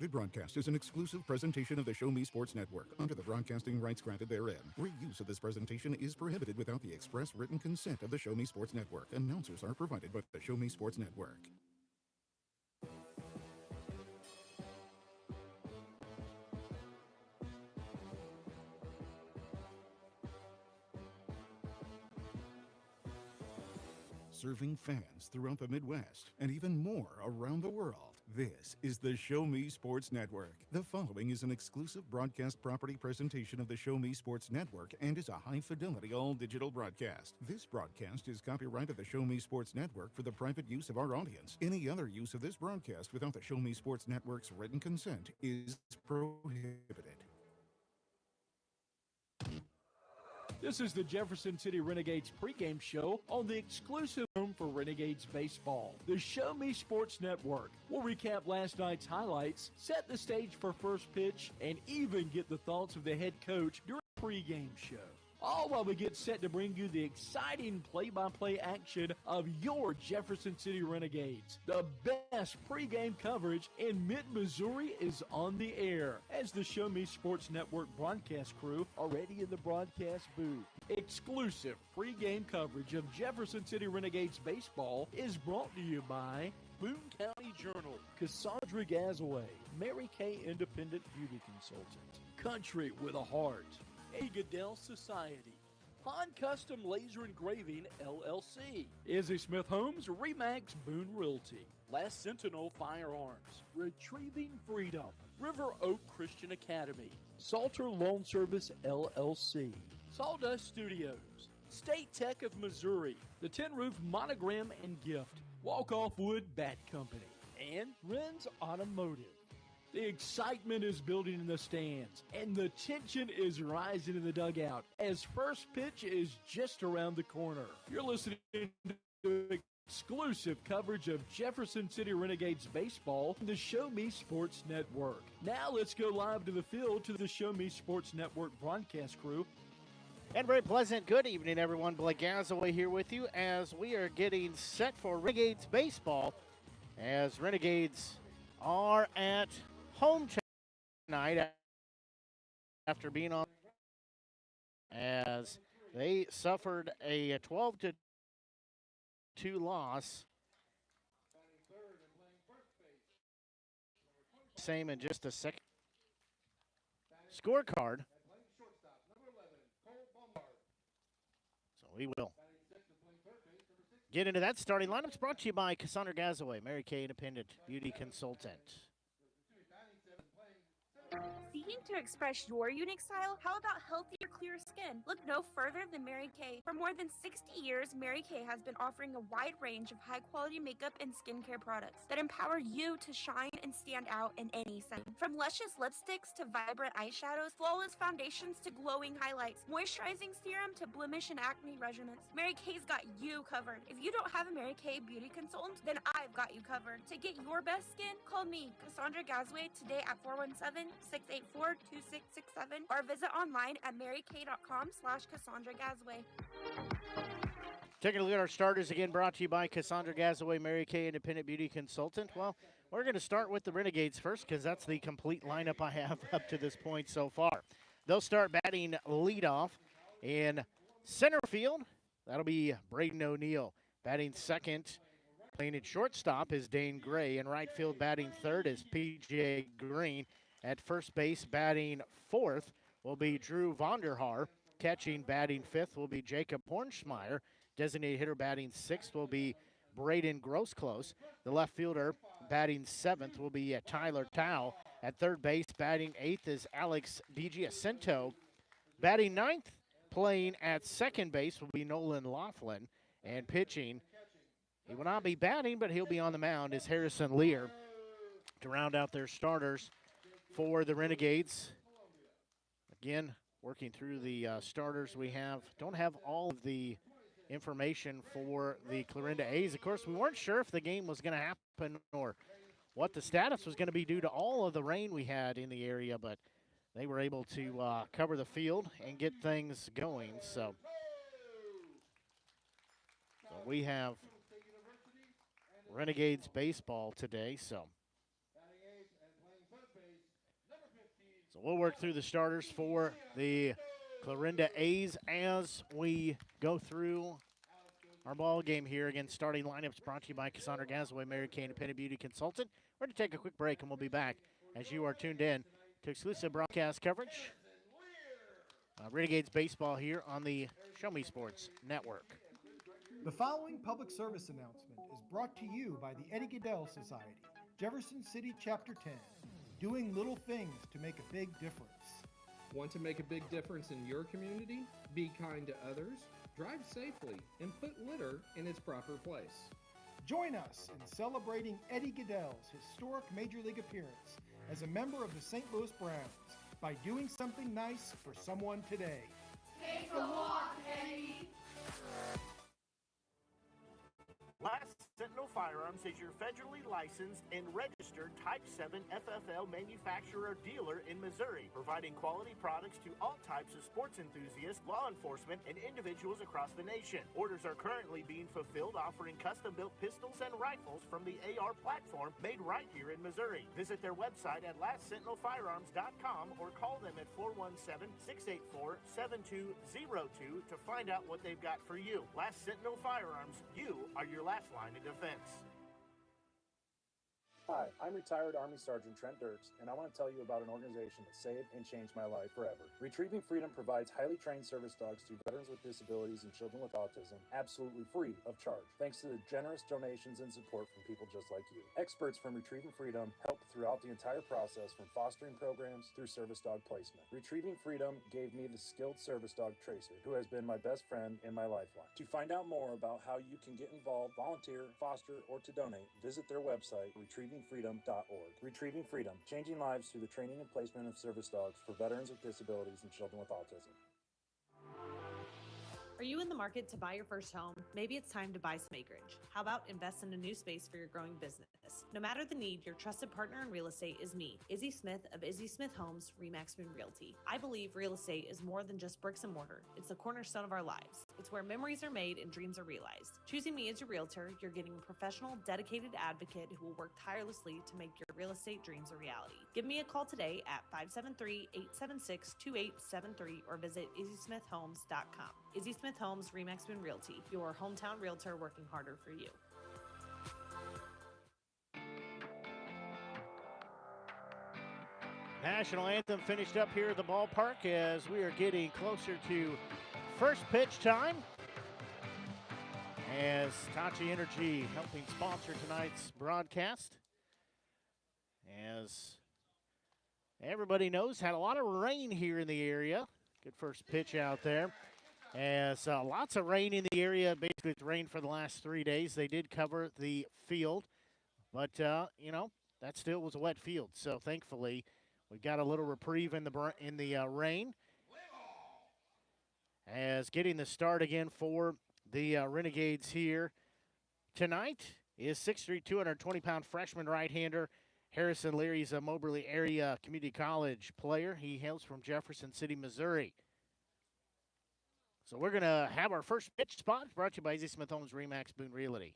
The broadcast is an exclusive presentation of the Show Me Sports Network under the broadcasting rights granted therein. Reuse of this presentation is prohibited without the express written consent of the Show Me Sports Network. Announcers are provided by the Show Me Sports Network. Serving fans throughout the Midwest and even more around the world. This is the Show Me Sports Network. The following is an exclusive broadcast property presentation of the Show Me Sports Network and is a high-fidelity all-digital broadcast. This broadcast is copyright of the Show Me Sports Network for the private use of our audience. Any other use of this broadcast without the Show Me Sports Network's written consent is prohibited. This is the Jefferson City Renegades pregame show on the exclusive home for Renegades baseball, the Show Me Sports Network. We'll recap last night's highlights, set the stage for first pitch, and even get the thoughts of the head coach during the pregame show. All while we get set to bring you the exciting play-by-play action of your Jefferson City Renegades. The best pregame coverage in mid-Missouri is on the air as the Show Me Sports Network broadcast crew are ready in the broadcast booth. Exclusive pregame coverage of Jefferson City Renegades baseball is brought to you by Boone County Journal, Cassandra Gazaway, Mary Kay Independent Beauty Consultant, Country with a Heart, A. Goodell Society, Han Custom Laser Engraving, LLC, Izzy Smith Homes, Remax Boone Realty, Last Sentinel Firearms, Retrieving Freedom, River Oak Christian Academy, Salter Loan Service, LLC, Sawdust Studios, State Tech of Missouri, the Tin Roof Monogram and Gift, Walk Off Wood Bat Company, and Ren's Automotive. The excitement is building in the stands, and the tension is rising in the dugout as first pitch is just around the corner. You're listening to exclusive coverage of Jefferson City Renegades baseball on the Show Me Sports Network. Now let's go live to the field to the Show Me Sports Network broadcast crew. And very pleasant good evening, everyone. Blake Gazaway here with you as we are getting set for Renegades baseball as Renegades are at home tonight after being on as they suffered a 12-2 loss. Same in just a second. Scorecard. So we will get into that starting lineup. It's brought to you by Cassandra Gazaway, Mary Kay Independent Beauty Consultant. Seeking to express your unique style? How about healthier, clear skin? Look no further than Mary Kay. For more than 60 years, Mary Kay has been offering a wide range of high-quality makeup and skincare products that empower you to shine and stand out in any setting. From luscious lipsticks to vibrant eyeshadows, flawless foundations to glowing highlights, moisturizing serum to blemish and acne regimens, Mary Kay's got you covered. If you don't have a Mary Kay beauty consultant, then I've got you covered. To get your best skin, call me, Cassandra Gazaway, today at 417-684-2667 or visit online at marykay.com/Cassandra Gazaway. Taking a look at our starters again, brought to you by Cassandra Gazaway, Mary Kay Independent Beauty Consultant. Well, we're going to start with the Renegades first because that's the complete lineup I have up to this point so far. They'll start batting leadoff in center field. That'll be Braden O'Neill. Batting second, playing at shortstop is Dane Gray. In right field, batting third is P.J. Green. At first base, batting fourth will be Drew Vonderhaar. Catching, batting fifth will be Jacob Hornschmeyer. Designated hitter batting sixth will be Braden Grossclose. The left fielder batting seventh will be Tyler Tao. At third base, batting eighth is Alex DiGiacinto. Batting ninth, playing at second base will be Nolan Laughlin. And pitching, he will not be batting, but he'll be on the mound, is Harrison Lear to round out their starters for the Renegades. Again, working through the starters we have. Don't have all of the information for the Clarinda A's. Of course, we weren't sure if the game was going to happen or what the status was going to be due to all of the rain we had in the area, but they were able to cover the field and get things going. So we have Renegades baseball today. So So we'll work through the starters for the Clarinda A's as we go through our ball game here. Again, starting lineups brought to you by Cassandra Gazaway, Mary Kay Independent Beauty Consultant. We're going to take a quick break, and we'll be back as you are tuned in to exclusive broadcast coverage. Renegades baseball here on the Show Me Sports Network. The following public service announcement is brought to you by the Eddie Gaedel Society, Jefferson City Chapter 10, doing little things to make a big difference. Want to make a big difference in your community? Be kind to others, drive safely, and put litter in its proper place. Join us in celebrating Eddie Gaedel's historic Major League appearance as a member of the St. Louis Browns by doing something nice for someone today. Take a walk, Eddie. Last Sentinel Firearms is your federally licensed and registered Type 7 FFL manufacturer dealer in Missouri, providing quality products to all types of sports enthusiasts, law enforcement, and individuals across the nation. Orders are currently being fulfilled, offering custom-built pistols and rifles from the AR platform made right here in Missouri. Visit their website at lastsentinelfirearms.com or call them at 417-684-7202 to find out what they've got for you. Last Sentinel Firearms, you are your last line of defense. Hi, I'm retired Army Sergeant Trent Dirks, and I want to tell you about an organization that saved and changed my life forever. Retrieving Freedom provides highly trained service dogs to veterans with disabilities and children with autism, absolutely free of charge, thanks to the generous donations and support from people just like you. Experts from Retrieving Freedom help throughout the entire process, from fostering programs through service dog placement. Retrieving Freedom gave me the skilled service dog Tracer, who has been my best friend and my lifeline. To find out more about how you can get involved, volunteer, foster, or to donate, visit their website, retrievingfreedom.org. Retrieving Freedom, changing lives through the training and placement of service dogs for veterans with disabilities and children with autism. Are you in the market to buy your first home? Maybe it's time to buy some acreage. How about invest in a new space for your growing business? No matter the need, your trusted partner in real estate is me, Izzy Smith of Izzy Smith Homes, Remax Moon Realty. I believe real estate is more than just bricks and mortar. It's the cornerstone of our lives. It's where memories are made and dreams are realized. Choosing me as your realtor, you're getting a professional, dedicated advocate who will work tirelessly to make your real estate dreams a reality. Give me a call today at 573-876-2873 or visit izzysmithhomes.com. Izzy Smith Homes, Remax Moon Realty, your hometown realtor working harder for you. National anthem finished up here at the ballpark as we are getting closer to first pitch time. As Tachi Energy helping sponsor tonight's broadcast. As everybody knows, had a lot of rain here in the area. Good first pitch out there. As lots of rain in the area. Basically, it's rained for the last 3 days. They did cover the field, but, that still was a wet field. So, thankfully, we got a little reprieve in the rain. As getting the start again for the Renegades here tonight is 6'3", 220-pound freshman right-hander Harrison Leary. He's a Moberly area community college player. He hails from Jefferson City, Missouri. So we're going to have our first pitch spot brought to you by Izzy Smith Homes, Remax Boone Realty.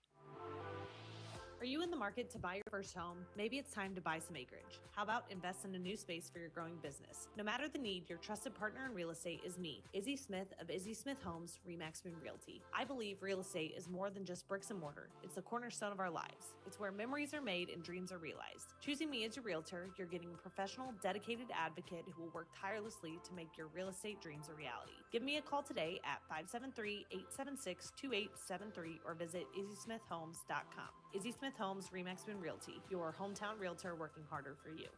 Are you in the market to buy your first home? Maybe it's time to buy some acreage. How about invest in a new space for your growing business? No matter the need, your trusted partner in real estate is me, Izzy Smith of Izzy Smith Homes, Remax Moon Realty. I believe real estate is more than just bricks and mortar. It's the cornerstone of our lives. It's where memories are made and dreams are realized. Choosing me as your realtor, you're getting a professional, dedicated advocate who will work tirelessly to make your real estate dreams a reality. Give me a call today at 573-876-2873 or visit izzysmithhomes.com. Izzy Smith Homes, Remax Moon Realty, your hometown realtor working harder for you.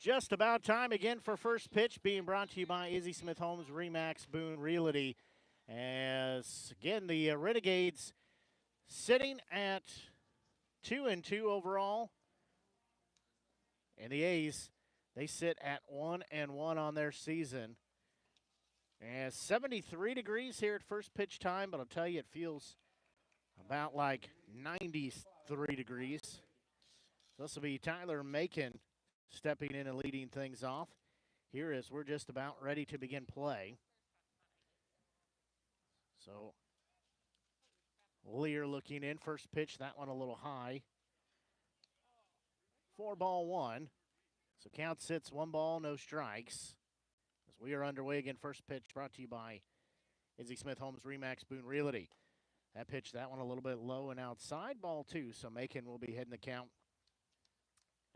Just about time again for first pitch, being brought to you by Izzy Smith Homes, Remax Boone Realty. As again, the Renegades sitting at 2-2 overall, and the A's, they sit at 1-1 on their season. And 73 degrees here at first pitch time, but I'll tell you, it feels about like 93 degrees. This will be Tyler Macon stepping in and leading things off here as we're just about ready to begin play. So Lear looking in, first pitch, that one a little high. 4-1. So count sits, 1 ball, no strikes. As we are underway again, first pitch brought to you by Izzy Smith Homes Remax Boone Realty. That pitch, that one a little bit low and outside, ball 2. So Macon will be heading the count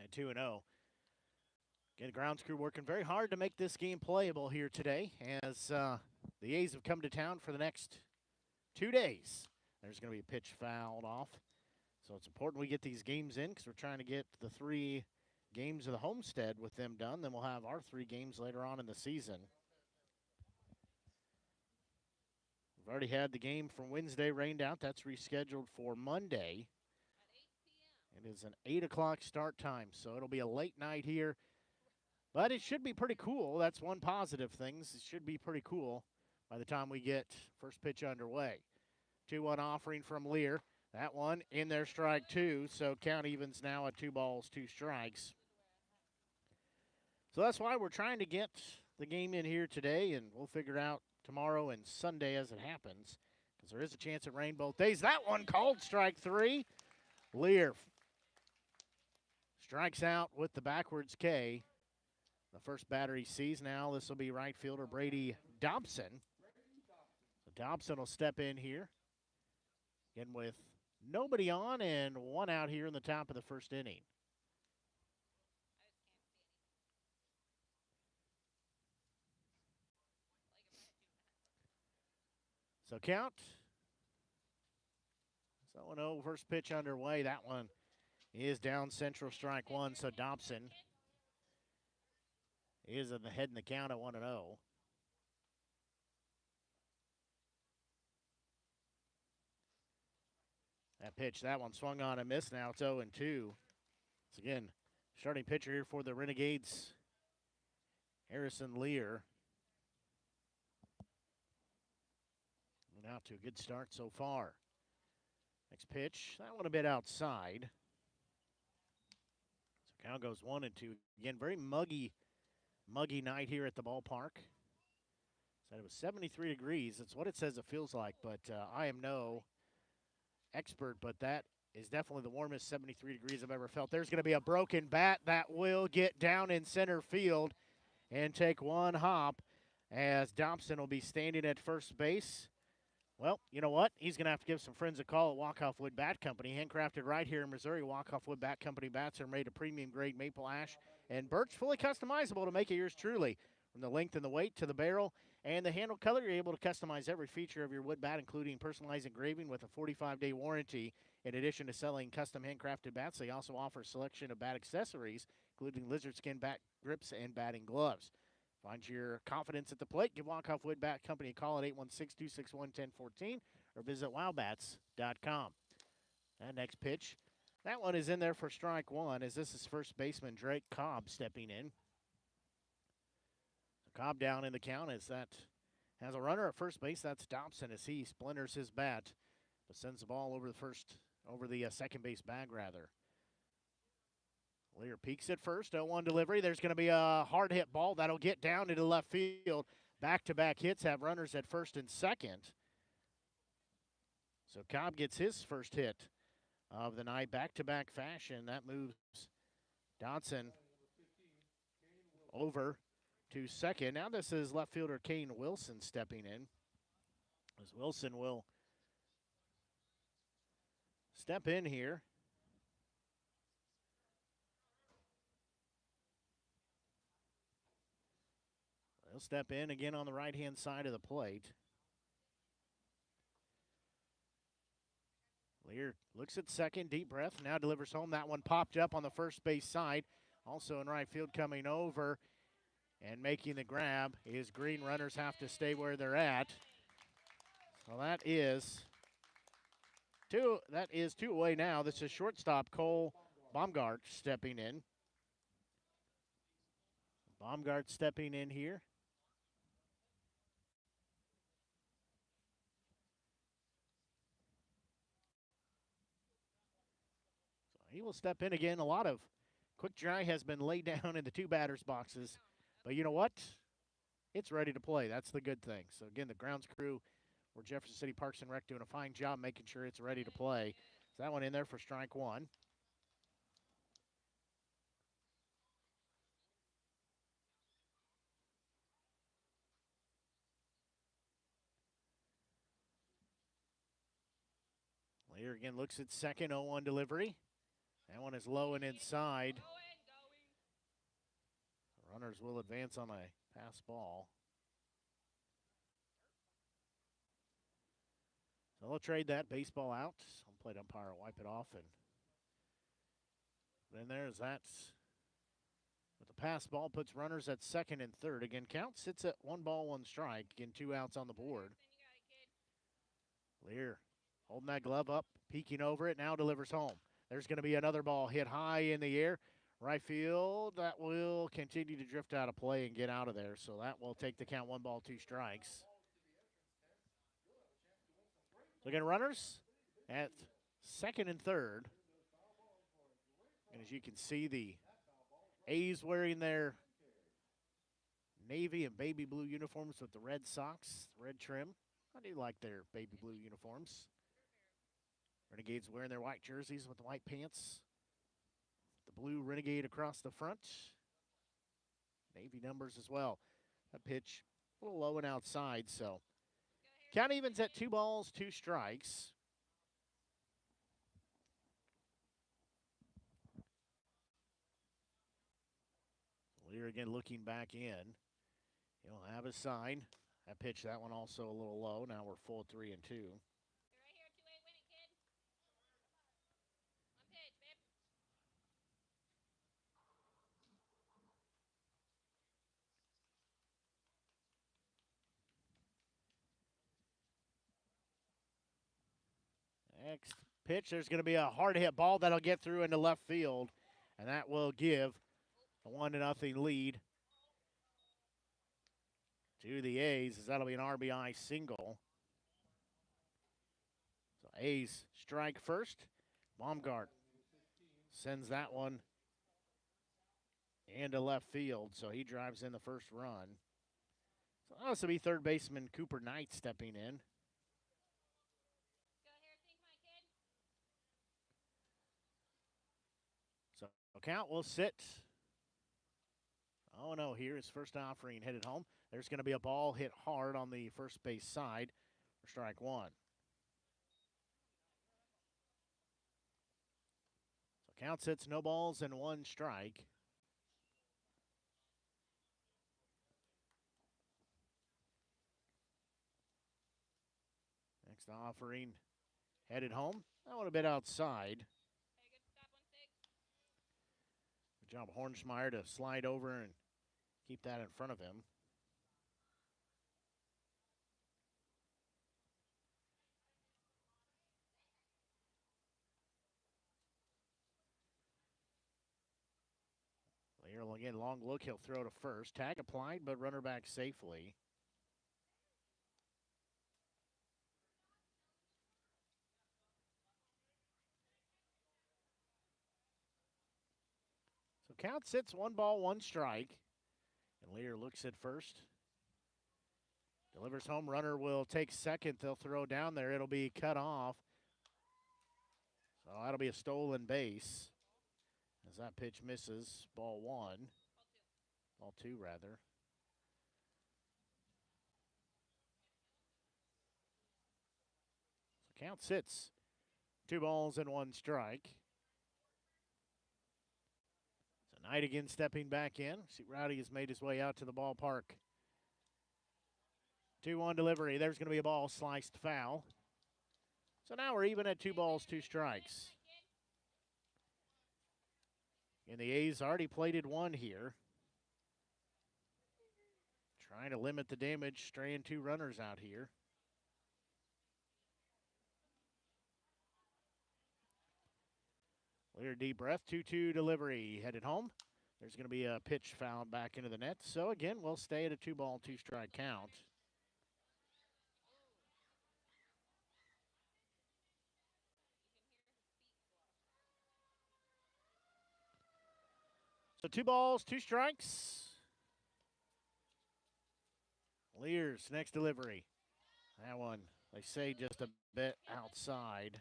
at 2-0. Again, the grounds crew working very hard to make this game playable here today as the A's have come to town for the next 2 days. There's going to be a pitch fouled off. So it's important we get these games in because we're trying to get the 3 games of the Homestead with them done. Then we'll have our 3 games later on in the season. We've already had the game from Wednesday rained out. That's rescheduled for Monday. It is an 8 o'clock start time, so it'll be a late night here. But it should be pretty cool. That's one positive thing. It should be pretty cool by the time we get first pitch underway. 2-1 offering from Lear. That one in there, strike 2. So count evens now at 2 balls, 2 strikes. So that's why we're trying to get the game in here today, and we'll figure out tomorrow and Sunday as it happens, because there is a chance of rain both days. That one called strike 3. Lear strikes out with the backwards K. The first batter he sees now. This will be right fielder Brady Dobson. So Dobson will step in here. Again with nobody on and 1 out here in the top of the first inning. So count. So 1-0, first pitch underway. That one is down central, strike 1. So Dobson is in the head in the count at 1-0. That pitch, that one swung on and missed. Now it's 0-2. So again, starting pitcher here for the Renegades, Harrison Lear. And out to a good start so far. Next pitch, that one a bit outside. So count goes 1-2. Again, very muggy night here at the ballpark. Said it was 73 degrees. That's what it says it feels like, but I am no expert, but that is definitely the warmest 73 degrees I've ever felt. There's going to be a broken bat that will get down in center field and take 1 hop as Dobson will be standing at first base. Well, you know what? He's going to have to give some friends a call at Walkoff Wood Bat Company. Handcrafted right here in Missouri, Walkoff Wood Bat Company bats are made of premium-grade maple ash and birch, fully customizable to make it yours truly. From the length and the weight to the barrel and the handle color, you're able to customize every feature of your wood bat, including personalized engraving with a 45-day warranty. In addition to selling custom handcrafted bats, they also offer a selection of bat accessories, including lizard skin bat grips and batting gloves. Find your confidence at the plate. Give Walkoff Wood Bat Company a call at 816-261-1014 or visit wowbats.com. That next pitch, that one is in there for strike 1 as this is first baseman Drake Cobb stepping in. Cobb down in the count as that has a runner at first base. That's Dobson as he splinters his bat, but sends the ball over the second base bag rather. Lear peeks at first, 0-1 delivery. There's going to be a hard hit ball that'll get down into left field. Back-to-back hits have runners at first and second. So Cobb gets his first hit of the night, back-to-back fashion. That moves Dodson over to second. Now this is left fielder Kane Wilson stepping in, as Wilson will step in here. He'll step in again on the right-hand side of the plate. Lear looks at second, deep breath, now delivers home. That one popped up on the first base side. Also in right field coming over and making the grab is Green. Runners have to stay where they're at. So that is two away now. This is shortstop Cole Baumgart stepping in. Baumgart stepping in here. He will step in again. A lot of quick dry has been laid down in the 2 batters boxes. But you know what? It's ready to play. That's the good thing. So, again, the grounds crew for Jefferson City Parks and Rec doing a fine job making sure it's ready to play. So that one in there for strike 1. Lear again looks at second, 0-1 delivery. That one is low and inside. Runners will advance on a pass ball. So they'll trade that baseball out. Home plate umpire will wipe it off. And then there's that. With the pass ball, puts runners at second and third. Again, count sits at 1 ball, 1 strike. Again, 2 outs on the board. Lear holding that glove up, peeking over it, now delivers home. There's going to be another ball hit high in the air. Right field, that will continue to drift out of play and get out of there. So that will take the count 1 ball, 2 strikes. So again, runners at second and third. And as you can see, the A's wearing their navy and baby blue uniforms with the red socks, red trim. I do like their baby blue uniforms. Renegades wearing their white jerseys with the white pants. The blue Renegade across the front. Navy numbers as well. That pitch a little low and outside, so count evens at 2 balls, 2 strikes. Lear again looking back in. He'll have a sign. That pitch, that one also a little low. Now we're full 3-2. Next pitch, there's going to be a hard hit ball that'll get through into left field, and that will give a 1-0 lead to the A's, as that'll be an RBI single. So A's strike first. Baumgart sends that one into left field, so he drives in the first run. So this will be third baseman Cooper Knight stepping in. So count will sit. 0-0 here. His first offering headed home. There's going to be a ball hit hard on the first base side for strike 1. So count sits, no balls and 1 strike. Next offering headed home. That one a bit outside. Good job, Hornsmeyer, to slide over and keep that in front of him. Lear will again, long look, he'll throw to first. Tag applied, but runner back safely. So count sits, 1 ball, 1 strike. And Lear looks at first. Delivers home, runner will take second. They'll throw down there. It'll be cut off. So that'll be a stolen base. As that pitch misses, ball 1. Ball 2, rather. So count sits, 2 balls and 1 strike. So Knight again stepping back in. See, Rowdy has made his way out to the ballpark. 2-1 delivery. There's going to be a ball sliced foul. So now we're even at 2 balls, 2 strikes. And the A's already plated 1 here. Trying to limit the damage, straying 2 runners out here. Lear deep breath, 2-2 delivery, headed home. There's going to be a pitch fouled back into the net. So again, we'll stay at a 2 ball, 2 strike count. So 2 balls, 2 strikes. Lear's next delivery. That one, they say, just a bit outside.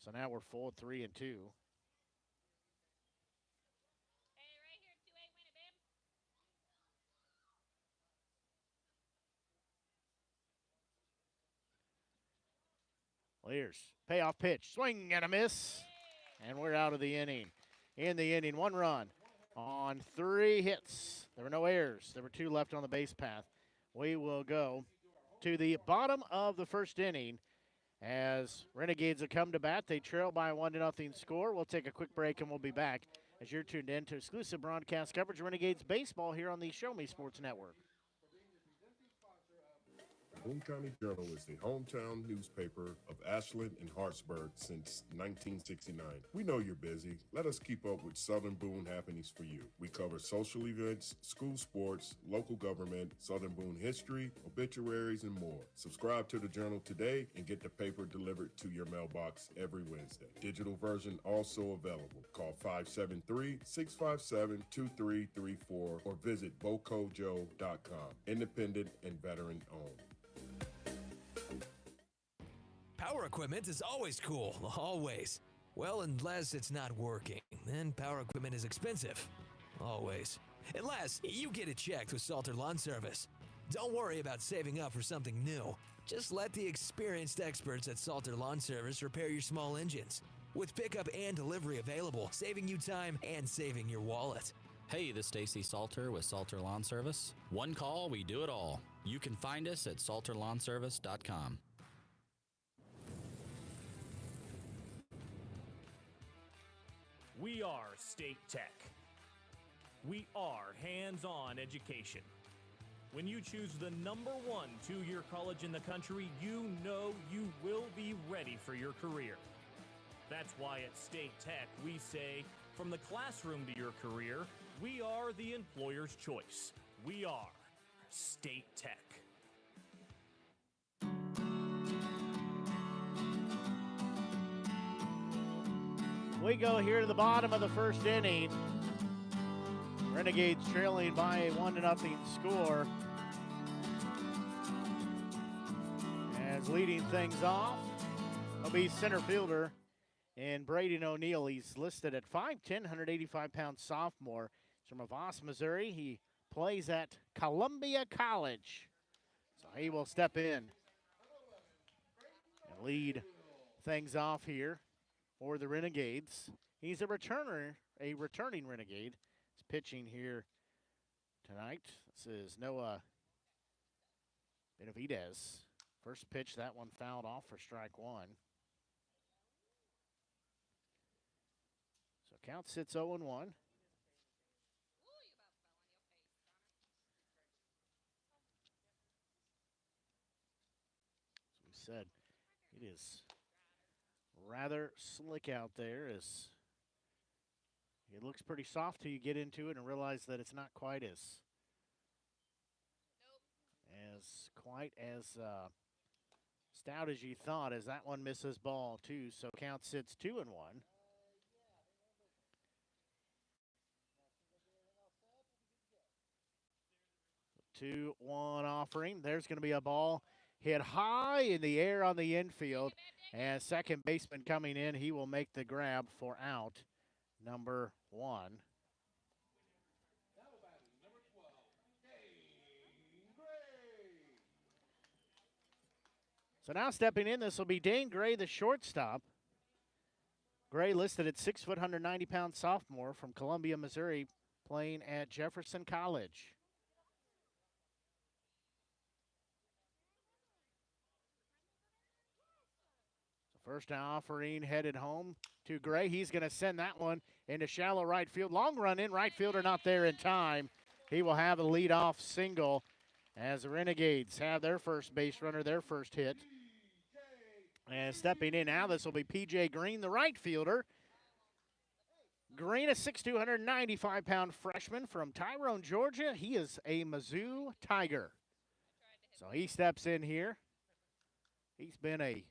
So now we're full 3-2. Clears. Payoff pitch. Swing and a miss. And we're out of the inning. In the inning, 1 run on 3 hits. There were no errors. There were 2 left on the base path. We will go to the bottom of the first inning as Renegades have come to bat. They trail by a 1-0 score. We'll take a quick break and we'll be back as you're tuned in to exclusive broadcast coverage of Renegades baseball here on the Show Me Sports Network. Boone County Journal is the hometown newspaper of Ashland and Hartsburg since 1969. We know you're busy. Let us keep up with Southern Boone happenings for you. We cover social events, school sports, local government, Southern Boone history, obituaries, and more. Subscribe to the Journal today and get the paper delivered to your mailbox every Wednesday. Digital version also available. Call 573-657-2334 or visit bocojo.com. Independent and veteran owned. Power equipment is always cool, always. Well, unless it's not working, then power equipment is expensive, always. Unless you get it checked with Salter Lawn Service. Don't worry about saving up for something new. Just let the experienced experts at Salter Lawn Service repair your small engines. With pickup and delivery available, saving you time and saving your wallet. Hey, this is Stacy Salter with Salter Lawn Service. One call, we do it all. You can find us at salterlawnservice.com. We are State Tech. We are hands-on education. When you choose the #1 two-year college in the country, you know you will be ready for your career. That's why at State Tech we say, from the classroom to your career, we are the employer's choice. We are State Tech. We go here to the bottom of the first inning. Renegades trailing by a 1-0 score. As leading things off will be center fielder and Braden O'Neill. He's listed at 5'10", 185-pound sophomore. He's from Avast, Missouri. He plays at Columbia College. So he will step in and lead things off here for the Renegades. He's a returning Renegade. He's pitching here tonight. This is Noah Benavidez. First pitch, that one fouled off for strike 1. So count sits 0-1. As we said, it is rather slick out there as it looks pretty soft till you get into it and realize that it's not quite as stout as you thought, as that one misses ball 2. So count sits 2-1. 2-1 offering. There's going to be a ball hit high in the air on the infield. And second baseman coming in, he will make the grab for out number 1. So now stepping in, this will be Dane Gray, the shortstop. Gray listed at 6 foot, 190-pound sophomore from Columbia, Missouri, playing at Jefferson College. First offering headed home to Gray. He's going to send that one into shallow right field. Long run in, right fielder not there in time. He will have a leadoff single as the Renegades have their first base runner, their first hit. And stepping in now, this will be P.J. Green, the right fielder. Green, a 6'2", 195-pound freshman from Tyrone, Georgia. He is a Mizzou Tiger. So he steps in here. He's been a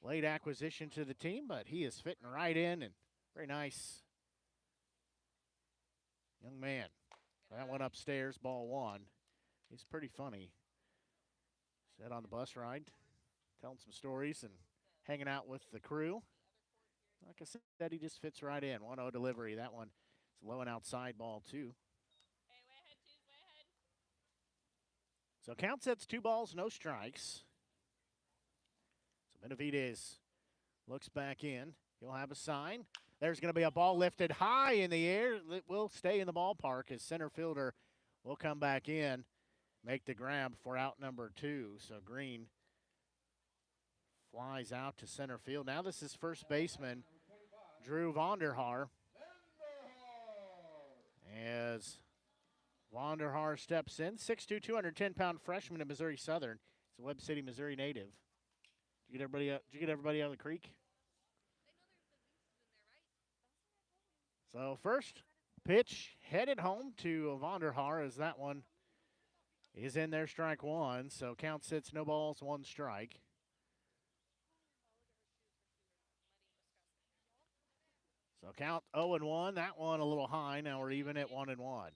late acquisition to the team, but he is fitting right in, and very nice young man. That one upstairs, ball 1. He's pretty funny. Sat on the bus ride, telling some stories and hanging out with the crew. Like I said, he just fits right in. 1-0 delivery. That one is low and outside, ball 2. So count sets 2 balls, no strikes. So Benavides looks back in. He'll have a sign. There's going to be a ball lifted high in the air. It will stay in the ballpark as center fielder will come back in, make the grab for out number 2. So Green flies out to center field. Now this is first baseman Drew Vonderhaar. As Vonderhaar steps in, 6'2", 210-pound freshman at Missouri Southern. He's a Webb City, Missouri native. Did you get everybody out of the creek? So first pitch headed home to Vonderhaar as that one is in there, strike 1. So count sits, no balls, 1 strike. So count 0-1. That one a little high. Now we're even at 1-1.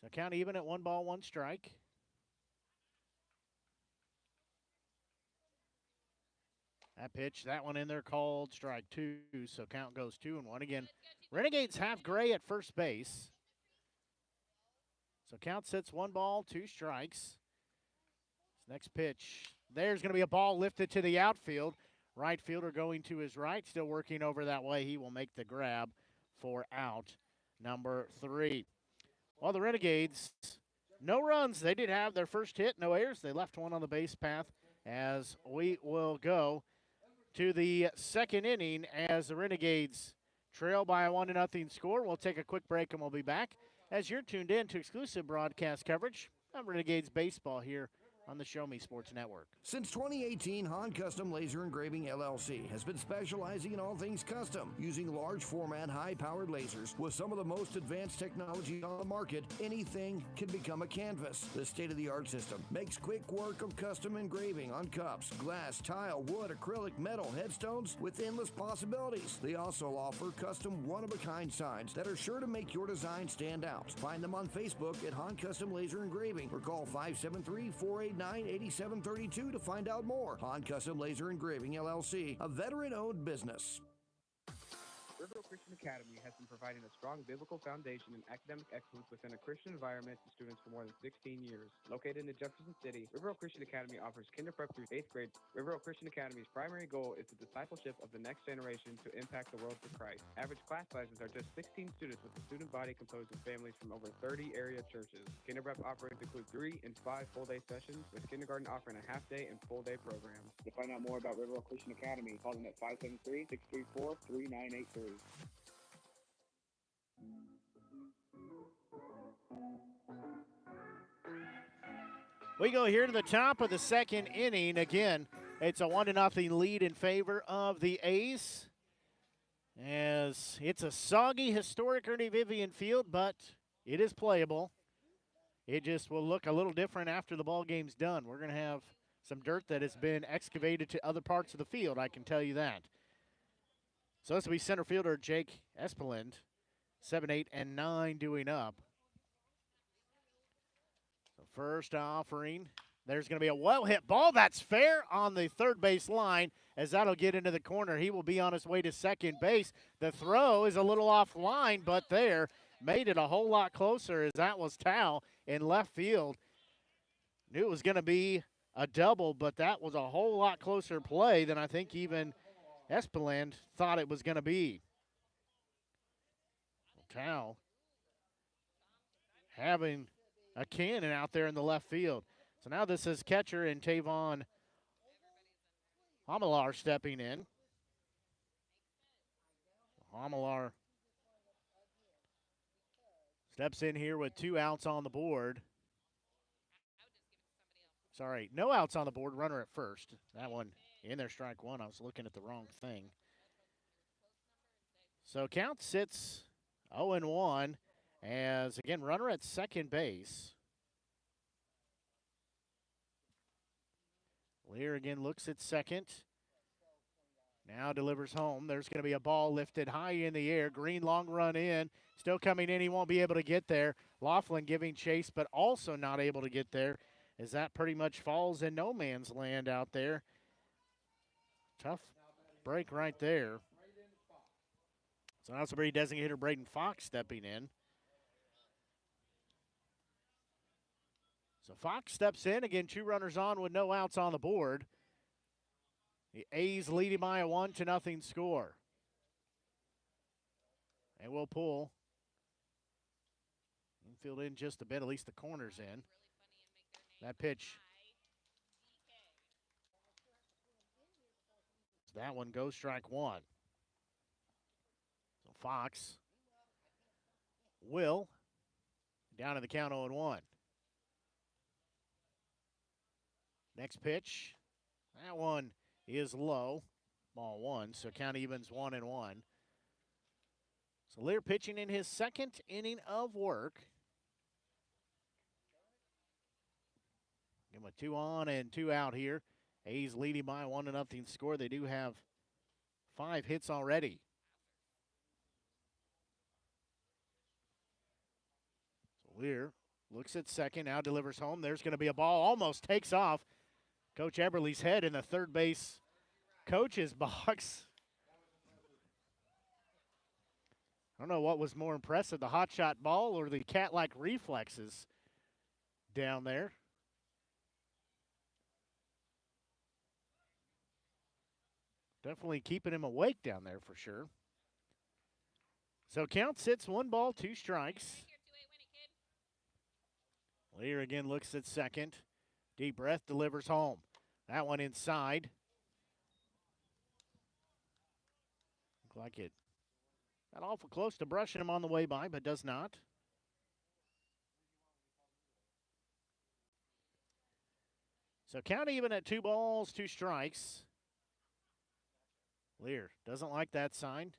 So count even at 1 ball, 1 strike. That pitch, that one in there called strike 2. So count goes 2-1. Again, Renegades have Gray at first base. So count sits, 1 ball, 2 strikes. Next pitch, there's going to be a ball lifted to the outfield. Right fielder going to his right, still working over that way. He will make the grab for out number 3. Well, the Renegades, no runs. They did have their first hit, no errors. They left one on the base path as we will go to the second inning as the Renegades trail by a 1-0 score. We'll take a quick break and we'll be back as you're tuned in to exclusive broadcast coverage of Renegades baseball here on the Show Me Sports Network. Since 2018, Han Custom Laser Engraving LLC has been specializing in all things custom, using large format, high-powered lasers with some of the most advanced technology on the market. Anything can become a canvas. The state-of-the-art system makes quick work of custom engraving on cups, glass, tile, wood, acrylic, metal, headstones with endless possibilities. They also offer custom one-of-a-kind signs that are sure to make your design stand out. Find them on Facebook at Han Custom Laser Engraving or call 573-489-8732 to find out more. Han Custom Laser Engraving LLC, a veteran-owned business. Riverville Christian Academy has been providing a strong biblical foundation and academic excellence within a Christian environment to students for more than 16 years. Located in Jefferson City, Riverville Christian Academy offers kinder prep through 8th grade. Riverville Christian Academy's primary goal is the discipleship of the next generation to impact the world for Christ. Average class sizes are just 16 students with a student body composed of families from over 30 area churches. Kinder prep offerings include 3 and 5 full-day sessions, with kindergarten offering a half-day and full-day programs. To find out more about Riverville Christian Academy, call them at 573-634-3983. We go here to the top of the second inning. Again, it's a 1-0 lead in favor of the A's. As it's a soggy, historic Ernie Vivian field, but it is playable. It just will look a little different after the ball game's done. We're going to have some dirt that has been excavated to other parts of the field, I can tell you that. So this will be center fielder Jake Espeland, 7, 8, and 9 doing up. So first offering, there's going to be a well-hit ball. That's fair on the third base line as that'll get into the corner. He will be on his way to second base. The throw is a little offline, but there made it a whole lot closer as that was Tao in left field. Knew it was going to be a double, but that was a whole lot closer play than I think even Espeland thought it was going to be. Tao having a cannon out there in the left field. So now this is catcher and Tavon Homelar stepping in. Homelar steps in here with 2 outs on the board. Sorry, no outs on the board, runner at first. That one in there, strike 1. I was looking at the wrong thing. So count sits 0-1 as, again, runner at second base. Lear again looks at second. Now delivers home. There's going to be a ball lifted high in the air. Green long run in. Still coming in. He won't be able to get there. Laughlin giving chase, but also not able to get there as that pretty much falls in no man's land out there. Tough break right there. So now somebody designated hitter Braden Fox stepping in. So Fox steps in. Again, 2 runners on with no outs on the board. The A's leading by a 1-0 score. And we'll pull. Infield in just a bit, at least the corner's in. That pitch. That one goes strike one. So Fox will down to the count 0-1. Next pitch. That one is low. Ball one, so count evens 1-1. So Lear pitching in his second inning of work. Give him a 2 on and 2 out here. A's leading by a 1-0 score. They do have 5 hits already. So Lear looks at second, now delivers home. There's going to be a ball, almost takes off Coach Eberle's head in the third base coach's box. I don't know what was more impressive, the hot shot ball or the cat-like reflexes down there. Definitely keeping him awake down there for sure. So count sits 1 ball, 2 strikes. Lear again looks at second. Deep breath, delivers home. That one inside. Looked like it got awful close to brushing him on the way by, but does not. So count even at 2 balls, 2 strikes. Lear doesn't like that sign.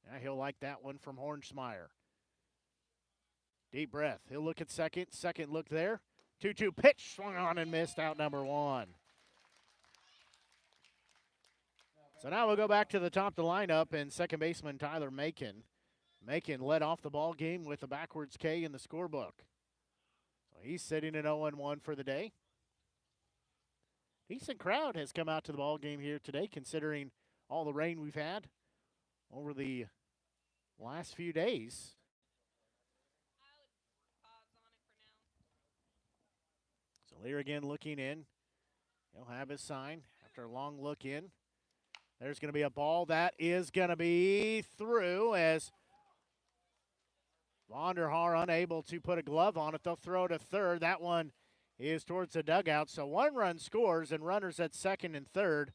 Now he'll like that one from Hornsmeyer. Deep breath. He'll look at second. Second look there. 2-2 pitch. Swung on and missed, out number 1. So now we'll go back to the top of the lineup, and second baseman Tyler Macon. Macon led off the ball game with a backwards K in the scorebook. So he's sitting at 0-1 for the day. Decent crowd has come out to the ball game here today, considering all the rain we've had over the last few days. So Lear again looking in. He'll have his sign after a long look in. There's going to be a ball that is going to be through as Vonderhaar unable to put a glove on it. They'll throw to third. That one is towards the dugout. So 1 run scores and runners at second and third.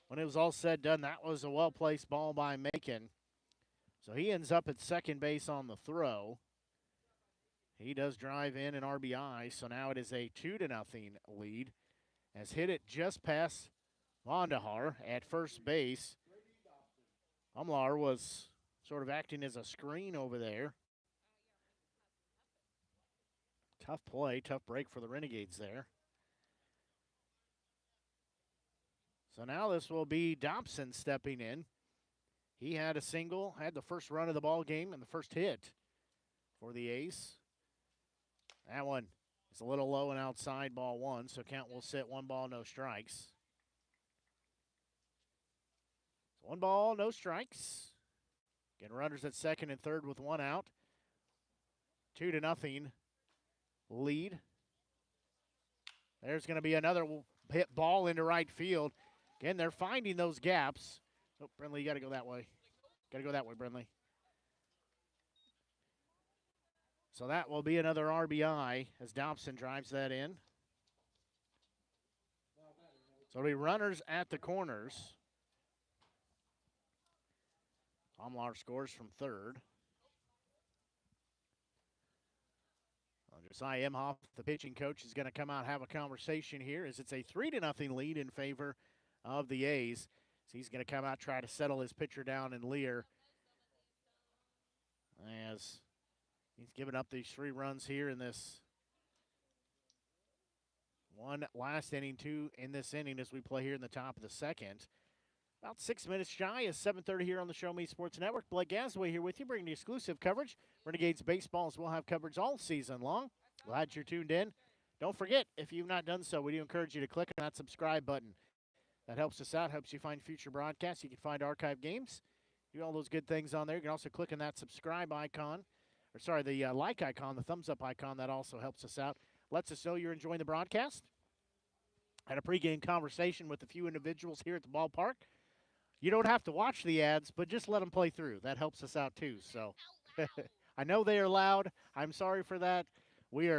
When it was all said and done, that was a well-placed ball by Macon. So he ends up at second base on the throw. He does drive in an RBI, so now it is a 2-0 lead. Has hit it just past Vonderhaar at first base. Umlar was sort of acting as a screen over there. Tough play, tough break for the Renegades there. So now this will be Dobson stepping in. He had a single, had the first run of the ball game and the first hit for the A's. That one is a little low and outside, ball 1, so count will sit 1 ball, no strikes. 1 ball, no strikes. Again, runners at second and third with 1 out. 2-0 lead. There's going to be another hit ball into right field. Again, they're finding those gaps. Oh, Brindley, you got to go that way. Got to go that way, Brindley. So that will be another RBI as Dobson drives that in. So it'll be runners at the corners. Umlar scores from third. Josiah Emhoff, the pitching coach, is going to come out and have a conversation here as it's a 3-0 lead in favor of the A's. So he's going to come out, try to settle his pitcher down in Lear as he's given up these 3 runs here in this 1 last inning, 2 in this inning as we play here in the top of the second. About 6 minutes shy is 7:30 here on the Show Me Sports Network. Blake Gasaway here with you, bringing you exclusive coverage. Renegades baseballs will have coverage all season long. Glad you're tuned in. Don't forget, if you've not done so, we do encourage you to click on that subscribe button. That helps us out, helps you find future broadcasts. You can find archive games, do all those good things on there. You can also click on that subscribe icon, or sorry, the like icon, the thumbs up icon. That also helps us out. Lets us know you're enjoying the broadcast. Had a pregame conversation with a few individuals here at the ballpark. You don't have to watch the ads, but just let them play through. That helps us out too. So I know they are loud. I'm sorry for that. We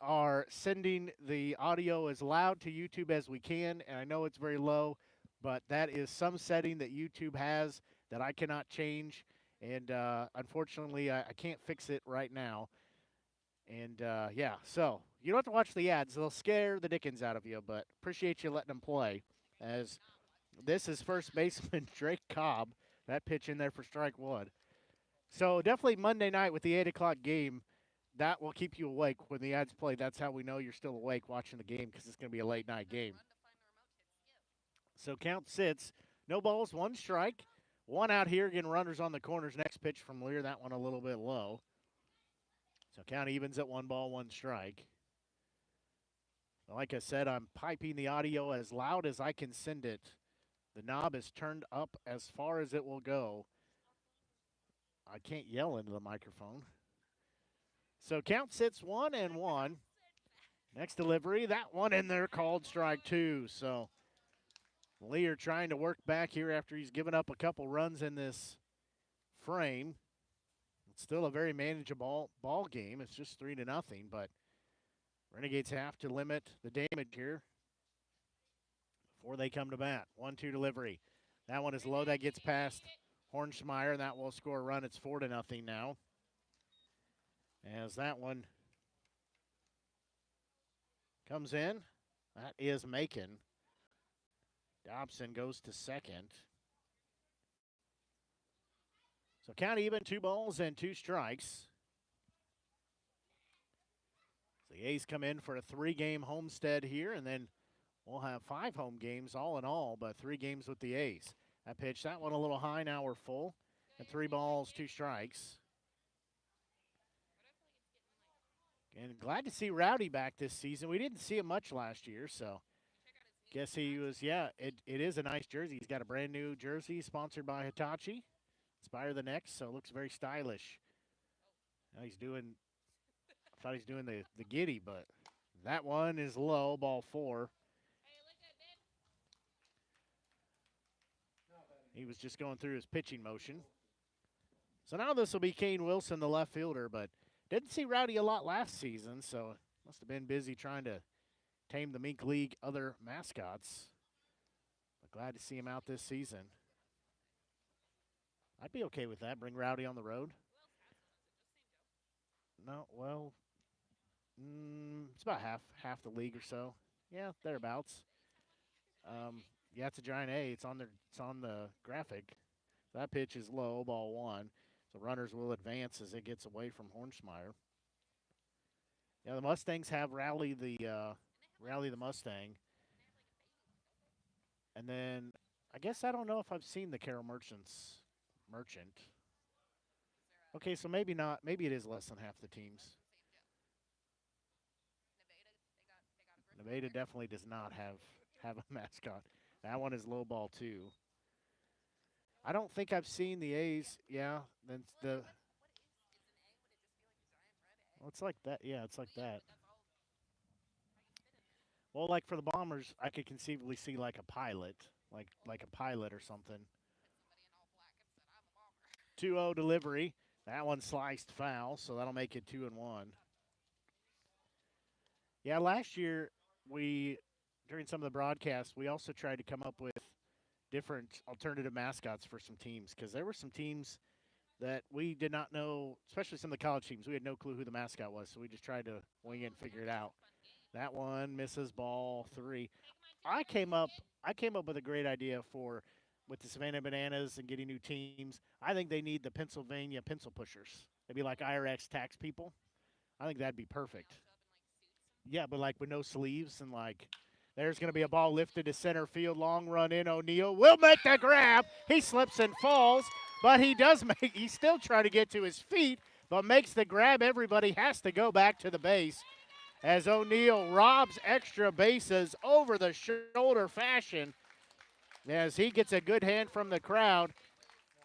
are sending the audio as loud to YouTube as we can, and I know it's very low, but that is some setting that YouTube has that I cannot change, and unfortunately, I can't fix it right now. And, yeah, so you don't have to watch the ads. They'll scare the dickens out of you, but appreciate you letting them play. As this is first baseman Drake Cobb. That pitch in there for strike one. So definitely Monday night with the 8 o'clock game, that will keep you awake when the ads play. That's how we know you're still awake watching the game because it's going to be a late night game. So count sits. No balls, one strike. One out here, getting runners on the corners. Next pitch from Lear, that one a little bit low. So count evens at 1 ball, 1 strike. Like I said, I'm piping the audio as loud as I can send it. The knob is turned up as far as it will go. I can't yell into the microphone. So count sits 1-1. Next delivery, that one in there called strike 2. So Lear trying to work back here after he's given up a couple runs in this frame. It's still a very manageable ball game. It's just 3-0, but Renegades have to limit the damage here before they come to bat. 1-2 delivery. That one is low. That gets past Hornschmeyer, and that will score a run. It's 4-0 now. As that one comes in, that is Macon. Dobson goes to second. So count even, 2 balls and 2 strikes. So the A's come in for a 3-game homestead here, and then we'll have 5 home games all in all, but 3 games with the A's. That pitch, that one a little high, now we're full. And 3 balls, 2 strikes. And glad to see Rowdy back this season. We didn't see him much last year, so guess he was, yeah, it is a nice jersey. He's got a brand new jersey sponsored by Hitachi. Inspire the Next, so it looks very stylish. Now he's doing, I thought he's doing the giddy, but that one is low, ball 4. He was just going through his pitching motion. So now this will be Kane Wilson, the left fielder, but didn't see Rowdy a lot last season, so must have been busy trying to tame the Mink League other mascots. But glad to see him out this season. I'd be okay with that. Bring Rowdy on the road. No, well, it's about half the league or so. Yeah, thereabouts. Yeah, it's a giant A. It's on the graphic. That pitch is low, ball 1. So runners will advance as it gets away from Hornschmeyer. Yeah, the Mustangs have Rally the Mustang. And then I guess I don't know if I've seen the Carroll Merchant. Okay, so maybe not. Maybe it is less than half the teams. Nevada definitely does not have a mascot. That one is low ball 2. I don't think I've seen the A's. Yeah, then the. Well, it's like that. Yeah, it's like that. Well, like for the Bombers, I could conceivably see like a pilot, like a pilot or something. 2-0 delivery. That one sliced foul, so that'll make it 2-1. Yeah, last year during some of the broadcasts, we also tried to come up with different alternative mascots for some teams because there were some teams that we did not know, especially some of the college teams. We had no clue who the mascot was, so we just tried to wing it and figure it out. That one misses, ball 3. I came up with a great idea with the Savannah Bananas and getting new teams. I think they need the Pennsylvania pencil pushers. They'd be like IRX tax people. I think that'd be perfect. Yeah, but like with no sleeves and like there's going to be a ball lifted to center field, long run in. O'Neal will make the grab. He slips and falls, but he's still trying to get to his feet, but makes the grab. Everybody has to go back to the base as O'Neal robs extra bases over the shoulder fashion as he gets a good hand from the crowd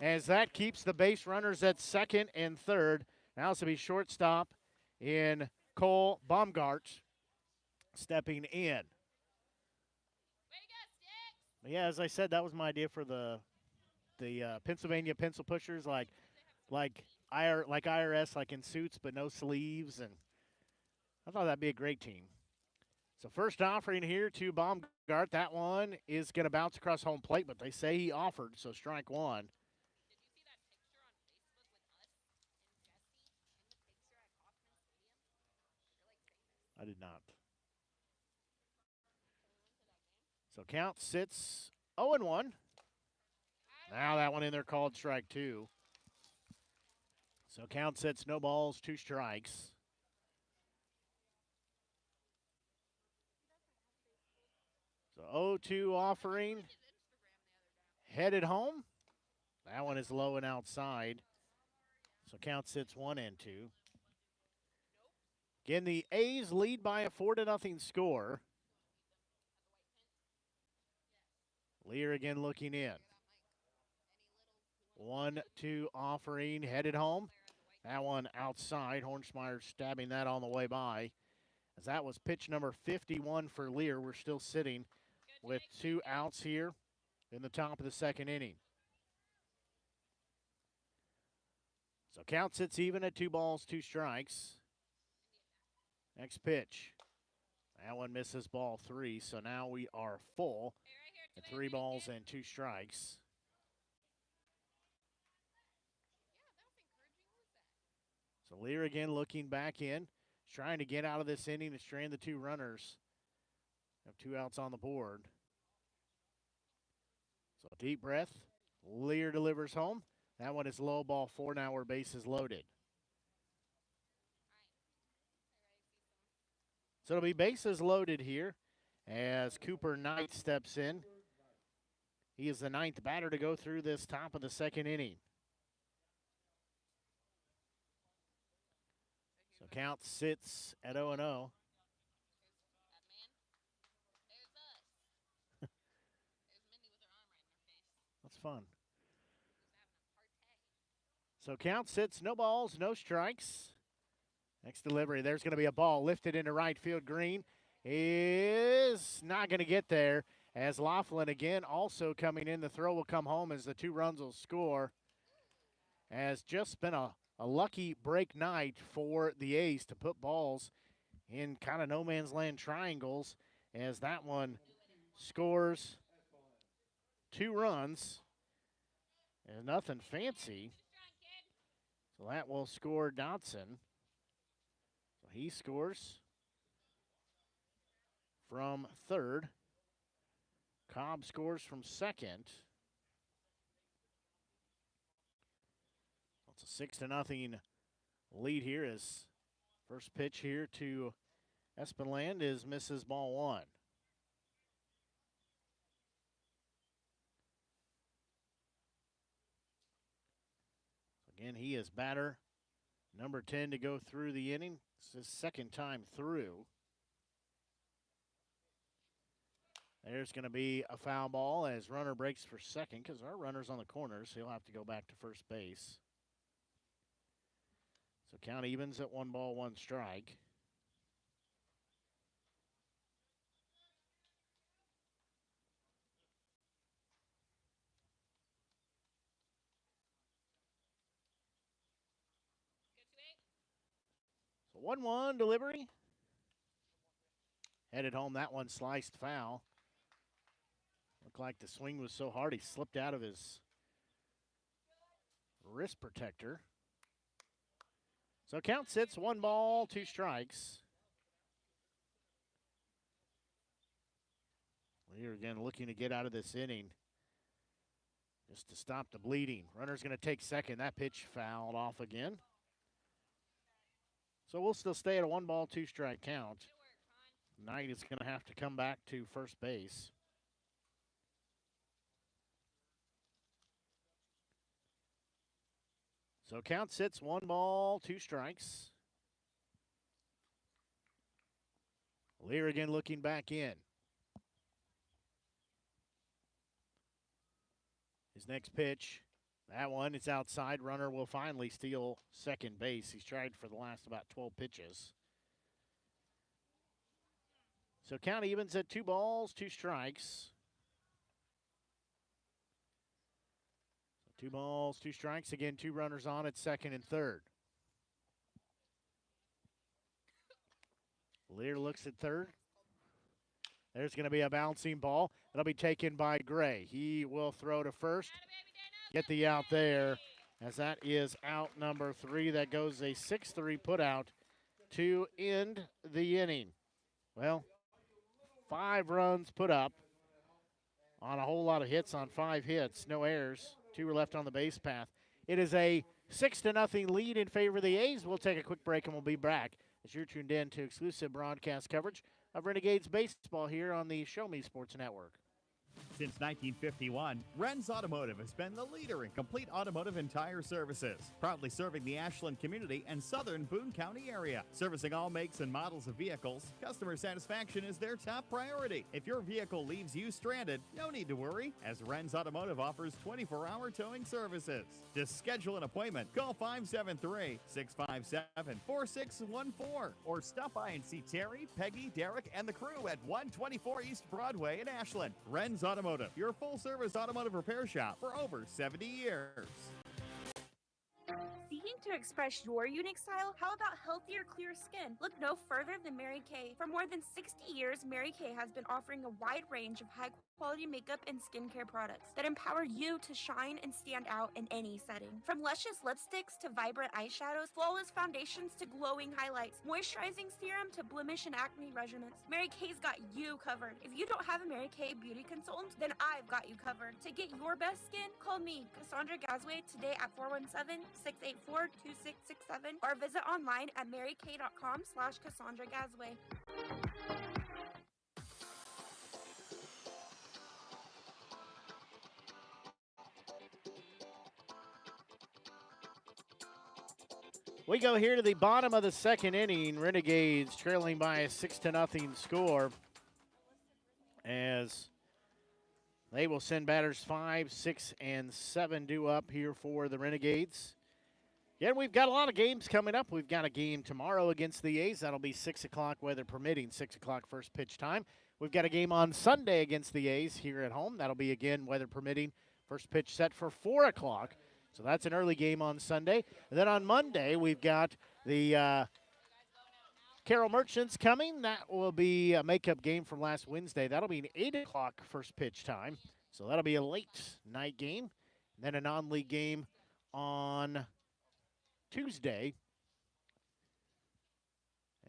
as that keeps the base runners at second and third. Now this will be shortstop in Cole Baumgart stepping in. Yeah, as I said, that was my idea for the Pennsylvania pencil pushers, like IRS, like in suits but no sleeves, and I thought that'd be a great team. So first offering here to Baumgart. That one is going to bounce across home plate, but they say he offered, so strike one. I did not. So count sits 0-1. Now that one in there called strike two. So count sits no balls, 2 strikes. So 0-2 offering. Headed home. That one is low and outside. So count sits 1-2. Again, the A's lead by a 4-0 score. Lear again looking in. 1-2 offering, headed home. That one outside. Hornsmeyer stabbing that on the way by. As that was pitch number 51 for Lear. We're still sitting with 2 outs here in the top of the second inning. So count sits even at 2 balls, 2 strikes. Next pitch. That one misses ball 3, so now we are full at 3 balls and 2 strikes. So Lear again looking back in, trying to get out of this inning and strand the 2 runners. Have 2 outs on the board. So deep breath. Lear delivers home. That one is low, ball 4. Now we're bases loaded. So it'll be bases loaded here as Cooper Knight steps in. He is the 9th batter to go through this top of the second inning. So count sits at 0-0. That's fun. So count sits, no balls, no strikes. Next delivery, there's going to be a ball lifted into right field. Green is not going to get there as Laughlin again also coming in. The throw will come home as the 2 runs will score. Has just been a lucky break night for the A's to put balls in kind of no man's land triangles as that one scores 2 runs and nothing fancy. So that will score Dotson. So he scores from third. Cobb scores from second. It's a 6-0 lead here as first pitch here to Espenland is misses ball 1. Again, he is batter number 10 to go through the inning. It's his second time through. There's going to be a foul ball as runner breaks for second because our runner's on the corner, so he'll have to go back to first base. So count evens at 1 ball, 1 strike. So 1-1 delivery. Headed home, that one sliced foul. Looked like the swing was so hard he slipped out of his wrist protector. So count sits, 1 ball, 2 strikes. Lear again looking to get out of this inning just to stop the bleeding. Runner's going to take second. That pitch fouled off again. So we'll still stay at a 1 ball, 2 strike count. Knight is going to have to come back to first base. So count sits, 1 ball, 2 strikes. Lear again looking back in. His next pitch, that one, it's outside. Runner will finally steal second base. He's tried for the last about 12 pitches. So count evens at 2 balls, 2 strikes. 2 balls, 2 strikes. Again, 2 runners on at second and third. Lear looks at third. There's going to be a bouncing ball. That'll be taken by Gray. He will throw to first. Get the out there, as that is out number 3. That goes a 6-3 put out to end the inning. Well, 5 runs put up on a whole lot of hits on 5 hits. No errors. 2 were left on the base path. It is a 6-0 lead in favor of the A's. We'll take a quick break and we'll be back as you're tuned in to exclusive broadcast coverage of Renegades baseball here on the Show Me Sports Network. Since 1951, Ren's Automotive has been the leader in complete automotive and tire services, proudly serving the Ashland community and southern Boone County area. Servicing all makes and models of vehicles, customer satisfaction is their top priority. If your vehicle leaves you stranded, no need to worry, as Ren's Automotive offers 24-hour towing services. To schedule an appointment, call 573-657-4614 or stop by and see Terry, Peggy, Derek, and the crew at 124 East Broadway in Ashland. Ren's Automotive, your full-service automotive repair shop for over 70 years. Seeking to express your unique style? How about healthier, clear skin? Look no further than Mary Kay. For more than 60 years, Mary Kay has been offering a wide range of high-quality makeup and skincare products that empower you to shine and stand out in any setting. From luscious lipsticks to vibrant eyeshadows, flawless foundations to glowing highlights, moisturizing serum to blemish and acne regimens, Mary Kay's got you covered. If you don't have a Mary Kay beauty consultant, then I've got you covered. To get your best skin, call me, Cassandra Gazway, today at 417-684-2667 or visit online at marykay.com/Cassandra Gazway. We go here to the bottom of the second inning. Renegades trailing by a 6-0 score, as they will send batters 5, 6, and 7 due up here for the Renegades. Yeah, we've got a lot of games coming up. We've got a game tomorrow against the A's. That'll be 6 o'clock, weather permitting, 6 o'clock first pitch time. We've got a game on Sunday against the A's here at home. That'll be, again, weather permitting, first pitch set for 4 o'clock. So that's an early game on Sunday. And then on Monday, we've got the Carroll Merchants coming. That will be a makeup game from last Wednesday. That'll be an 8 o'clock first pitch time. So that'll be a late night game. And then a non-league game on Tuesday.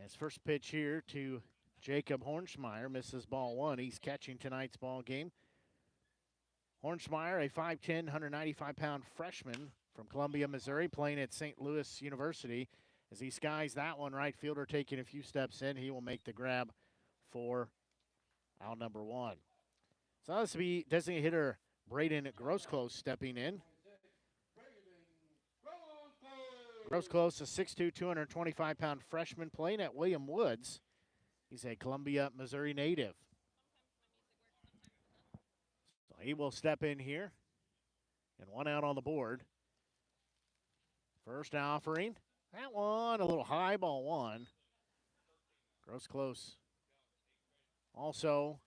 As first pitch here to Jacob Hornschmeyer, misses ball 1. He's catching tonight's ball game. Hornschmeyer, a 5'10", 195-pound freshman from Columbia, Missouri, playing at St. Louis University. As he skies that one, right fielder taking a few steps in. He will make the grab for out number 1. So this will be designated hitter Braden Grosclose stepping in. Grosclose, a 6'2", 225-pound freshman playing at William Woods. He's a Columbia, Missouri native. So he will step in here. And 1 out on the board. First offering. That one, a little high, ball 1. Grosclose also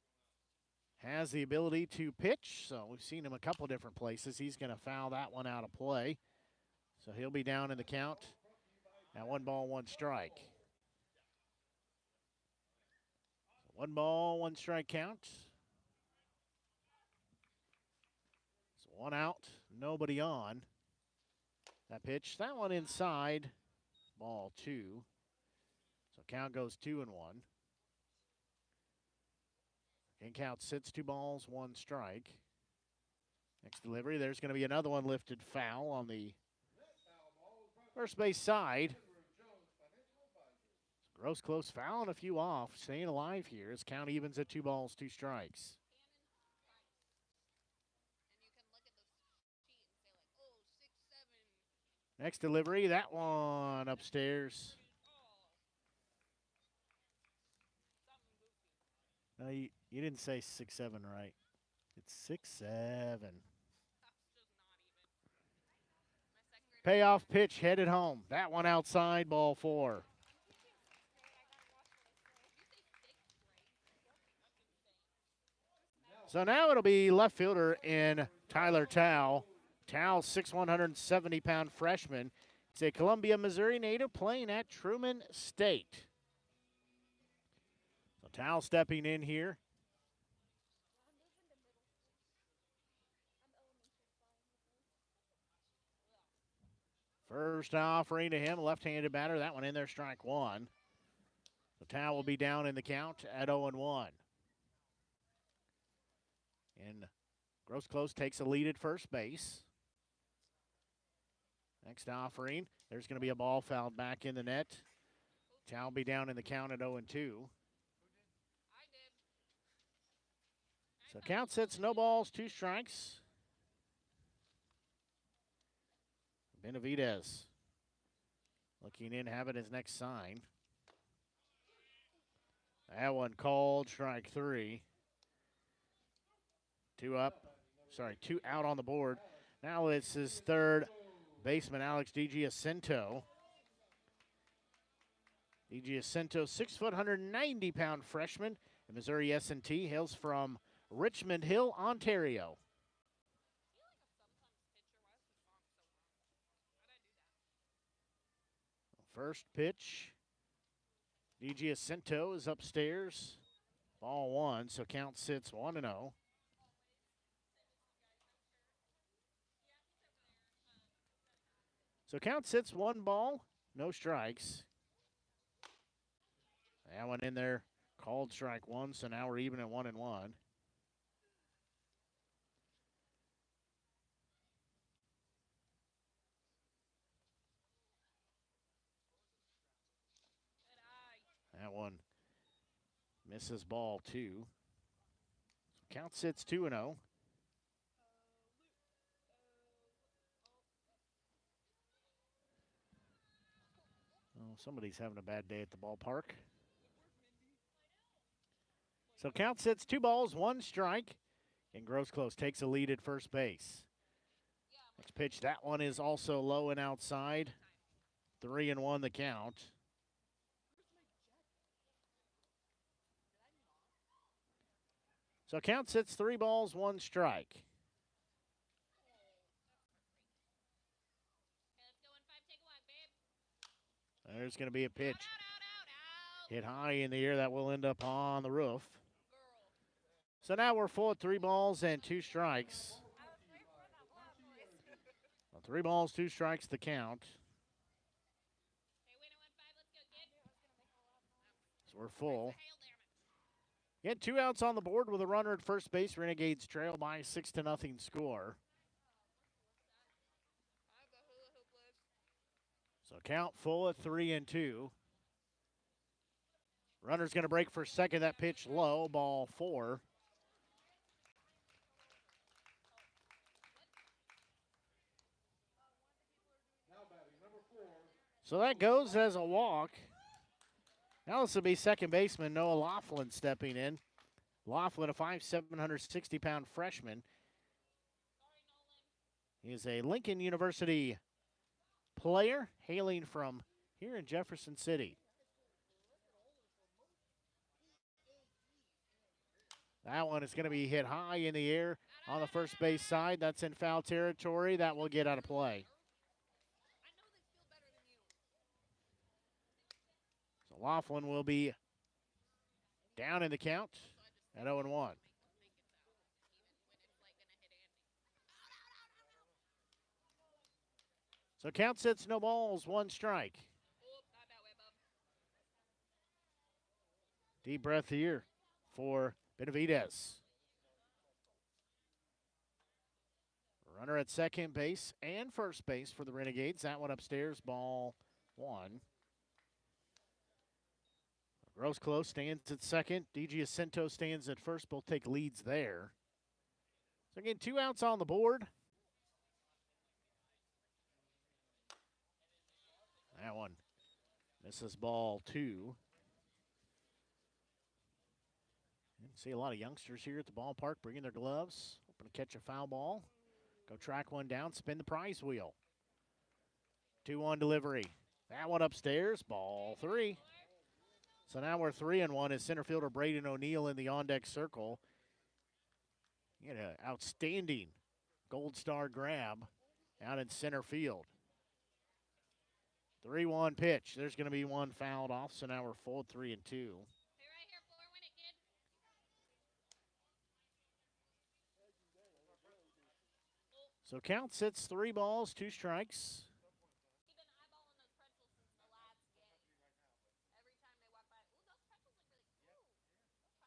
has the ability to pitch. So we've seen him a couple different places. He's going to foul that one out of play. So he'll be down in the count at 1 ball, 1 strike. So 1 ball, 1 strike count. So 1 out, nobody on. That pitch, that one inside, ball 2. So count goes 2-1. In count sits 2 balls, 1 strike. Next delivery, there's going to be another one lifted foul on the first base side. Grosclose fouling a few off, staying alive here as count evens at 2 balls, 2 strikes. Next delivery, that one upstairs. No, you didn't say 6-7 right. It's 6-7. Payoff pitch headed home. That one outside, ball 4. So now it'll be left fielder in Tyler Tao Tal, 6', 170-pound freshman. He's a Columbia, Missouri native playing at Truman State. So Tal stepping in here. First offering to him, left-handed batter. That one in there, strike one. So Tal will be down in the count at 0-1. And Gross Close takes a lead at first base. Next offering, there's going to be a ball fouled back in the net. Tal will be down in the count at 0-2. So count sets, no balls, 2 strikes. Benavidez looking in, having his next sign. That one called, strike 3. 2 out on the board. Now it's his third baseman, Alex DiGiacinto. DiGiacinto, 6', 190-pound freshman. The Missouri S&T hails from Richmond Hill, Ontario. First pitch. DiGiacinto is upstairs. Ball 1, so count sits 1-0. So count sits 1 ball, no strikes. That one in there, called strike 1, so now we're even at 1-1. That one misses ball 2. So count sits 2-0. Oh, somebody's having a bad day at the ballpark. So count sits 2 balls, 1 strike. And Gross Close takes a lead at first base. Next pitch, that one is also low and outside. 3-1 the count. So count sits 3 balls, 1 strike. There's going to be a pitch. Hit high in the air. That will end up on the roof. So now we're full at 3 balls and 2 strikes. Well, 3 balls, 2 strikes the count. So we're full. Get 2 outs on the board with a runner at first base. Renegades trail by 6-0 score. So count full at 3-2. Runner's going to break for second. That pitch low, ball 4. So that goes as a walk. Now this will be second baseman Noah Laughlin stepping in. Laughlin, a 5', 760-pound freshman. He is a Lincoln University player hailing from here in Jefferson City. That one is going to be hit high in the air on the first base side. That's in foul territory. That will get out of play. So Laughlin will be down in the count at 0-1. So count sits, no balls, 1 strike. Deep breath here for Benavidez. Runner at second base and first base for the Renegades. That one upstairs, ball 1. Gross Close stands at second. DiGiacinto stands at first. Both take leads there. So again, 2 outs on the board. That one misses ball 2. You see a lot of youngsters here at the ballpark bringing their gloves, hoping to catch a foul ball. Go track one down, spin the prize wheel. 2-1 delivery. That one upstairs, ball 3. So now we're 3-1 as center fielder Braden O'Neill in the on-deck circle. He had an outstanding Gold Star grab out in center field. 3-1 pitch. There's going to be one fouled off, so now we're full 3-2. So count sits 3 balls, 2 strikes.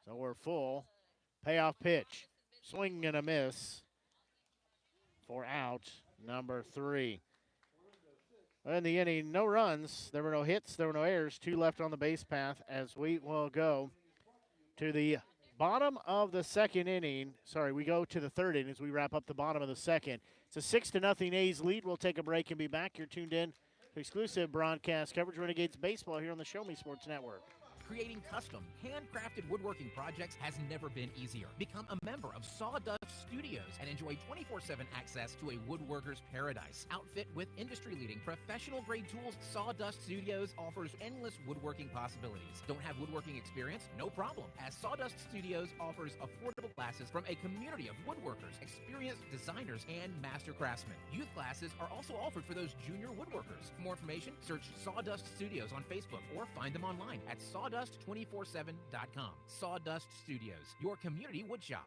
So we're full. Payoff pitch. Swing and a miss for out number 3. In the inning, no runs. There were no hits. There were no errors. 2 left on the base path as we will go to the bottom of the second inning. Sorry, we go to the third inning as we wrap up the bottom of the second. It's a 6-0 A's lead. We'll take a break and be back. You're tuned in to exclusive broadcast coverage Renegades baseball here on the Show Me Sports Network. Creating custom, handcrafted woodworking projects has never been easier. Become a member of Sawdust Studios and enjoy 24/7 access to a woodworker's paradise. Outfit with industry-leading professional-grade tools, Sawdust Studios offers endless woodworking possibilities. Don't have woodworking experience? No problem, as Sawdust Studios offers affordable classes from a community of woodworkers, experienced designers, and master craftsmen. Youth classes are also offered for those junior woodworkers. For more information, search Sawdust Studios on Facebook or find them online at sawdust247.com. Sawdust Studios, your community woodshop.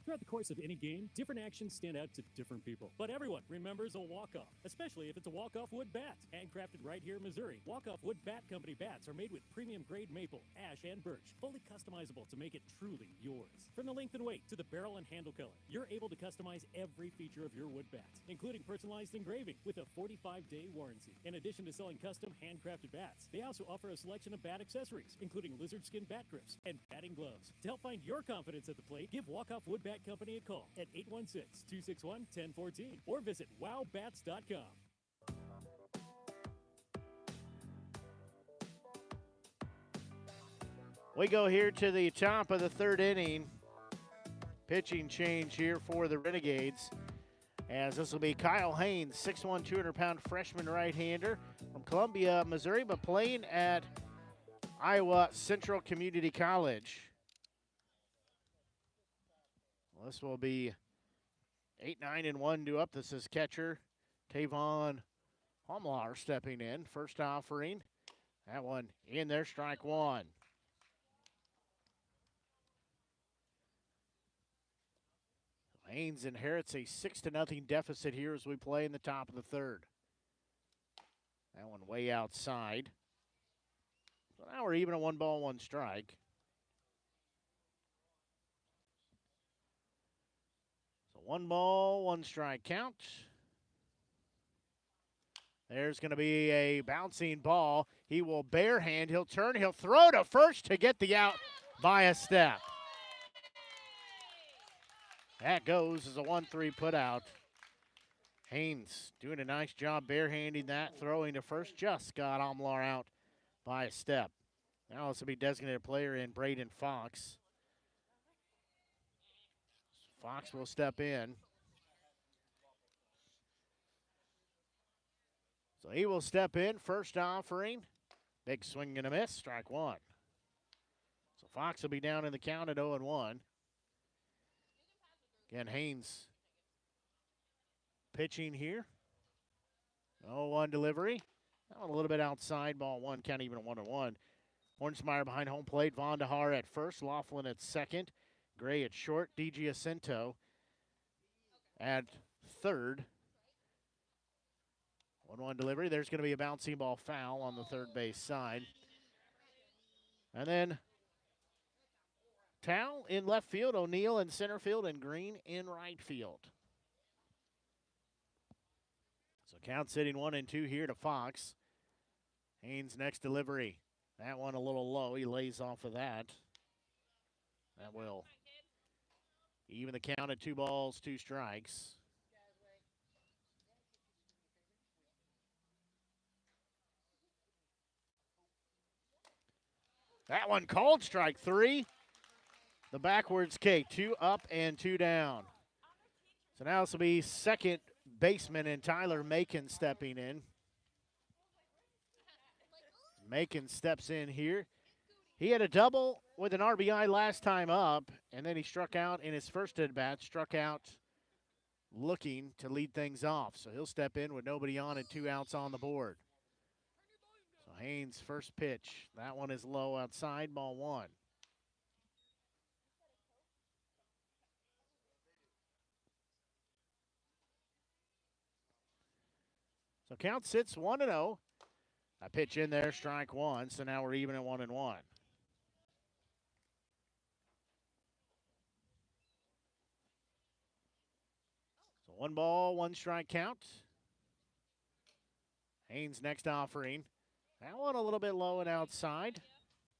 Throughout the course of any game, different actions stand out to different people. But everyone remembers a walk-off, especially if it's a walk-off wood bat. Handcrafted right here in Missouri, Walk-Off Wood Bat Company bats are made with premium-grade maple, ash, and birch, fully customizable to make it truly yours. From the length and weight to the barrel and handle color, you're able to customize every feature of your wood bat, including personalized engraving with a 45-day warranty. In addition to selling custom handcrafted bats, they also offer a selection of bat accessories, including lizard skin bat grips and batting gloves. To help find your confidence at the plate, give Walk-Off Wood Bat Company a call at 816-261-1014 or visit wowbats.com. We go here to the top of the third inning. Pitching change here for the Renegades, as this will be Kyle Haynes, 6'1", 200-pound freshman right-hander from Columbia, Missouri, but playing at Iowa Central Community College. Well, this will be 8-9-1 due up. This is catcher Tavon Homlar stepping in. First offering. That one in there, strike one. Haynes inherits a 6-0 deficit here as we play in the top of the third. That one way outside. So now we're even at 1 ball, 1 strike. So 1 ball, 1 strike count. There's going to be a bouncing ball. He will barehand. He'll turn. He'll throw to first to get the out by a step. That goes as a 1-3 put out. Haynes doing a nice job barehanding that, throwing to first. Just got Omlar out by a step. Now this will be designated player in Braden Fox. Fox will step in. So he will step in, first offering. Big swing and a miss, strike one. So Fox will be down in the count at 0-1. Again, Haynes pitching here. 0-1 delivery. That one a little bit outside, ball one, count even at 1-1. Hornsmeyer behind home plate, Vondahar at first, Laughlin at second, Gray at short, DiGiacinto at third. 1-1 delivery. There's going to be a bouncing ball foul on the third base side. And then Towle in left field, O'Neill in center field, and Green in right field. So count sitting 1-2 here to Fox. Haynes next delivery. That one a little low. He lays off of that. That will even the count at 2 balls, 2 strikes. That one called strike 3. The backwards K, 2 up and 2 down. So now this will be second baseman and Tyler Macon stepping in. Macon steps in here. He had a double with an RBI last time up, and then he struck out in his first at-bat, struck out looking to lead things off. So he'll step in with nobody on and 2 outs on the board. So Haynes' first pitch. That one is low outside, ball 1. So count sits 1-0. A pitch in there, strike 1. So now we're even at 1-1. So 1 ball, 1 strike count. Haynes' next offering. That one a little bit low and outside.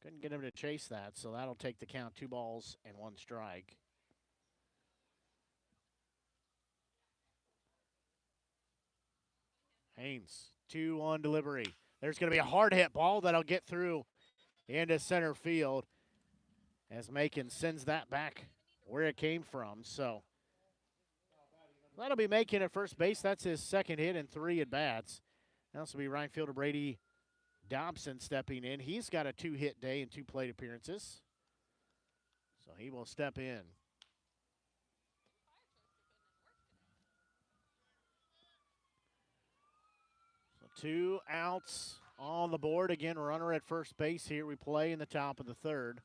Couldn't get him to chase that, so that'll take the count 2 balls and 1 strike. Haynes, 2-1 delivery. There's going to be a hard hit ball that'll get through into center field as Macon sends that back where it came from. So that'll be Macon at first base. That's his second hit in 3 at-bats. Now this will be right fielder Brady Dobson stepping in. He's got a 2-hit day and 2 plate appearances. So he will step in. So 2 outs on the board. Again, runner at first base here. We play in the top of the 3rd.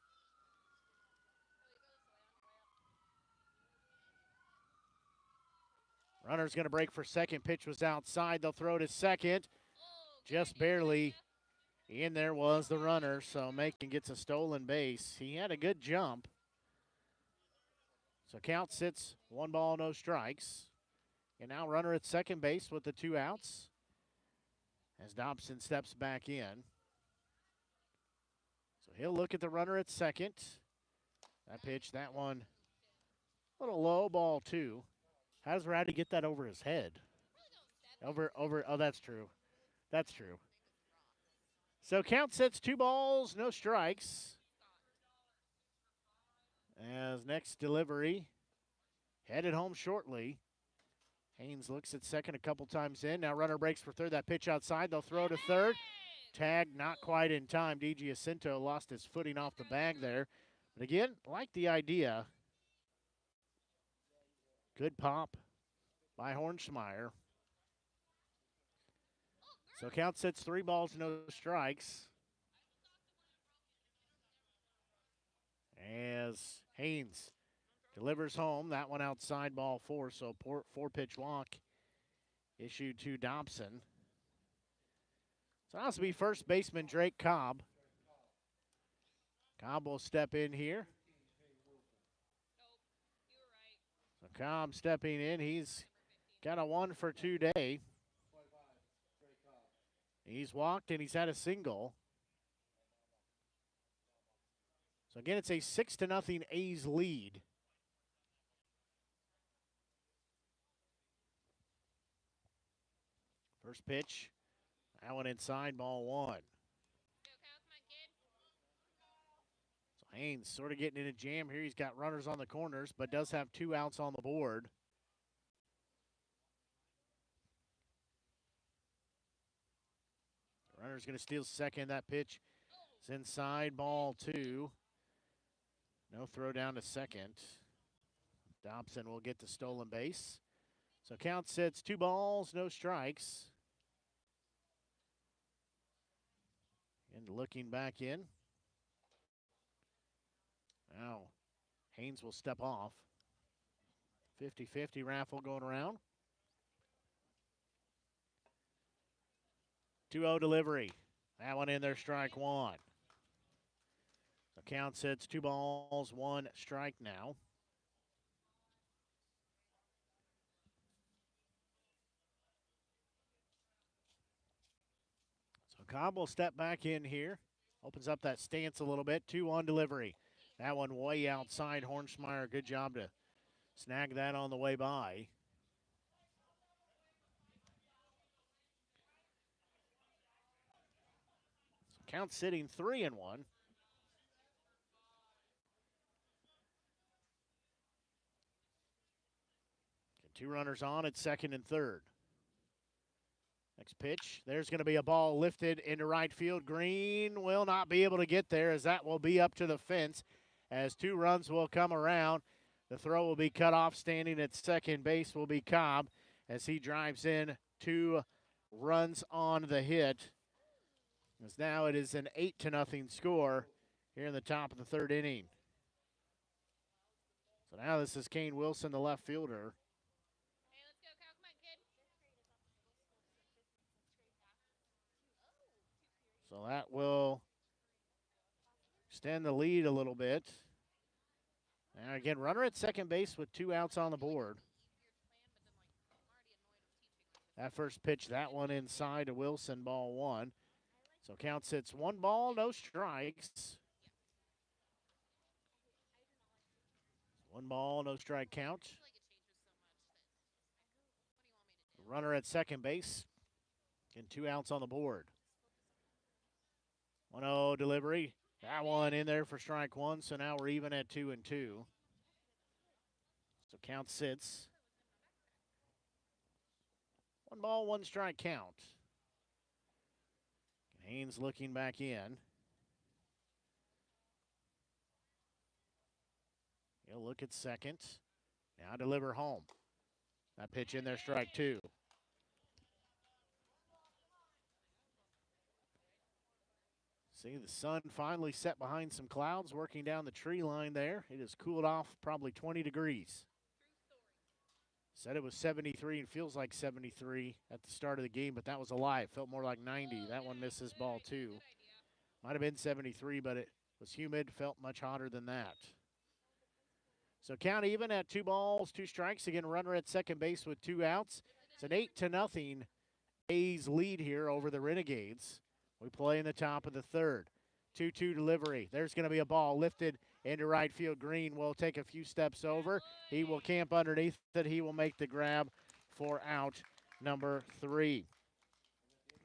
Runner's going to break for second. Pitch was outside. They'll throw to second. Just barely. In there was the runner, so Macon gets a stolen base. He had a good jump. So count sits 1 ball, no strikes. And now runner at second base with the 2 outs as Dobson steps back in. So he'll look at the runner at second. That pitch, that one, a little low, ball 2. How does Ratty get that over his head? Oh, that's true. That's true. So count sets 2 balls, no strikes. As next delivery, headed home shortly. Haynes looks at second a couple times in. Now runner breaks for third. That pitch outside. They'll throw to third. Tag not quite in time. D.G. Jacinto lost his footing off the bag there. But again, like the idea. Good pop by Hornschmeyer. So count sets 3 balls, no strikes. As Haynes delivers home, that one outside, ball 4. So 4-pitch walk issued to Dobson. So that's to be first baseman Drake Cobb. Cobb will step in here. So Cobb stepping in. He's got a 1-for-2 day. He's walked and he's had a single. So again, it's a 6-0 A's lead. First pitch, that one inside, ball 1. So Haynes sort of getting in a jam here. He's got runners on the corners, but does have 2 outs on the board. Runner's going to steal second. That pitch is inside, ball 2. No throw down to second. Dobson will get the stolen base. So count sits 2 balls, no strikes. And looking back in. Now Haynes will step off. 50-50 raffle going around. 2-0 delivery. That one in there, strike 1. So count sits 2 balls, 1 strike now. So Cobb will step back in here. Opens up that stance a little bit. 2-1 delivery. That one way outside. Hornschmeyer, good job to snag that on the way by. Count sitting 3-1. 2 runners on at second and third. Next pitch, there's going to be a ball lifted into right field. Green will not be able to get there as that will be up to the fence as 2 runs will come around. The throw will be cut off. Standing at second base will be Cobb as he drives in 2 runs on the hit. As now it is an 8-0 score here in the top of the 3rd inning. So now this is Kane Wilson, the left fielder. So that will extend the lead a little bit. And again, runner at second base with 2 outs on the board. That first pitch, that one inside to Wilson, ball 1. So count sits 1 ball, no strikes. 1 ball, no strike count. Runner at second base. And 2 outs on the board. 1-0 delivery. That one in there for strike 1, so now we're even at 2-2. So count sits. 1 ball, 1 strike count. Haynes looking back in. He'll look at second. Now deliver home. That pitch in there, strike 2. See, the sun finally set behind some clouds working down the tree line there. It has cooled off probably 20 degrees. Said it was 73 and feels like 73 at the start of the game, but that was a lie. It felt more like 90. That one misses ball 2. Might have been 73, but it was humid, felt much hotter than that. So count even at 2 balls, 2 strikes. Again, runner at second base with 2 outs. It's an 8-0 A's lead here over the Renegades. We play in the top of the 3rd. 2-2 delivery. There's going to be a ball lifted into right field. Green will take a few steps over. He will camp underneath it. He will make the grab for out number 3.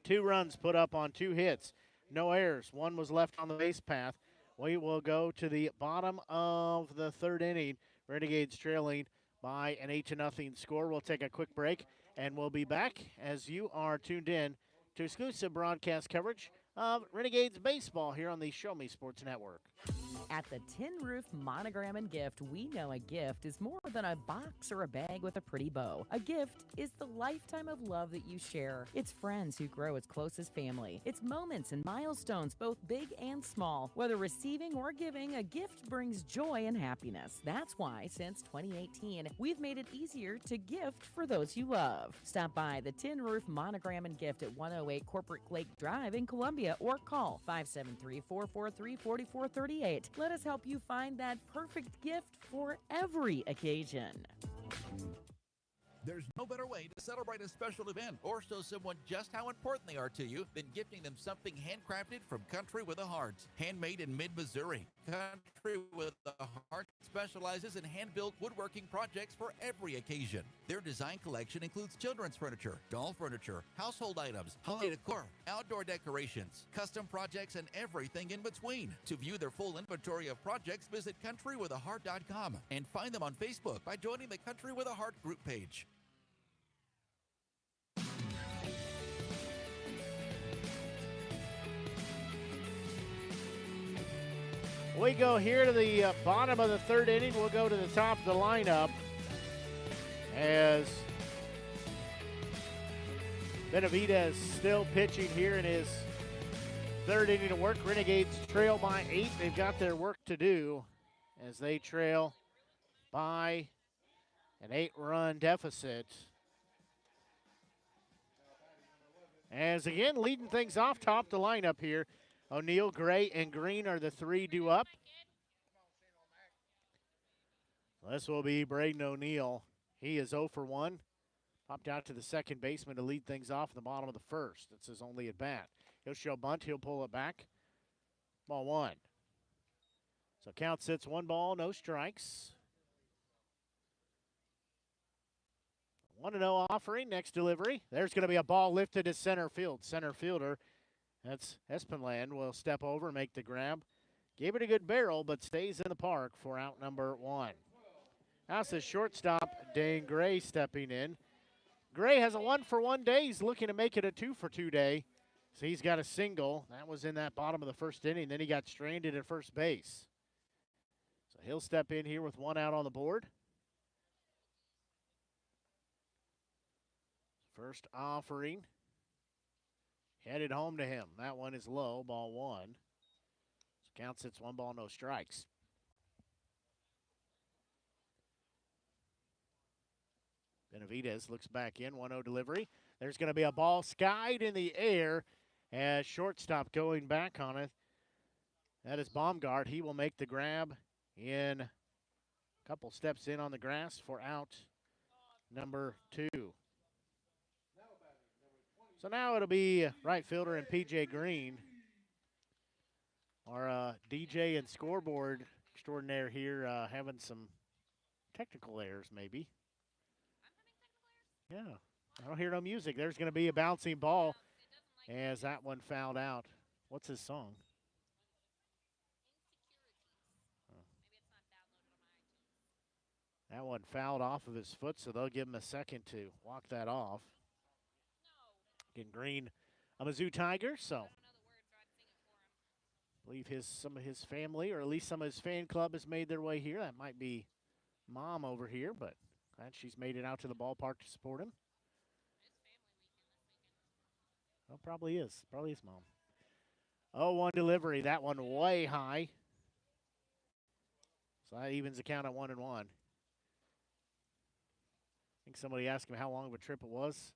2 runs put up on 2 hits. No errors. 1 was left on the base path. We will go to the bottom of the 3rd inning. Renegades trailing by an 8-0 score. We'll take a quick break, and we'll be back as you are tuned in to exclusive broadcast coverage of Renegades baseball here on the Show Me Sports Network. At the Tin Roof Monogram and Gift, we know a gift is more than a box or a bag with a pretty bow. A gift is the lifetime of love that you share. It's friends who grow as close as family. It's moments and milestones, both big and small. Whether receiving or giving, a gift brings joy and happiness. That's why, since 2018, we've made it easier to gift for those you love. Stop by the Tin Roof Monogram and Gift at 108 Corporate Lake Drive in Columbia or call 573-443-4438. Let us help you find that perfect gift for every occasion. There's no better way to celebrate a special event or show someone just how important they are to you than gifting them something handcrafted from Country with a Heart. Handmade in mid-Missouri, Country with a Heart specializes in hand-built woodworking projects for every occasion. Their design collection includes children's furniture, doll furniture, household items, holiday decor, outdoor decorations, custom projects, and everything in between. To view their full inventory of projects, visit countrywithaheart.com and find them on Facebook by joining the Country with a Heart group page. We go here to the bottom of the 3rd inning. We'll go to the top of the lineup as Benavidez still pitching here in his 3rd inning of work. Renegades trail by 8. They've got their work to do as they trail by an 8-run deficit. As again, leading things off top the lineup here. O'Neill, Gray, and Green are the 3 due up. This will be Braden O'Neill. He is 0 for 1. Popped out to the second baseman to lead things off in the bottom of the 1st. It's his only at bat. He'll show bunt. He'll pull it back. Ball 1. So count sits 1 ball, no strikes. 1-0 offering. Next delivery. There's going to be a ball lifted to center field. Center fielder. That's Espenland will step over and make the grab. Gave it a good barrel, but stays in the park for out number 1. That's the shortstop, Dane Gray, stepping in. Gray has a 1-for-1 day. He's looking to make it a 2-for-2 day. So he's got a single. That was in that bottom of the 1st inning. Then he got stranded at first base. So He'll step in here with one out on the board. First offering headed home to him. That one is low, ball one. So count sits 1 ball, no strikes. Benavidez looks back in, 1-0 delivery. There's going to be a ball skied in the air as shortstop going back on it. That is Baumgart. He will make the grab in a couple steps in on the grass for out number 2. So now it'll be right fielder and P.J. Green. Our DJ and scoreboard extraordinaire here having some technical errors maybe. Yeah, I don't hear no music. There's going to be a bouncing ball as that one fouled out. What's his song? That one fouled off of his foot, so they'll give him a second to walk that off. Again, Green, a Mizzou Tiger, so I believe some of his family, or at least some of his fan club, has made their way here. That might be Mom over here, but glad she's made it out to the ballpark to support him. Well, probably is. Probably is Mom. 0-1 delivery. That one way high. So that evens the count at 1-1. I think somebody asked him how long of a trip it was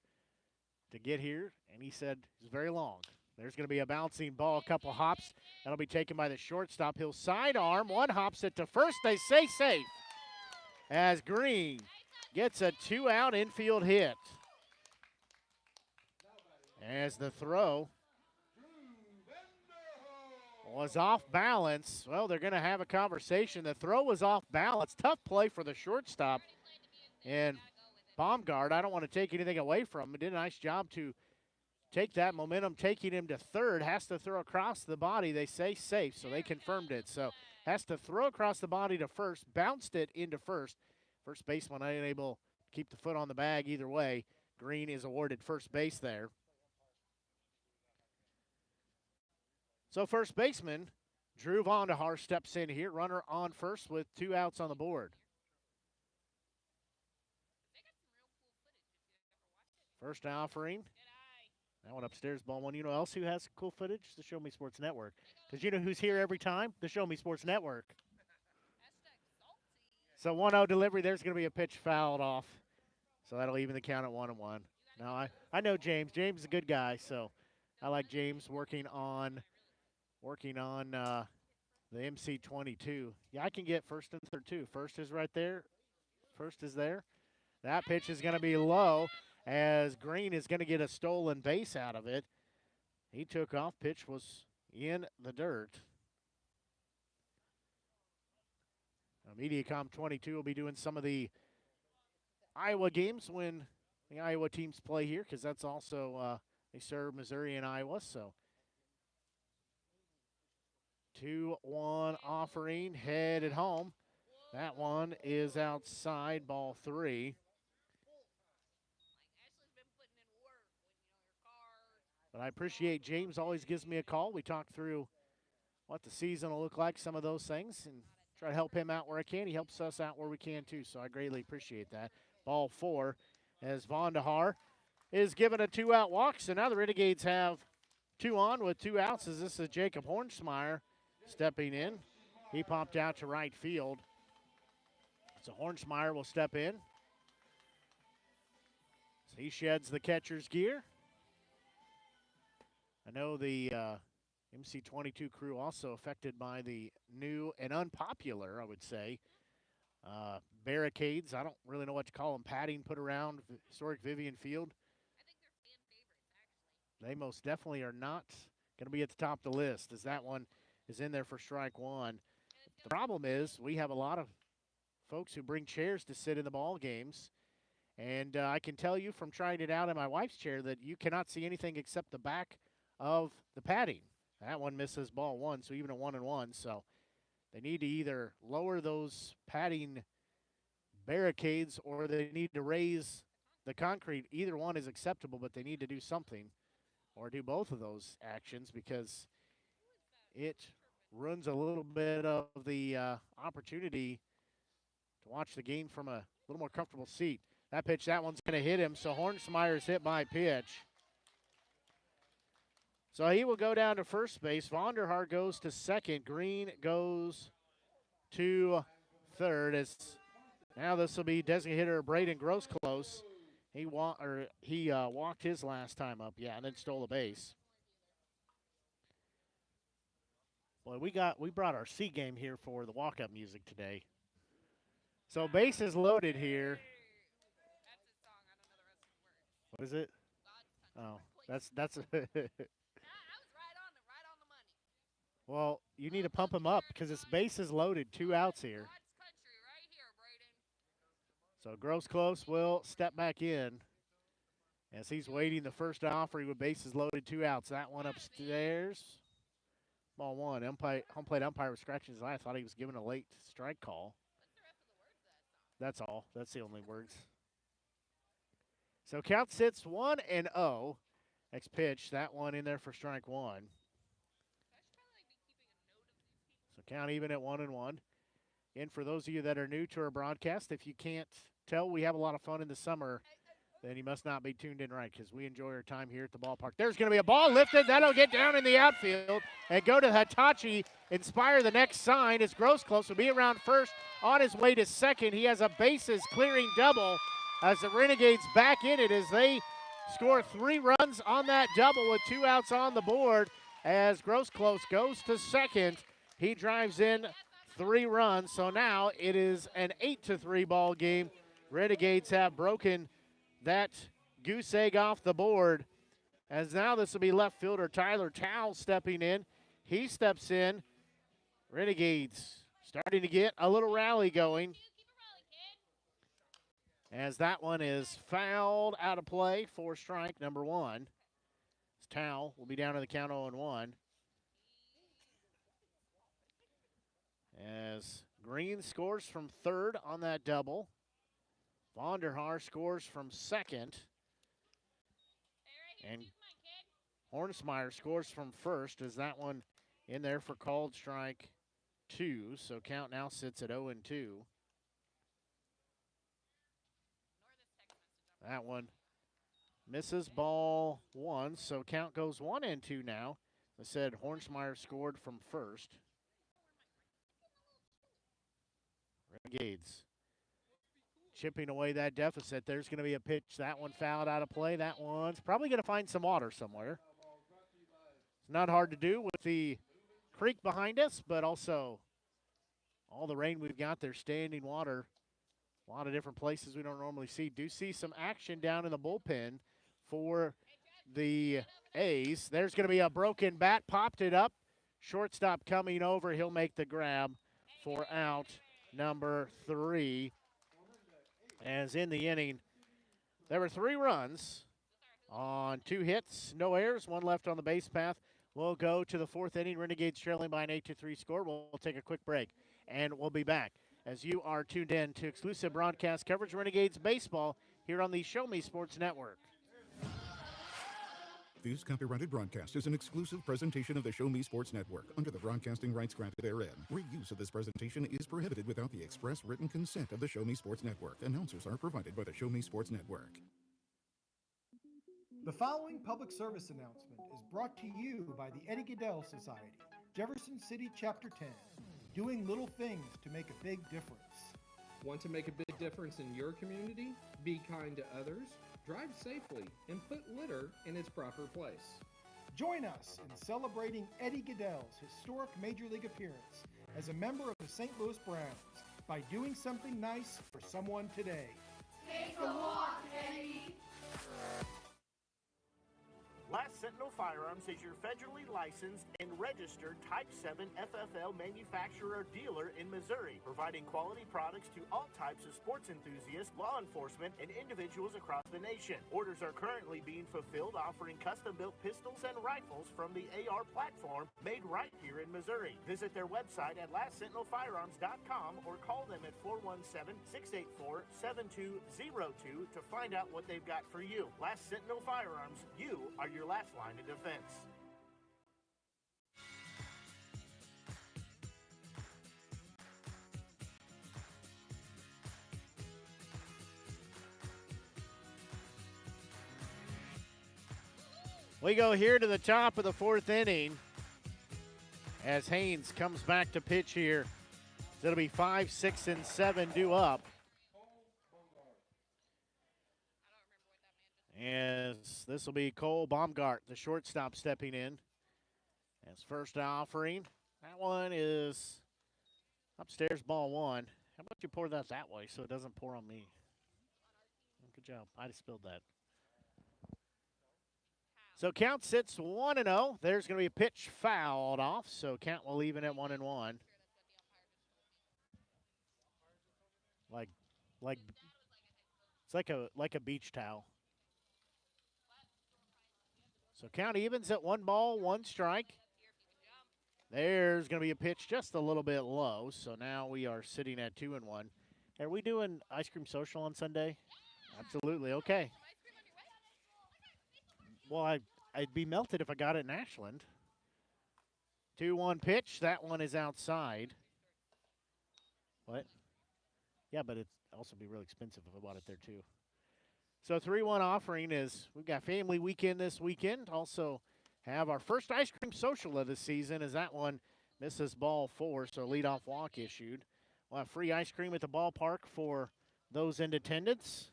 to get here, and he said it's very long. There's going to be a bouncing ball, a couple hops. That'll be taken by the shortstop. He'll sidearm. One hops it to first. They say safe as Green gets a 2-out infield hit. As the throw was off balance. Well, they're going to have a conversation. The throw was off balance. Tough play for the shortstop. And Baumgart, I don't want to take anything away from him. He did a nice job to take that momentum, taking him to third. Has to throw across the body. They say safe, so they confirmed it. So has to throw across the body to first, bounced it into first. First baseman unable to keep the foot on the bag either way. Green is awarded first base there. So first baseman Drew Vondahar steps in here. Runner on first with 2 outs on the board. First offering. That one upstairs, ball one. You know else who has cool footage? The Show Me Sports Network. Because you know who's here every time? The Show Me Sports Network. So 1-0 delivery. There's going to be a pitch fouled off. So that'll even the count at 1-1. Now, I know James. James is a good guy, so I like James working on the MC22. Yeah, I can get first and third, too. First is right there. First is there. That pitch is going to be low as Green is going to get a stolen base out of it. He took off. Pitch was in the dirt. Now, Mediacom 22 will be doing some of the Iowa games when the Iowa teams play here, because that's also they serve Missouri and Iowa. So 2-1 offering headed home. That one is outside, ball 3. But I appreciate James always gives me a call. We talk through what the season will look like, some of those things, and try to help him out where I can. He helps us out where we can too, so I greatly appreciate that. Ball 4 as Vondahar is given a 2-out walk. So now the Renegades have 2 on with 2 outs as this is Jacob Hornsmeyer stepping in. He popped out to right field. So Hornsmeyer will step in. So he sheds the catcher's gear. I know the MC22 crew also affected by the new and unpopular, I would say, barricades. I don't really know what to call them. Padding put around historic Vivian Field. I think they're fan favorites, actually. They most definitely are not going to be at the top of the list, as that one is in there for strike 1. The problem is we have a lot of folks who bring chairs to sit in the ball games. And I can tell you from trying it out in my wife's chair that you cannot see anything except the back of the padding. That one misses ball 1, so even a 1-1. So they need to either lower those padding barricades or they need to raise the concrete. Either one is acceptable, but they need to do something or do both of those actions because it ruins a little bit of the opportunity to watch the game from a little more comfortable seat. That pitch, that one's going to hit him, so Hornsmeyer's hit by pitch. So he will go down to first base. Vonderhaar goes to second. Green goes to third. Now this will be designated hitter Braden Grosclose. He walked his last time up, and then stole a base. Boy, we brought our C game here for the walk-up music today. So base is loaded here. What is it? Oh, that's Well, you need to pump him up because his base is loaded. 2 outs here. So Grosclose will step back in as he's waiting the first offering with bases loaded, 2 outs. That one upstairs. Ball 1. Home plate umpire was scratching his eye. I thought he was giving a late strike call. That's all. That's the only words. So count sits 1-0. Next pitch, that one in there for strike 1. So count even at 1-1. And for those of you that are new to our broadcast, if you can't tell, we have a lot of fun in the summer, then you must not be tuned in right because we enjoy our time here at the ballpark. There's going to be a ball lifted. That'll get down in the outfield and go to Hitachi. Inspire the next sign as Grosclose will be around first on his way to second. He has a bases clearing double as the Renegades back in it as they score 3 runs on that double with 2 outs on the board. As Grosclose goes to second, he drives in 3 runs. So now it is an 8-3 ball game. Renegades have broken that goose egg off the board. As now this will be left fielder Tyler Towle stepping in. He steps in. Renegades starting to get a little rally going. As that one is fouled out of play for strike number 1. Towle will be down to the count 0-1. As Green scores from third on that double. Vonderhaar scores from second. And Hornsmeyer scores from first as that one in there for called strike 2. So count now sits at 0-2. That one misses ball 1. So count goes 1-2 now. I said Hornsmeyer scored from first. Renegades chipping away that deficit. There's going to be a pitch. That one fouled out of play. That one's probably going to find some water somewhere. It's not hard to do with the creek behind us, but also all the rain we've got there, standing water. A lot of different places we don't normally see. Do see some action down in the bullpen for the A's. There's going to be a broken bat. Popped it up. Shortstop coming over. He'll make the grab for out number 3. As in the inning, there were 3 runs on 2 hits, no errors, 1 left on the base path. We'll go to the 4th inning. Renegades trailing by an 8-3 score. We'll take a quick break, and we'll be back as you are tuned in to exclusive broadcast coverage of Renegades baseball here on the Show Me Sports Network. This copyrighted broadcast is an exclusive presentation of the Show Me Sports Network under the broadcasting rights granted therein. Reuse of this presentation is prohibited without the express written consent of the Show Me Sports Network. Announcers are provided by the Show Me Sports Network. The following public service announcement is brought to you by the Eddie Gaedel Society, Jefferson City Chapter 10, doing little things to make a big difference. Want to make a big difference in your community? Be kind to others, drive safely, and put litter in its proper place. Join us in celebrating Eddie Gaedel's historic Major League appearance as a member of the St. Louis Browns by doing something nice for someone today. Take a walk, Eddie. Last Sentinel Firearms is your federally licensed and registered Type 7 FFL manufacturer dealer in Missouri, providing quality products to all types of sports enthusiasts, law enforcement, and individuals across the nation. Orders are currently being fulfilled, offering custom-built pistols and rifles from the AR platform made right here in Missouri. Visit their website at lastsentinelfirearms.com or call them at 417-684-7202 to find out what they've got for you. Last Sentinel Firearms, you are your last line of defense. We go here to the top of the 4th inning as Haynes comes back to pitch here. So it'll be 5, 6, and 7 due up. As this will be Cole Baumgart, the shortstop, stepping in as first offering. That one is upstairs, ball 1. How about you pour that way so it doesn't pour on me? Good job. I just spilled that. So count sits 1-0. There's going to be a pitch fouled off, so count will even at 1-1. It's like a beach towel. So count evens at 1 ball, 1 strike. There's going to be a pitch just a little bit low, so now we are sitting at 2-1. Are we doing ice cream social on Sunday? Absolutely. Okay. Well, I'd be melted if I got it in Ashland. 2-1 pitch. That one is outside. What? Yeah, but it'd also be really expensive if I bought it there too. So 3-1 offering is we've got family weekend this weekend. Also have our first ice cream social of the season as that one misses ball 4, so leadoff walk issued. We'll have free ice cream at the ballpark for those in attendance.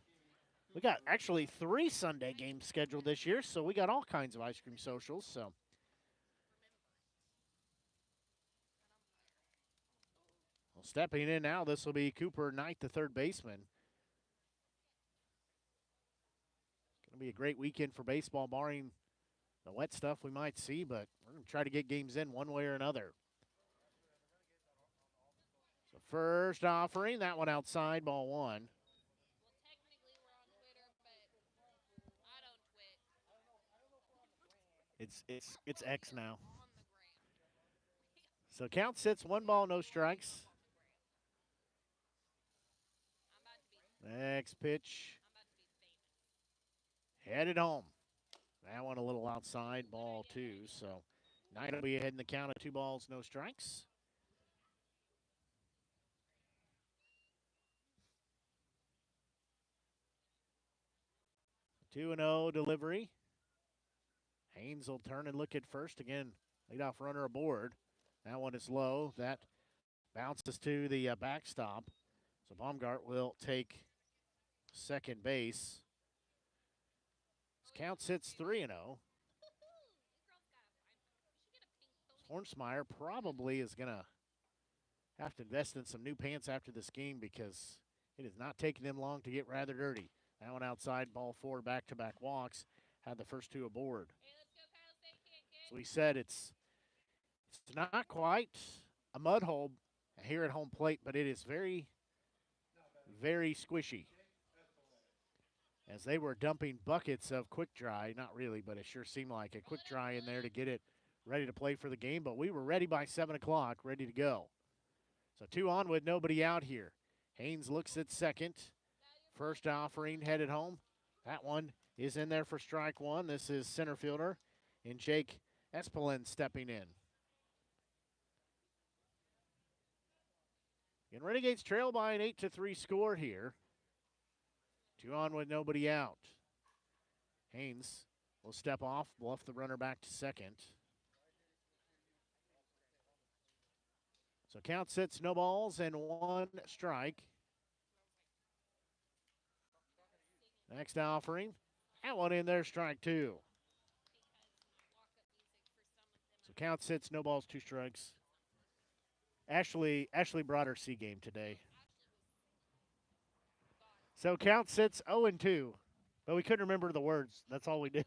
We got actually 3 Sunday games scheduled this year, so we got all kinds of ice cream socials. So well, stepping in now, this will be Cooper Knight, the third baseman. Going to be a great weekend for baseball, barring the wet stuff we might see, but we're going to try to get games in one way or another. So first offering, that one outside, ball 1. It's X now. So count sits 1 ball, no strikes. Next pitch. Headed home. That one a little outside, ball 2. So Knight will be ahead in the count of 2 balls, no strikes. Two and 0 delivery. Haynes will turn and look at first again. Leadoff runner aboard. That one is low. That bounces to the backstop. So Baumgart will take second base. His count sits 3-0. Hornsmeyer probably is going to have to invest in some new pants after this game because it is not taking them long to get rather dirty. That one outside, ball 4, back-to-back walks. Had the first 2 aboard. So we said it's not quite a mud hole here at home plate, but it is very, very squishy. As they were dumping buckets of quick dry, not really, but it sure seemed like a quick dry in there to get it ready to play for the game. But we were ready by 7 o'clock, ready to go. So 2 on with nobody out here. Haynes looks at second. First offering headed home. That one is in there for strike 1. This is center fielder and Jake Espelin stepping in. And Renegades trail by an 8-3 score here. 2 on with nobody out. Haynes will step off, bluff the runner back to second. So count sits, no balls, and 1 strike. Next offering. That one in there, strike 2. So count sits, no balls, 2 strikes. Ashley brought her C game today. So count sits 0-2. But we couldn't remember the words. That's all we do.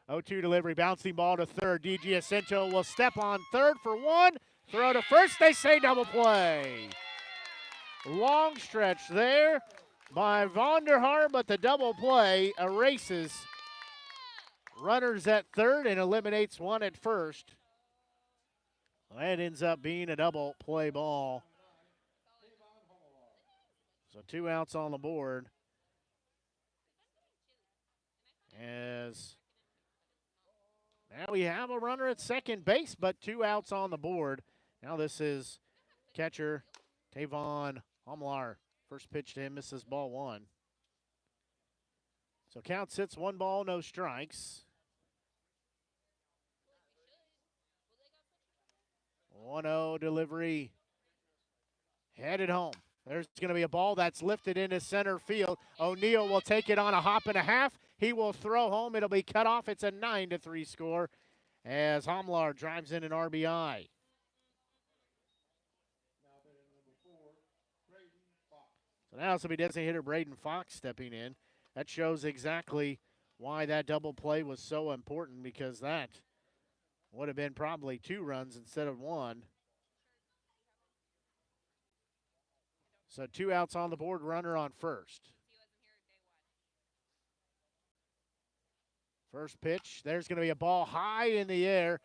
0-2 delivery, bouncing ball to third. DG Ascencio will step on third for 1. Throw to first, they say double play. Long stretch there by Vonderhaar, but the double play erases runners at third and eliminates 1 at first. That ends up being a double play ball. So 2 outs on the board. As now we have a runner at second base, but 2 outs on the board. Now this is catcher Tavon Homlar. First pitch to him misses ball 1. So count sits 1 ball, no strikes. 1-0 delivery. Headed home. There's going to be a ball that's lifted into center field. O'Neal will take it on a hop and a half. He will throw home. It'll be cut off. It's a 9-3 score as Homlar drives in an RBI. So now it's going to be designated hitter Braden Fox stepping in. That shows exactly why that double play was so important, because that would have been probably 2 runs instead of 1. So 2 outs on the board, runner on first. First pitch, there's going to be a ball high in the air.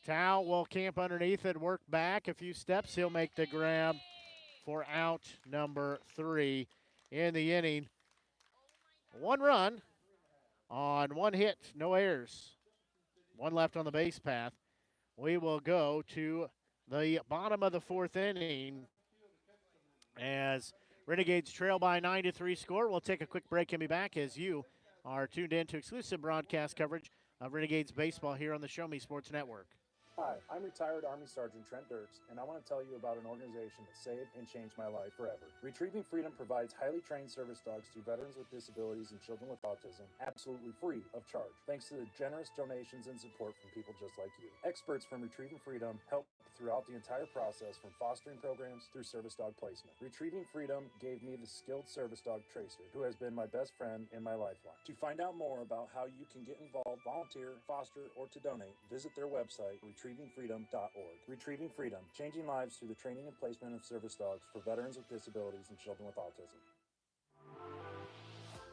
Tao will camp underneath it, work back a few steps. He'll make the grab for out number 3 in the inning. 1 run on 1 hit, no errors. 1 left on the base path. We will go to the bottom of the 4th inning as Renegades trail by 9-3 score. We'll take a quick break and be back as you are tuned in to exclusive broadcast coverage of Renegades baseball here on the Show Me Sports Network. Hi, I'm retired Army Sergeant Trent Dirks, and I want to tell you about an organization that saved and changed my life forever. Retrieving Freedom provides highly trained service dogs to veterans with disabilities and children with autism, absolutely free of charge, thanks to the generous donations and support from people just like you. Experts from Retrieving Freedom help throughout the entire process, from fostering programs through service dog placement. Retrieving Freedom gave me the skilled service dog Tracer, who has been my best friend in my lifeline. To find out more about how you can get involved, volunteer, foster, or to donate, visit their website, retrievingfreedom.org. Retrieving Freedom, changing lives through the training and placement of service dogs for veterans with disabilities and children with autism.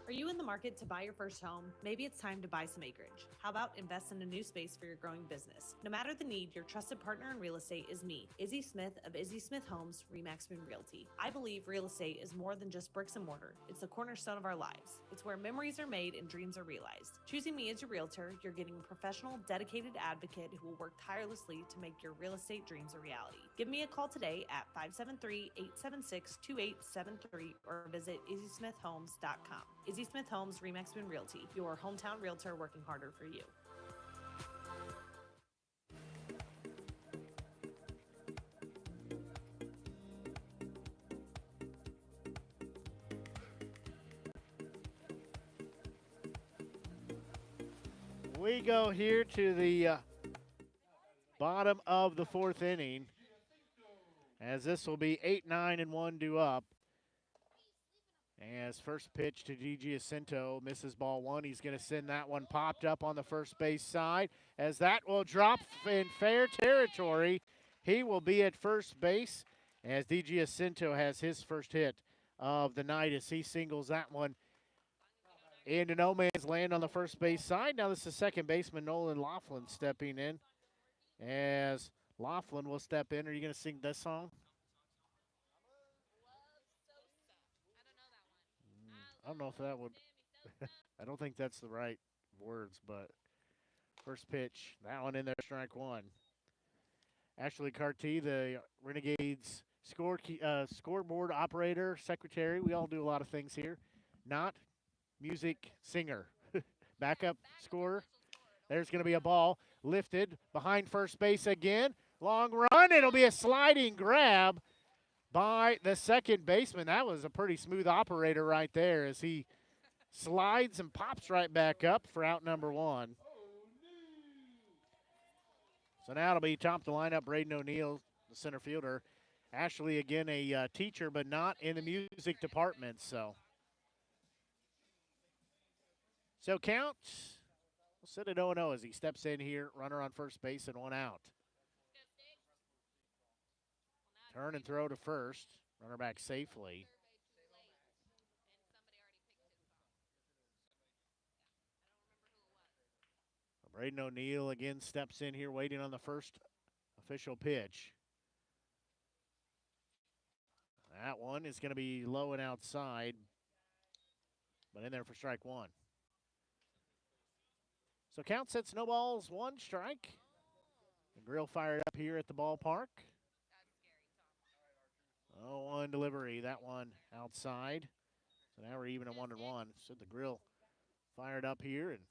Are you in the market to buy your first home? Maybe it's time to buy some acreage. How about invest in a new space for your growing business? No matter the need, your trusted partner in real estate is me, Izzy Smith of Izzy Smith Homes, Remax Moon Realty. I believe real estate is more than just bricks and mortar. It's the cornerstone of our lives. It's where memories are made and dreams are realized. Choosing me as your realtor, you're getting a professional, dedicated advocate who will work tirelessly to make your real estate dreams a reality. Give me a call today at 573-876-2873 or visit izzysmithhomes.com. Izzy Smith Homes, Remax Moon Realty, your hometown realtor working harder for you. We go here to the bottom of the 4th inning, as this will be 8-9 and 1 due up. As first pitch to Gigi Jacinto, misses ball 1. He's going to send that one popped up on the first base side, as that will drop in fair territory. He will be at first base, as Gigi Jacinto has his first hit of the night as he singles that one into no man's land on the first base side. Now this is second baseman Nolan Laughlin stepping in, as Laughlin will step in. Are you going to sing this song? I don't know if that would, I don't think that's the right words, but first pitch, that one in there, strike 1. Ashley Carty, the Renegades scoreboard operator, secretary. We all do a lot of things here. Not music singer. Backup scorer. There's going to be a ball lifted behind first base again. Long run. It'll be a sliding grab by the second baseman. That was a pretty smooth operator right there, as he slides and pops right back up for out number 1. So now it'll be top of the lineup, Braden O'Neal, the center fielder. Ashley, again, a teacher, but not in the music department. So count, we'll sit at 0-0 as he steps in here, runner on first base and 1 out. Turn and throw to first. Runner back safely. Braden O'Neal again steps in here, waiting on the first official pitch. That one is going to be low and outside, but in there for strike 1. So count sets, no balls, 1 strike. The grill fired up here at the ballpark. 0-1 delivery, that one outside. So now we're even at 1-1. So the grill fired up here and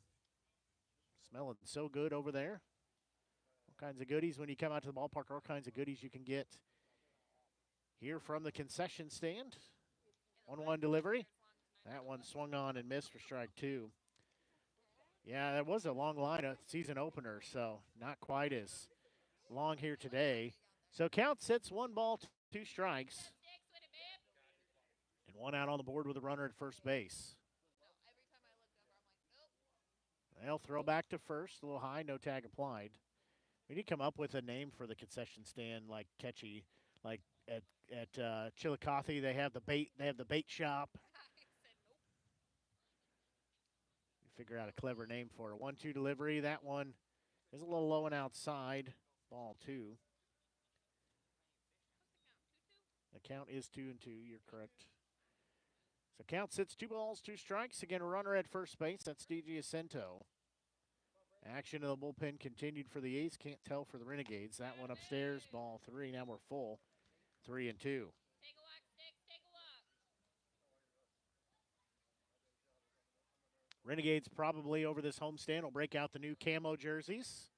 smelling so good over there. kinds of goodies when you come out to the ballpark, all kinds of goodies you can get here from the concession stand. 1-1 delivery. That one swung on and missed for strike 2. Yeah, that was a long line of season opener, so not quite as long here today. So count sits 1 ball, 2 strikes. And 1 out on the board with a runner at first base. They'll throw back to first, a little high, no tag applied. We need to come up with a name for the concession stand, like catchy, like at Chillicothe they have the bait shop. Figure out a clever name for it. 1-2 delivery. That one is a little low and outside. Ball 2. The count is 2-2. You're correct. So count sits 2 balls, 2 strikes. Again, a runner at first base. That's DJ Ascento. Action in the bullpen continued for the A's. Can't tell for the Renegades. That one upstairs. Ball 3. Now we're full. 3-2. Renegades probably over this homestand will break out the new camo jerseys.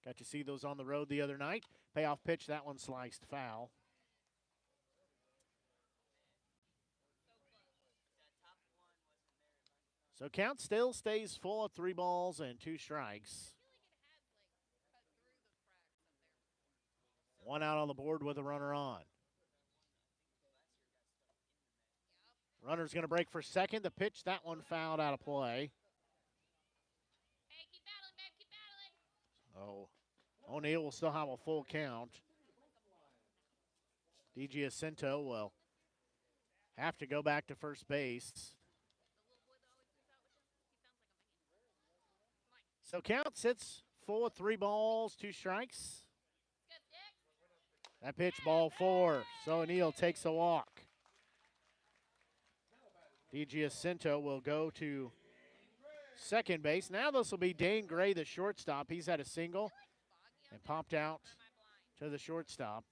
Got to see those on the road the other night. Payoff pitch, that one sliced foul. So count still stays full at 3 balls and 2 strikes. 1 out on the board with a runner on. Runner's going to break for second. The pitch, that one fouled out of play. Oh, O'Neill will still have a full count. DJ Ascento will have to go back to first base. So count sits full at 3 balls, 2 strikes. That pitch, ball 4. So O'Neill takes a walk. DJ Ascento will go to second base. Now this will be Dane Gray, the shortstop. He's had a single and popped out to the shortstop.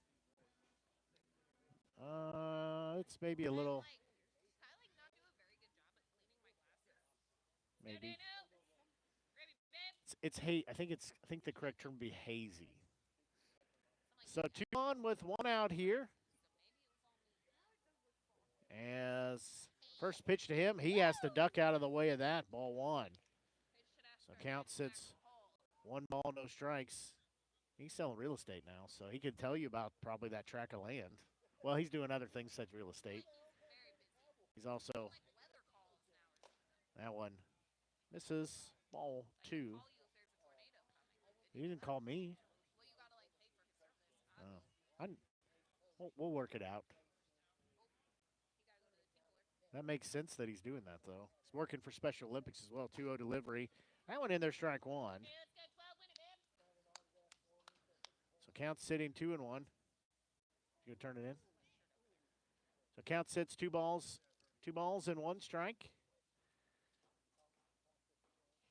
It's maybe a little. Maybe. It's I think the correct term would be hazy. So 2 on with 1 out here. As first pitch to him, he has to duck out of the way of that. Ball 1. So count sits 1 ball, no strikes. He's selling real estate now, so he could tell you about probably that tract of land. Well, he's doing other things such as real estate. He's also, that one misses. Ball 2. He didn't call me. We'll work it out. That makes sense that he's doing that, though. He's working for Special Olympics as well. 2-0 delivery. That one in there, strike 1. So count sitting 2-1. You gonna turn it in? So count sits 2 balls and 1 strike.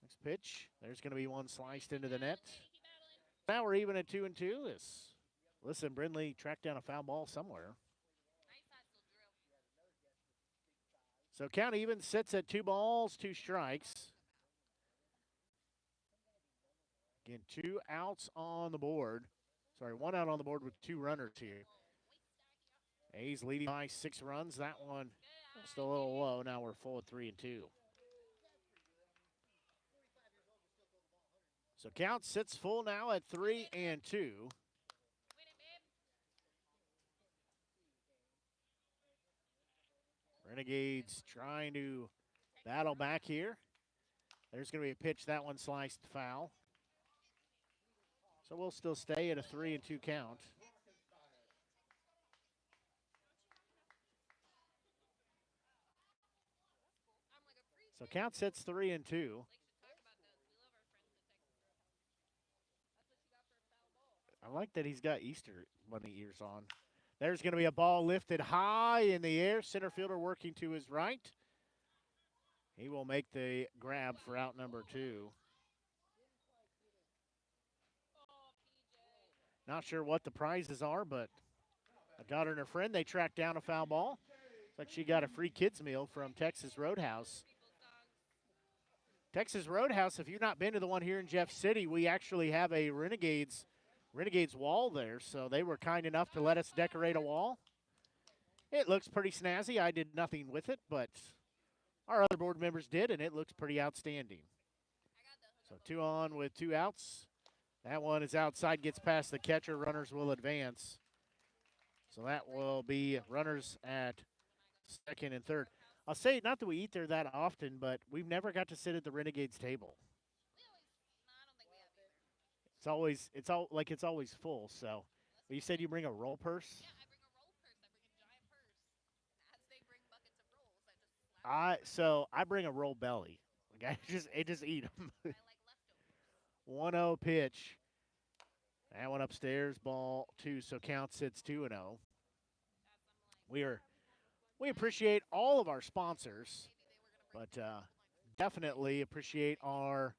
Next pitch. There's going to be one sliced into the net. Now we're even at 2-2. Listen, Brindley tracked down a foul ball somewhere. So count even sits at 2 balls, 2 strikes. Again, 2 outs on the board. Sorry, 1 out on the board with 2 runners here. A's leading by 6 runs. That one still a little low. Now we're full at 3-2. So count sits full now at 3-2. Renegades trying to battle back here. There's going to be a pitch. That one sliced foul. So we'll still stay at a 3-2 count. So count sits 3-2. I like that he's got Easter Bunny ears on. There's going to be a ball lifted high in the air. Center fielder working to his right. He will make the grab for out number 2. Not sure what the prizes are, but a daughter and her friend, they tracked down a foul ball. Looks like she got a free kids meal from Texas Roadhouse. Texas Roadhouse, if you've not been to the one here in Jeff City, we actually have a Renegades Renegades wall there, so they were kind enough to let us decorate a wall. It looks pretty snazzy. I did nothing with it, but our other board members did, and it looks pretty outstanding. So 2 on with 2 outs. That one is outside, gets past the catcher. Runners will advance. So that will be runners at second and third. I'll say, not that we eat there that often, but we've never got to sit at the Renegades table. It's always full. So, but you said you bring a roll purse. Yeah, I bring a roll purse. I bring a giant purse. As they bring buckets of rolls, I just So I bring a roll belly. Like I just eat them. I like leftovers. 1-0 pitch. That one upstairs, ball 2. So count sits 2-0. We appreciate all of our sponsors, but definitely appreciate our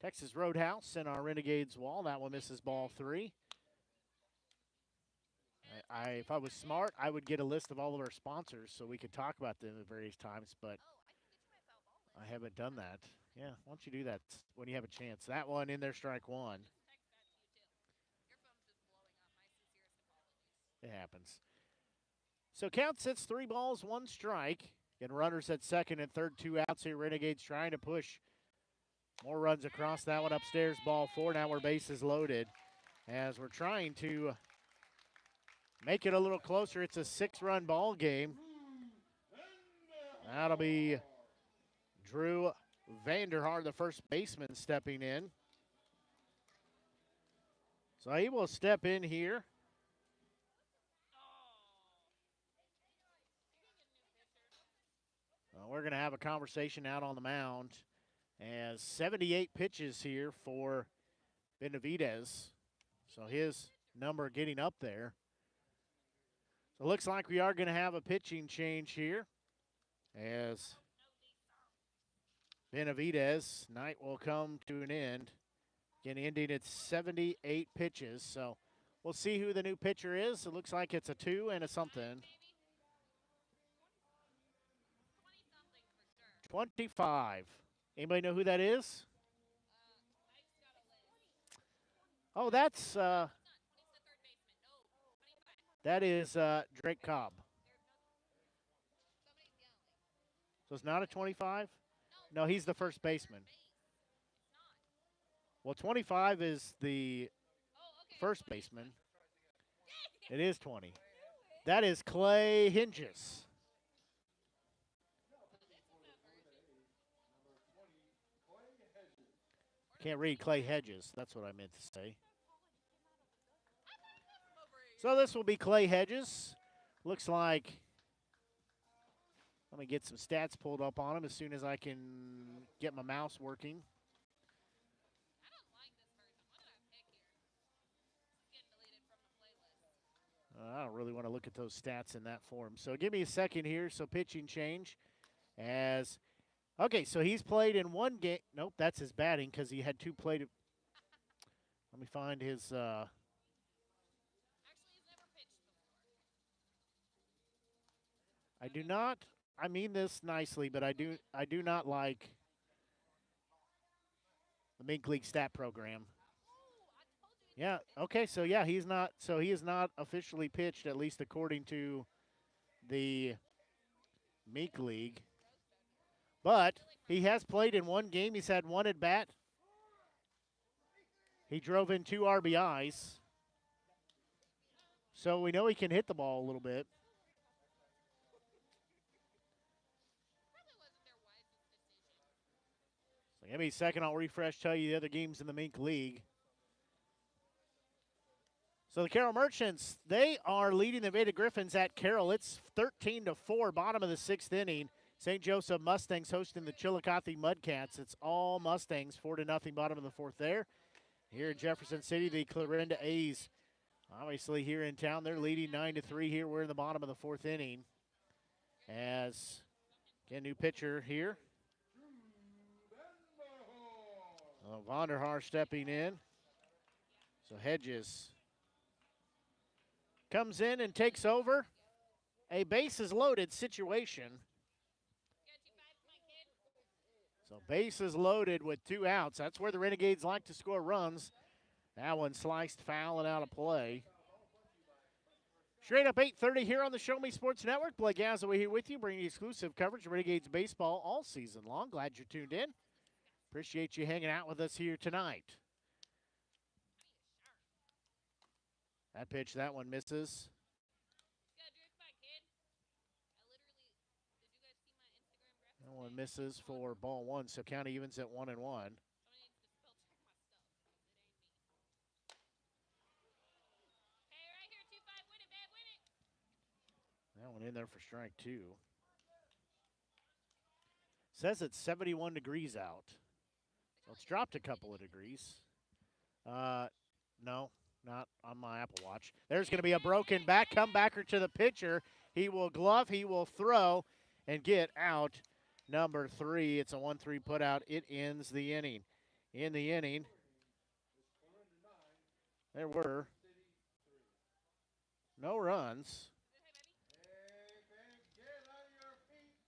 Texas Roadhouse and our Renegades wall. That one misses ball 3. If I was smart, I would get a list of all of our sponsors so we could talk about them at various times, but I haven't done that. Yeah, why don't you do that when you have a chance? That one in there, strike 1. It happens. So count sits 3 balls, 1 strike. And runners at second and third, 2 outs here. Renegades trying to push more runs across. That one upstairs, ball 4. Now we're bases loaded as we're trying to make it a little closer. It's a 6-run ball game. That'll be Drew Vanderhaar, the first baseman, stepping in. So he will step in here. We're going to have a conversation out on the mound as 78 pitches here for Benavidez. So his number getting up there. So it looks like we are going to have a pitching change here as Benavidez' night will come to an end. Again, ending at 78 pitches. So we'll see who the new pitcher is. It looks like it's a 2 and a something. 25. Anybody know who that is? Oh, that is Drake Cobb. So it's not a 25? No, he's the first baseman. Well, 25 is the first baseman. It is 20. That is Clay Hinges. Can't read Clay Hedges. That's what I meant to say. So this will be Clay Hedges. Looks like, let me get some stats pulled up on him as soon as I can get my mouse working. I don't really want to look at those stats in that form. So give me a second here. So pitching change as... Okay, so he's played in 1 game. Nope, that's his batting because he had 2 played. Let me find his. I do not. I mean this nicely, but I do not like the Mink League stat program. Yeah. Okay. So yeah, he's not. So he is not officially pitched, at least according to the Mink League. But he has played in 1 game. He's had 1 at bat. He drove in 2 RBIs. So we know he can hit the ball a little bit. So give me a second. I'll refresh, tell you the other games in the Mink League. So the Carroll Merchants, they are leading the Veda Griffins at Carroll. It's 13-4, bottom of the 6th inning. St. Joseph Mustangs hosting the Chillicothe Mudcats. It's all Mustangs, 4-0, bottom of the 4th there. Here in Jefferson City, the Clarinda A's, obviously here in town, they're leading 9-3 here. We're in the bottom of the 4th inning. As, again, new pitcher here. Vonderhaar stepping in. So Hedges comes in and takes over. A bases loaded situation. So bases loaded with 2 outs. That's where the Renegades like to score runs. That one sliced foul and out of play. Straight up 8:30 here on the Show Me Sports Network. Blake Gazaway here with you, bringing you exclusive coverage of Renegades baseball all season long. Glad you're tuned in. Appreciate you hanging out with us here tonight. That pitch, that one misses. That one misses for ball one, so count evens at 1-1. That one in there for strike two. Says it's 71 degrees out. So it's dropped a couple of degrees. No, not on my Apple Watch. There's going to be a broken back, comebacker to the pitcher. He will glove, he will throw, and get out number 3. It's a 1-3 put out. It ends the inning. In the inning, there were no runs.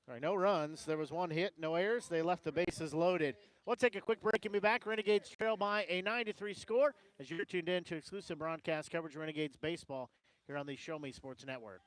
Sorry, no runs. There was one hit, no errors. They left the bases loaded. We'll take a quick break and be back. Renegades trail by a 9-3 score as you're tuned in to exclusive broadcast coverage of Renegades baseball here on the Show Me Sports Network.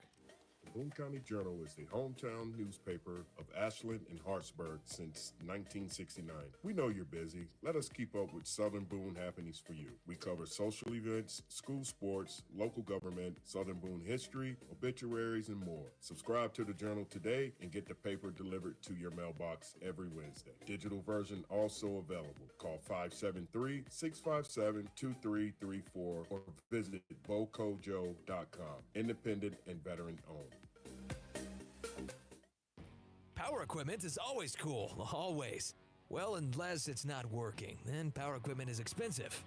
The Boone County Journal is the hometown newspaper of Ashland and Hartsburg since 1969. We know you're busy. Let us keep up with Southern Boone happenings for you. We cover social events, school sports, local government, Southern Boone history, obituaries, and more. Subscribe to the Journal today and get the paper delivered to your mailbox every Wednesday. Digital version also available. Call 573-657-2334 or visit bocojo.com. Independent and veteran owned. Power equipment is always cool, always. Well, unless it's not working, then power equipment is expensive.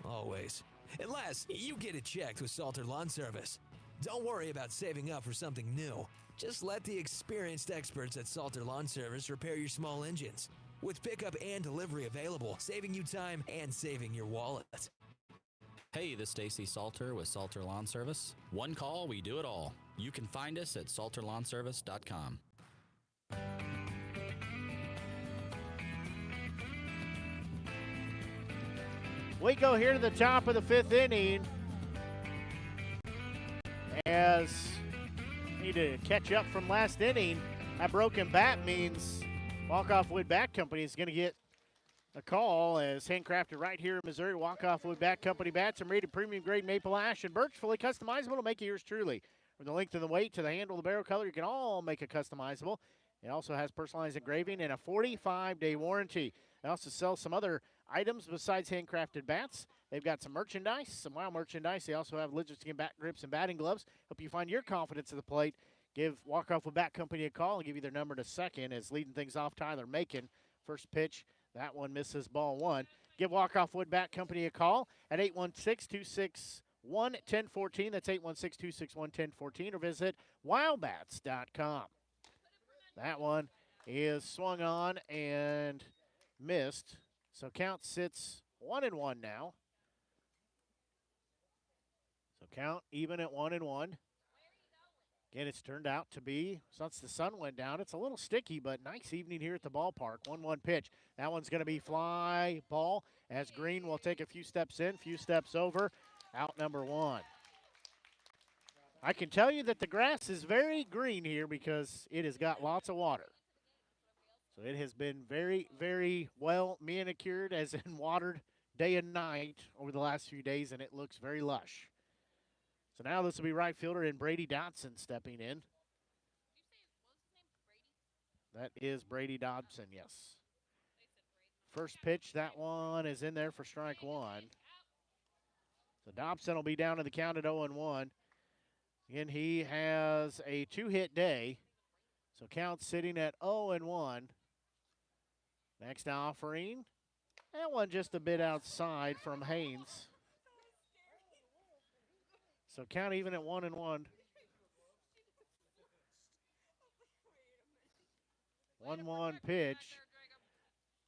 Always. Unless you get it checked with Salter Lawn Service. Don't worry about saving up for something new. Just let the experienced experts at Salter Lawn Service repair your small engines. With pickup and delivery available, saving you time and saving your wallet. Hey, this is Stacy Salter with Salter Lawn Service. One call, we do it all. You can find us at salterlawnservice.com. We go here to the top of the 5th inning as we need to catch up from last inning. That broken bat means Walk-Off Wood Bat Company is going to get a call as handcrafted right here in Missouri. Walk-Off Wood Bat Company bats are rated premium grade maple ash and birch, fully customizable to make yours truly. From the length of the weight to the handle, the barrel color, you can all make it customizable. It also has personalized engraving and a 45-day warranty. They also sell some other items besides handcrafted bats. They've got some merchandise, some wild merchandise. They also have lizard skin bat grips and batting gloves. Hope you find your confidence at the plate. Give Walk-Off Wood Bat Company a call and give you their number to second as leading things off Tyler Macon. First pitch, that one misses ball one. Give Walk-Off Wood Bat Company a call at 816-261-1014. That's 816-261-1014 or visit wildbats.com. That one is swung on and missed. So count sits 1-1 now. So count even at 1-1. Again, it's turned out to be, since the sun went down, it's a little sticky, but nice evening here at the ballpark. 1-1 pitch. That one's going to be fly ball as Green will take a few steps in, few steps over. Out number 1. I can tell you that the grass is very green here because it has got lots of water. So it has been very, very well manicured, as in watered day and night over the last few days, and it looks very lush. So now this will be right fielder and Brady Dodson stepping in. That is Brady Dodson, yes. First pitch, that one is in there for strike one. So Dobson will be down to the count at 0-1. Again, he has a 2-hit day. So count sitting at 0-1. Next offering. That one just a bit outside from Haynes. So count even at 1-1. 1-1 pitch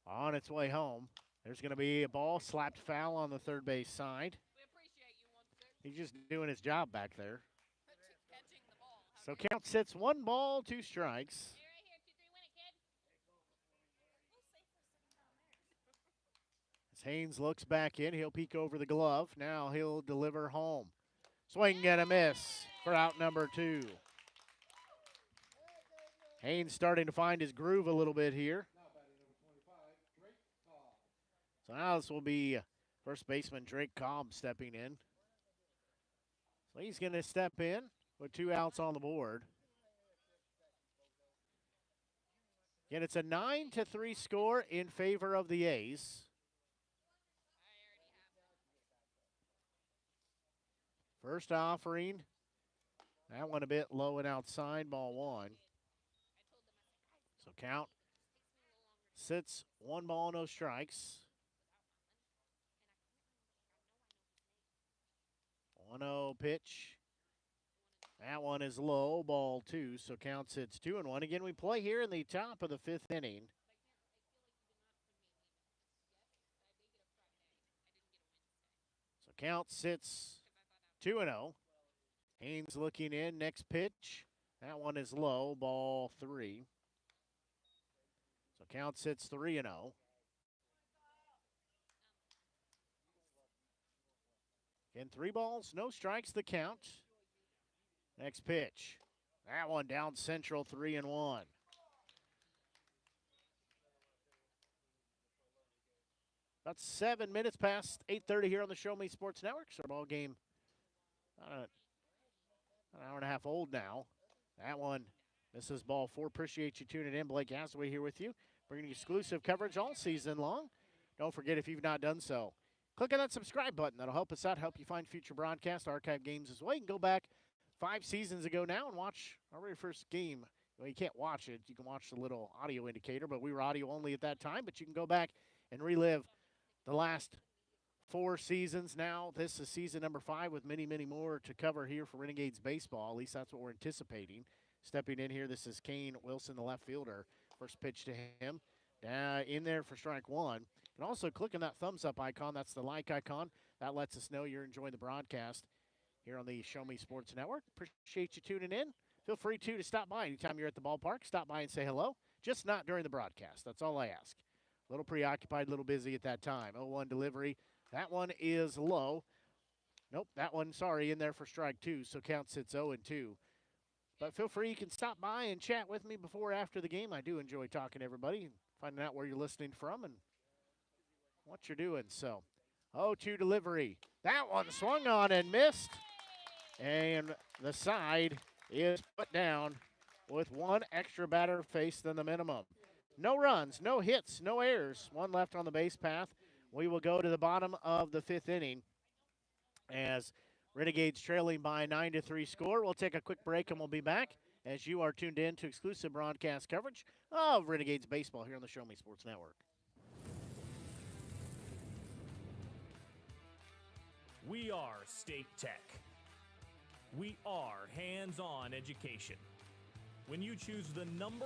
on its way home. There's going to be a ball slapped foul on the third base side. He's just doing his job back there. So count sits 1 ball, 2 strikes. Haynes looks back in. He'll peek over the glove. Now he'll deliver home. Swing and a miss for out number 2. Haynes starting to find his groove a little bit here. So now this will be first baseman Drake Cobb stepping in. So he's going to step in with 2 outs on the board. Again, it's a 9-3 score in favor of the A's. First offering. That one a bit low and outside, ball 1. So count sits 1 ball, no strikes. 1-0 pitch. That one is low, ball 2. So count sits 2-1. Again, we play here in the top of the 5th inning. So count sits 2-0. Haynes looking in, next pitch. That one is low, ball 3. So count sits 3-0. Again, 3 balls, no strikes, the count. Next pitch. That one down central, 3-1. About 7 minutes past 8:30 here on the Show Me Sports Network. So ball game an hour and a half old now. That one misses ball 4. Appreciate you tuning in. Blake Gasaway here with you, bringing you exclusive coverage all season long. Don't forget, if you've not done so, click on that subscribe button. That'll help us out, help you find future broadcast, archive games as well. You can go back 5 seasons ago now and watch our very first game. Well, you can't watch it. You can watch the little audio indicator, but we were audio only at that time. But you can go back and relive the last 4 seasons. Now this is season number 5 with many, many more to cover here for Renegades baseball. At least that's what we're anticipating. Stepping in here, this is Kane Wilson, the left fielder. First pitch to him. In there for strike 1. And also click on that thumbs up icon. That's the like icon. That lets us know you're enjoying the broadcast here on the Show Me Sports Network. Appreciate you tuning in. Feel free to stop by anytime you're at the ballpark. Stop by and say hello. Just not during the broadcast. That's all I ask. A little preoccupied, a little busy at that time. 0-1 delivery. That one is low. Nope, that one, sorry, in there for strike 2. So count sits 0-2. But feel free, you can stop by and chat with me before or after the game. I do enjoy talking to everybody and finding out where you're listening from and what you're doing. So 0-2 delivery. That one swung on and missed. And the side is put down with 1 extra batter faced than the minimum. No runs, no hits, no errors. 1 left on the base path. We will go to the bottom of the 5th inning as Renegades trailing by 9-3 score. We'll take a quick break and we'll be back as you are tuned in to exclusive broadcast coverage of Renegades baseball here on the Show Me Sports Network. We are State Tech. We are hands-on education. When you choose the #1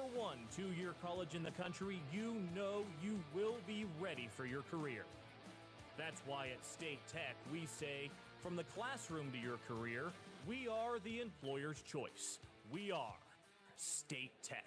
2-year college in the country, you know you will be ready for your career. That's why at State Tech we say, from the classroom to your career, we are the employer's choice. We are State Tech.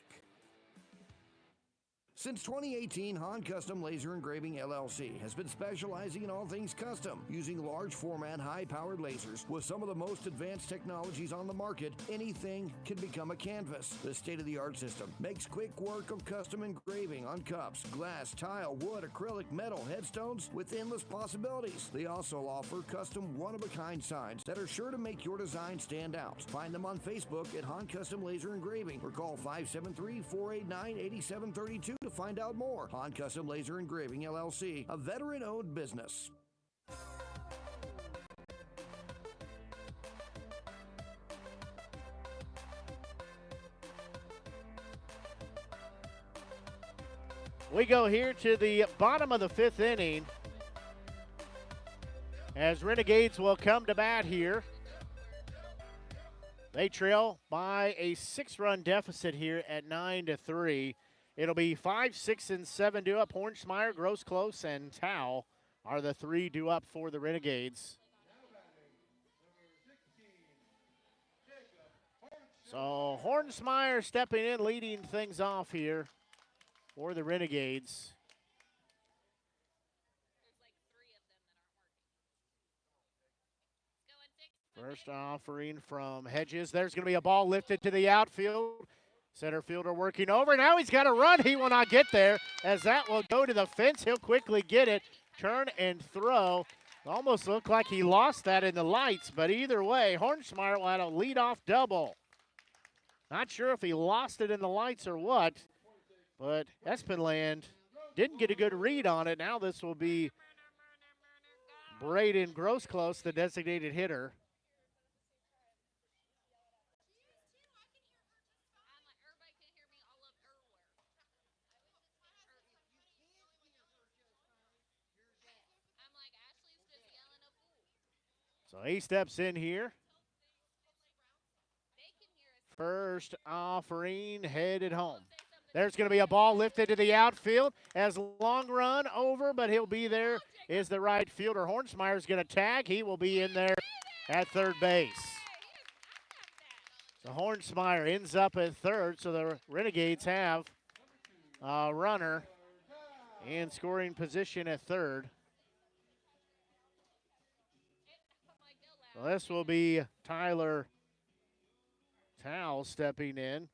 Since 2018, Han Custom Laser Engraving LLC has been specializing in all things custom, using large format, high-powered lasers. With some of the most advanced technologies on the market, anything can become a canvas. The state-of-the-art system makes quick work of custom engraving on cups, glass, tile, wood, acrylic, metal, headstones with endless possibilities. They also offer custom one-of-a-kind signs that are sure to make your design stand out. Find them on Facebook at Han Custom Laser Engraving or call 573-489-8732 to find out more. Han Custom Laser Engraving LLC, a veteran-owned business. We go here to the bottom of the 5th inning as Renegades will come to bat here. They trail by a 6-run deficit here at 9-3. It'll be 5, 6, and 7 due up. Hornsmeyer, Gross Close, and Tao are the 3 due up for the Renegades. So Hornsmeyer stepping in, leading things off here for the Renegades. First offering from Hedges. There's going to be a ball lifted to the outfield. Center fielder working over. Now he's got to run. He will not get there as that will go to the fence. He'll quickly get it, turn and throw. Almost looked like he lost that in the lights, but either way, Hornsmeyer will have a leadoff double. Not sure if he lost it in the lights or what, but Espenland didn't get a good read on it. Now this will be Braden Grossclose, the designated hitter. So he steps in here. First offering headed home. There's going to be a ball lifted to the outfield as long run over, but he'll be there is the right fielder. Hornsmeyer's going to tag. He will be in there at third base. So Hornsmeyer ends up at third, so the Renegades have a runner in scoring position at third. So this will be Tyler Towle stepping in.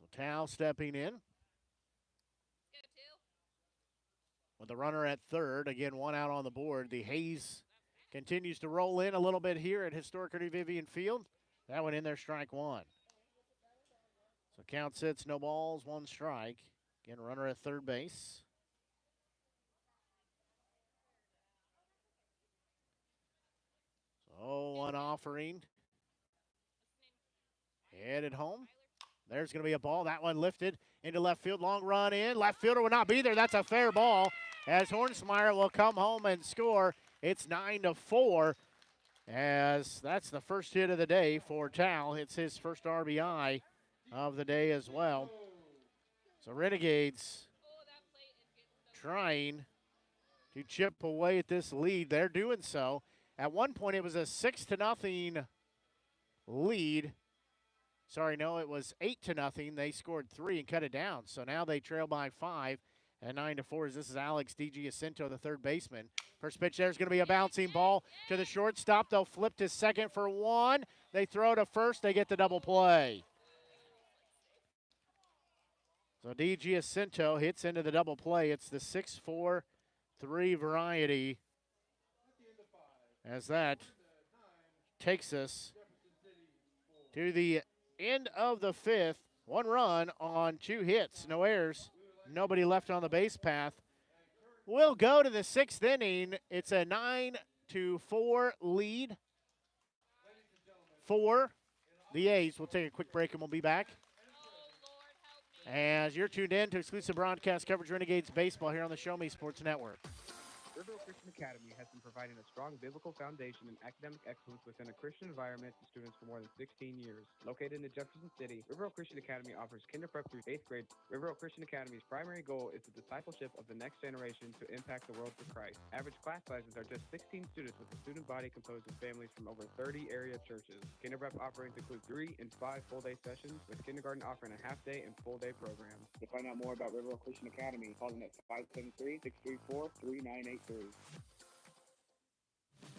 So Towle stepping in with the runner at third. Again, one out on the board. The Hayes continues to roll in a little bit here at historic Ernie Vivian Field. That one in there, strike one. So count sits, no balls, one strike. Again, runner at third base. So one offering. Headed home. There's going to be a ball. That one lifted into left field. Long run in. Left fielder will not be there. That's a fair ball as Hornsmeyer will come home and score. It's 9-4 as that's the first hit of the day for Towle. It's his first RBI of the day as well. So Renegades trying to chip away at this lead. They're doing so. At one point, it was a 6-0 lead. Sorry, no, it was 8-0. They scored 3 and cut it down. So now they trail by 5 at 9-4. As this is Alex DiGiacinto, the third baseman. First pitch there's going to be a bouncing ball to the shortstop. They'll flip to second for one. They throw to first. They get the double play. So DiGiacinto hits into the double play. It's the 6-4-3 variety. As that takes us to the end of the fifth. One run on 2 hits, no errors, nobody left on the base path. We'll go to the 6th inning. It's a 9-4 lead for the A's. We'll take a quick break and we'll be back. As you're tuned in to exclusive broadcast coverage Renegades baseball here on the Show Me Sports Network. Riverville Christian Academy has been providing a strong biblical foundation and academic excellence within a Christian environment to students for more than 16 years. Located in Jefferson City, Riverville Christian Academy offers kinder prep through 8th grade. Riverville Christian Academy's primary goal is the discipleship of the next generation to impact the world for Christ. Average class sizes are just 16 students with a student body composed of families from over 30 area churches. Kinder prep offerings include 3 and 5 full-day sessions, with kindergarten offering a half-day and full-day programs. To find out more about Riverville Christian Academy, call them at 573-634-3983.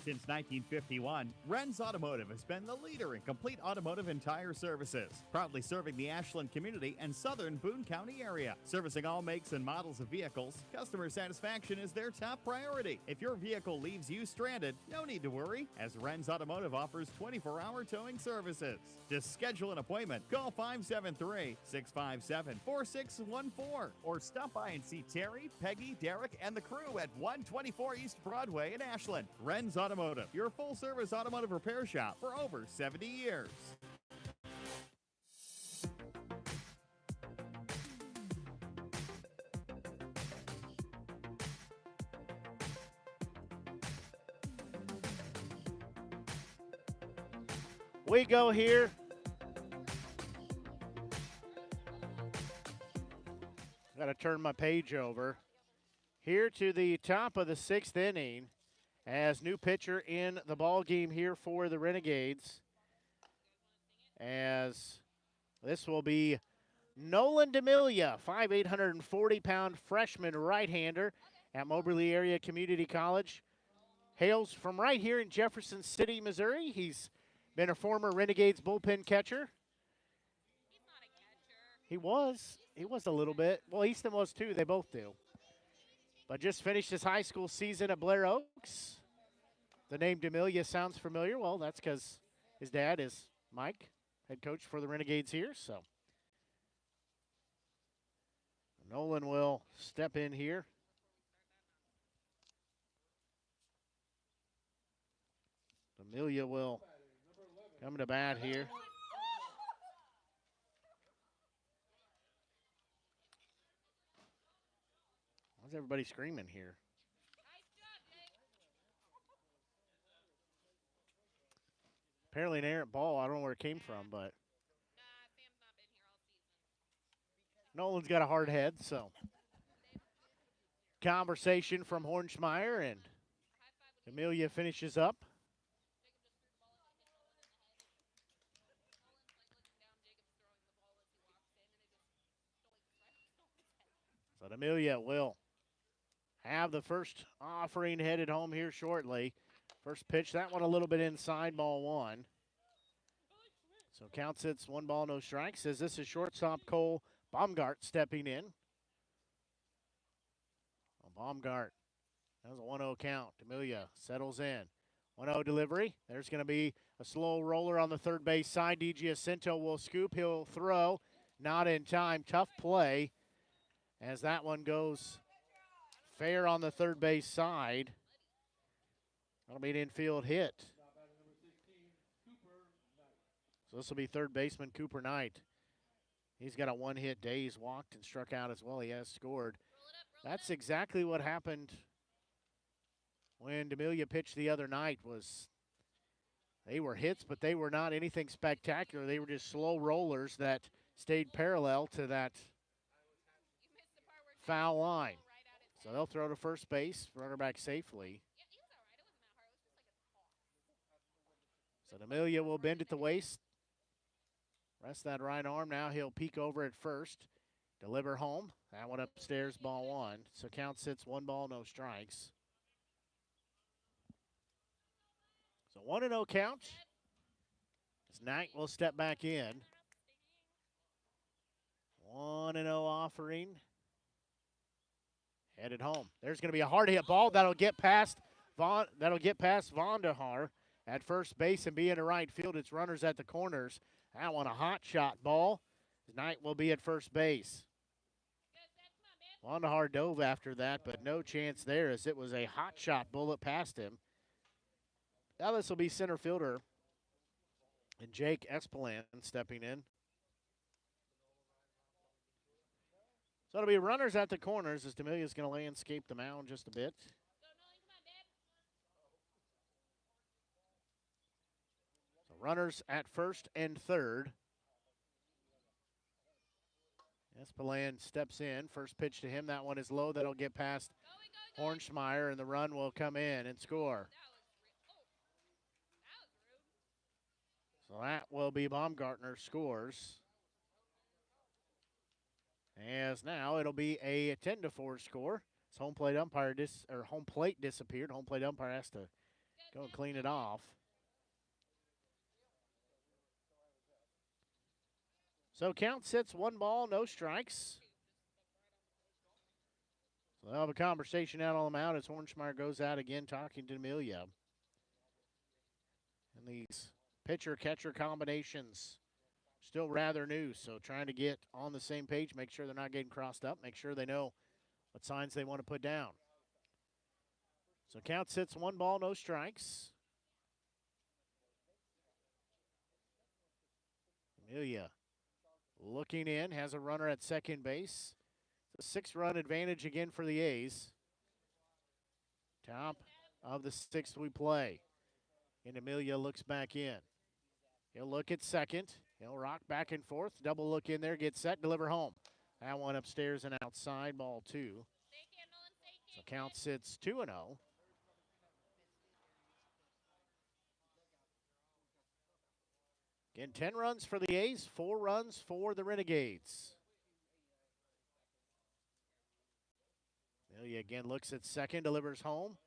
Since 1951, Ren's Automotive has been the leader in complete automotive and tire services, proudly serving the Ashland community and southern Boone County area. Servicing all makes and models of vehicles, customer satisfaction is their top priority. If your vehicle leaves you stranded, no need to worry, as Ren's Automotive offers 24-hour towing services. To schedule an appointment, call 573-657-4614 or stop by and see Terry, Peggy, Derek, and the crew at 124 East Broadway in Ashland. Ren's Automotive, your full-service automotive repair shop for over 70 years. We go here. Got to turn my page over. Here to the top of the 6th inning as new pitcher in the ball game here for the Renegades. As this will be Nolan D'Amelia, 5'8", 140-pound freshman right-hander at Moberly Area Community College. Hails from right here in Jefferson City, Missouri. He's been a former Renegades bullpen catcher. He was a little bit. Well, Easton was too. They both do. But just finished his high school season at Blair Oaks. The name D'Amelia sounds familiar. Well, that's because his dad is Mike, head coach for the Renegades here. So Nolan will step in here. D'Amelia will come to bat here. Why's everybody screaming here? Apparently an errant ball. I don't know where it came from, but Nolan's got a hard head, so conversation from Hornschmeyer, and Amelia finishes up. So Amelia will have the first offering headed home here shortly. First pitch, that one a little bit inside, ball one. So count sits 1 ball, no strikes. As this is shortstop Cole Baumgart stepping in. Well, Baumgart, that was a 1-0 count. D'Amelia settles in. 1-0 delivery. There's going to be a slow roller on the third base side. DiGiacinto will scoop. He'll throw. Not in time. Tough play as that one goes fair on the third base side. That'll be an infield hit. So this will be third baseman Cooper Knight. He's got a one-hit day. He's walked and struck out as well. He has scored. That's exactly what happened when D'Amelia pitched the other night. They were hits, but they were not anything spectacular. They were just slow rollers that stayed parallel to that foul line. So they'll throw to first base, runner back safely. So D'Amelia will bend at the waist. Rest that right arm. Now he'll peek over at first. Deliver home. That one upstairs, ball one. So count sits 1 ball, no strikes. So 1-0 count. As Knight will step back in. 1-0 offering. Headed home. There's going to be a hard hit ball that'll get past Vondahar at first base and be in the right field. It's runners at the corners. That one a hot shot ball. Knight will be at first base. Vondahar dove after that, but no chance there as it was a hot shot bullet past him. Now this will be center fielder and Jake Espeland stepping in. So it'll be runners at the corners as D'Amelia's going to landscape the mound just a bit. So runners at first and third. Espeland steps in. First pitch to him. That one is low. That'll get past Hornschmeyer, and the run will come in and score. So that will be Baumgartner scores. As now it'll be a 10-4 score. His home plate disappeared. Home plate umpire has to go and clean it off. So count sits 1 ball, no strikes. So they'll have a conversation out on the mound as Hornschmeyer goes out again talking to D'Amelia. And these pitcher-catcher combinations still rather new, so trying to get on the same page, make sure they're not getting crossed up, make sure they know what signs they want to put down. So count sits 1 ball, no strikes. D'Amelia looking in, has a runner at second base. It's a 6-run advantage again for the A's. Top of the 6th we play. And D'Amelia looks back in. He'll look at second. He'll rock back and forth. Double look in there, get set, deliver home. That one upstairs and outside, ball 2. So count sits 2-0. Again, 10 runs for the A's, 4 runs for the Renegades. Amelia again looks at second, delivers home.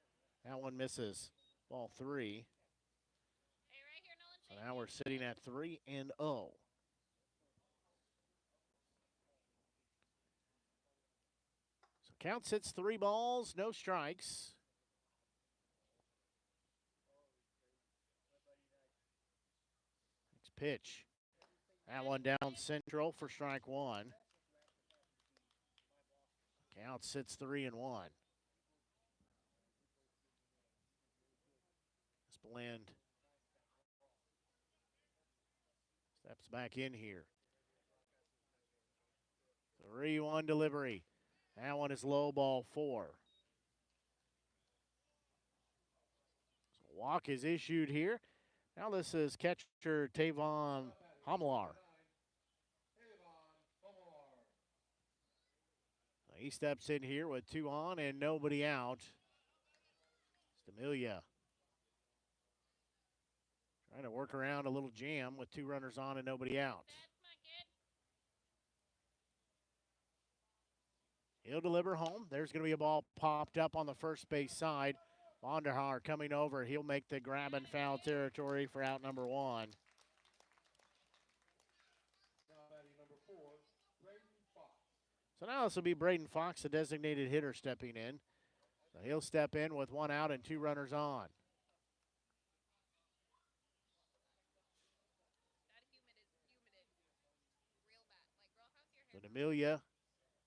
That one misses. Ball 3. So now we're sitting at 3-0. So count sits 3 balls, no strikes. Next pitch. That one down central for strike 1. Count sits 3-1. Blend steps back in here. 3-1 delivery. That one is low, ball 4. So walk is issued here. Now this is catcher Tavon Hamlar. He steps in here with 2 on and nobody out. Stamilia trying to work around a little jam with 2 runners on and nobody out. He'll deliver home. There's going to be a ball popped up on the first base side. Vonderhaar coming over. He'll make the grab and foul territory for out number 1. So now this will be Braden Fox, the designated hitter, stepping in. So he'll step in with 1 out and 2 runners on. So Amelia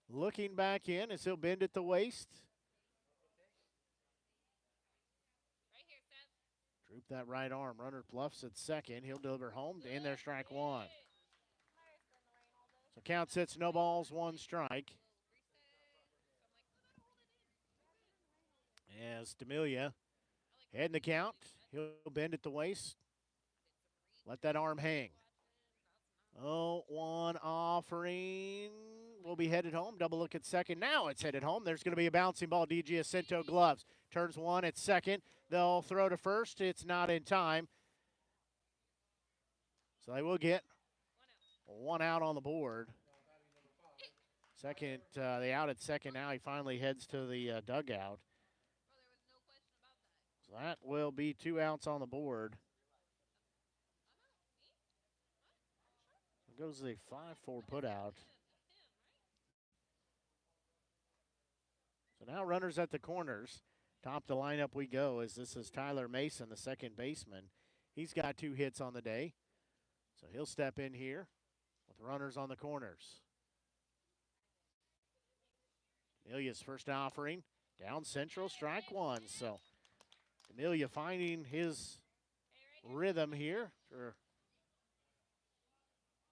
looking back in as he'll bend at the waist. Droop that right arm. Runner bluffs at second. He'll deliver home. In there, strike 1. So count sits no balls, 1 strike. As D'Amelia heading the count. He'll bend at the waist. Let that arm hang. 0-1 offering. Will be headed home. Double look at second. Now it's headed home. There's going to be a bouncing ball. DiGiacinto gloves. Turns 1 at second. They'll throw to first. It's not in time. So they will get 1 out on the board. Second, the out at second. Now he finally heads to the dugout. So that will be 2 outs on the board. It goes a 5-4 putout. So now runners at the corners. Top the lineup we go as this is Tyler Mason, the second baseman. He's got 2 hits on the day. So he'll step in here with runners on the corners. Amelia's first offering. Down central, strike 1. So Amelia finding his rhythm here for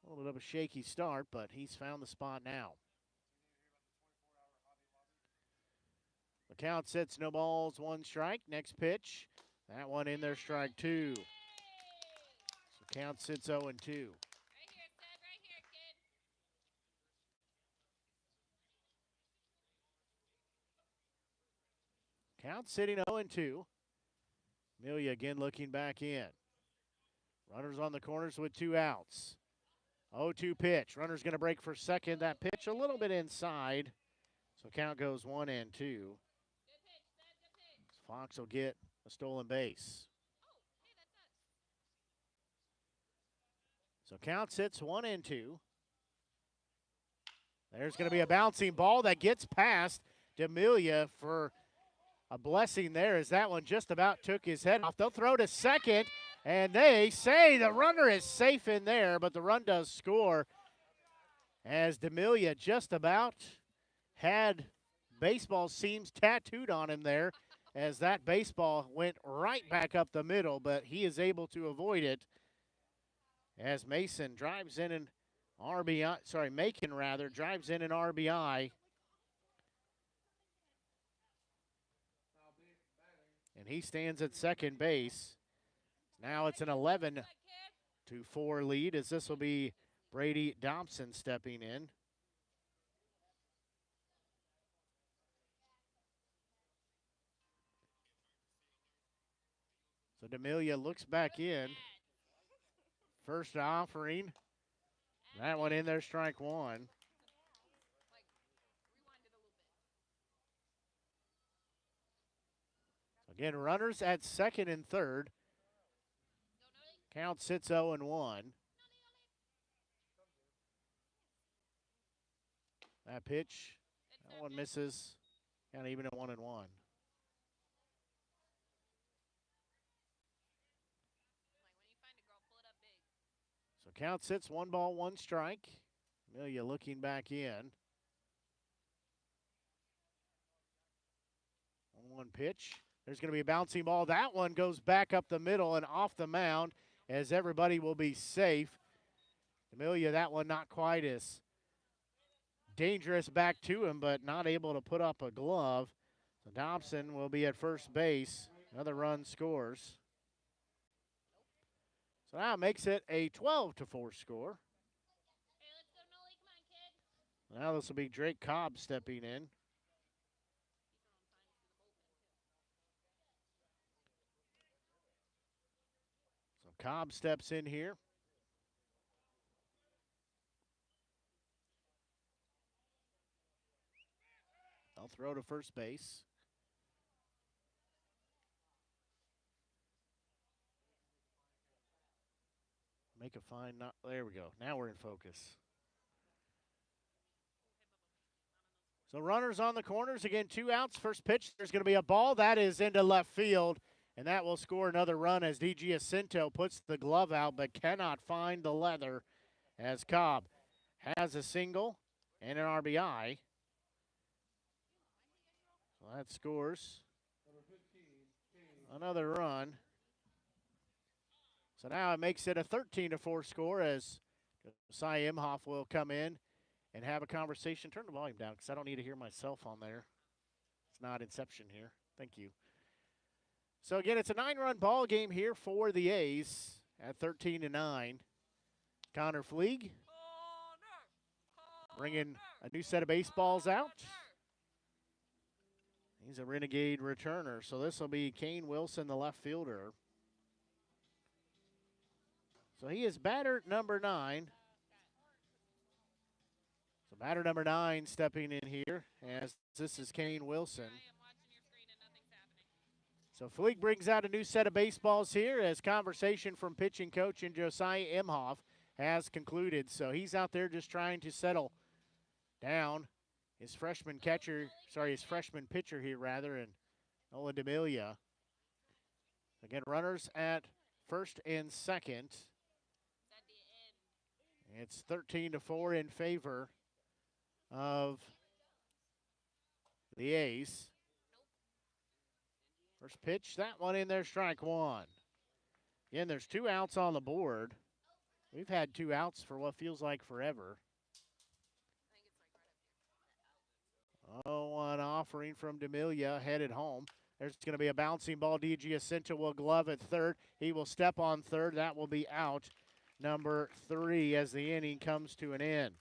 a little bit of a shaky start, but he's found the spot now. The count sits no balls, 1 strike. Next pitch. That one in there, strike 2. So count sits 0-2. Count sitting 0-2. Amelia again looking back in. Runners on the corners with 2 outs. 0-2 pitch. Runner's going to break for second. That pitch a little bit inside. So count goes 1-2. Fox will get a stolen base. So count sits 1-2. There's going to be a bouncing ball that gets past D'Amelia for a blessing there as that one just about took his head off. They'll throw to second, and they say the runner is safe in there, but the run does score as D'Amelia just about had baseball seams tattooed on him there as that baseball went right back up the middle, but he is able to avoid it as Mason drives in an RBI, Macon rather, drives in an RBI. And he stands at second base. Now it's an 11-4 lead as this will be Brady Dobson stepping in. So D'Amelia looks back in. First offering. That one in there, strike 1. So Again, runners at second and third. Count sits 0-1. That pitch, that one misses. Count even at 1-1. So count sits 1 ball, 1 strike. Amelia looking back in. 1-1 pitch. There's going to be a bouncing ball. That one goes back up the middle and off the mound as everybody will be safe. Amelia, that one not quite as dangerous back to him, but not able to put up a glove. So Dobson will be at first base. Another run scores. So now it makes it a 12-4 score. Now this will be Drake Cobb stepping in. So Cobb steps in here. They'll throw to first base. Make a fine, there we go. Now we're in focus. So runners on the corners. Again, 2 outs. First pitch, there's going to be a ball. That is into left field, and that will score another run as D. Giacinto puts the glove out but cannot find the leather as Cobb has a single and an RBI. So that scores another run. So now it makes it a 13-4 score as Cy Imhoff will come in and have a conversation. Turn the volume down because I don't need to hear myself on there. It's not Inception here. Thank you. So again, it's a 9-run ball game here for the A's at 13-9. Connor Fleeg bringing a new set of baseballs out. He's a Renegade returner, so this will be Kane Wilson, the left fielder. So he is batter number 9. So batter number 9 stepping in here as this is Kane Wilson. So Fleeg brings out a new set of baseballs here as conversation from pitching coach and Josiah Imhoff has concluded. So he's out there just trying to settle down his freshman pitcher here rather, and Nolan D'Amelia. Again, runners at first and second. It's 13-4 in favor of the A's. First pitch, that one in there, strike 1. Again, there's 2 outs on the board. We've had 2 outs for what feels like forever. 0-1 offering from D'Amelia, headed home. There's going to be a bouncing ball. D. Giacinto will glove at third. He will step on third. That will be out number 3 as the inning comes to an end.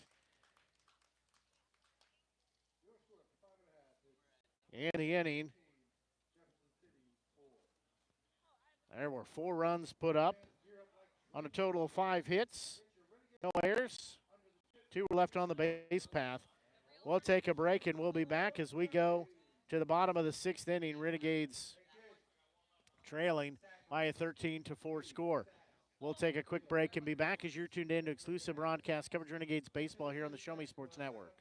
In the inning, there were 4 runs put up on a total of 5 hits. No errors. 2 were left on the base path. We'll take a break and we'll be back as we go to the bottom of the 6th inning. Renegades trailing by a 13-4 score. We'll take a quick break and be back as you're tuned in to exclusive broadcast coverage Renegades baseball here on the Show Me Sports Network.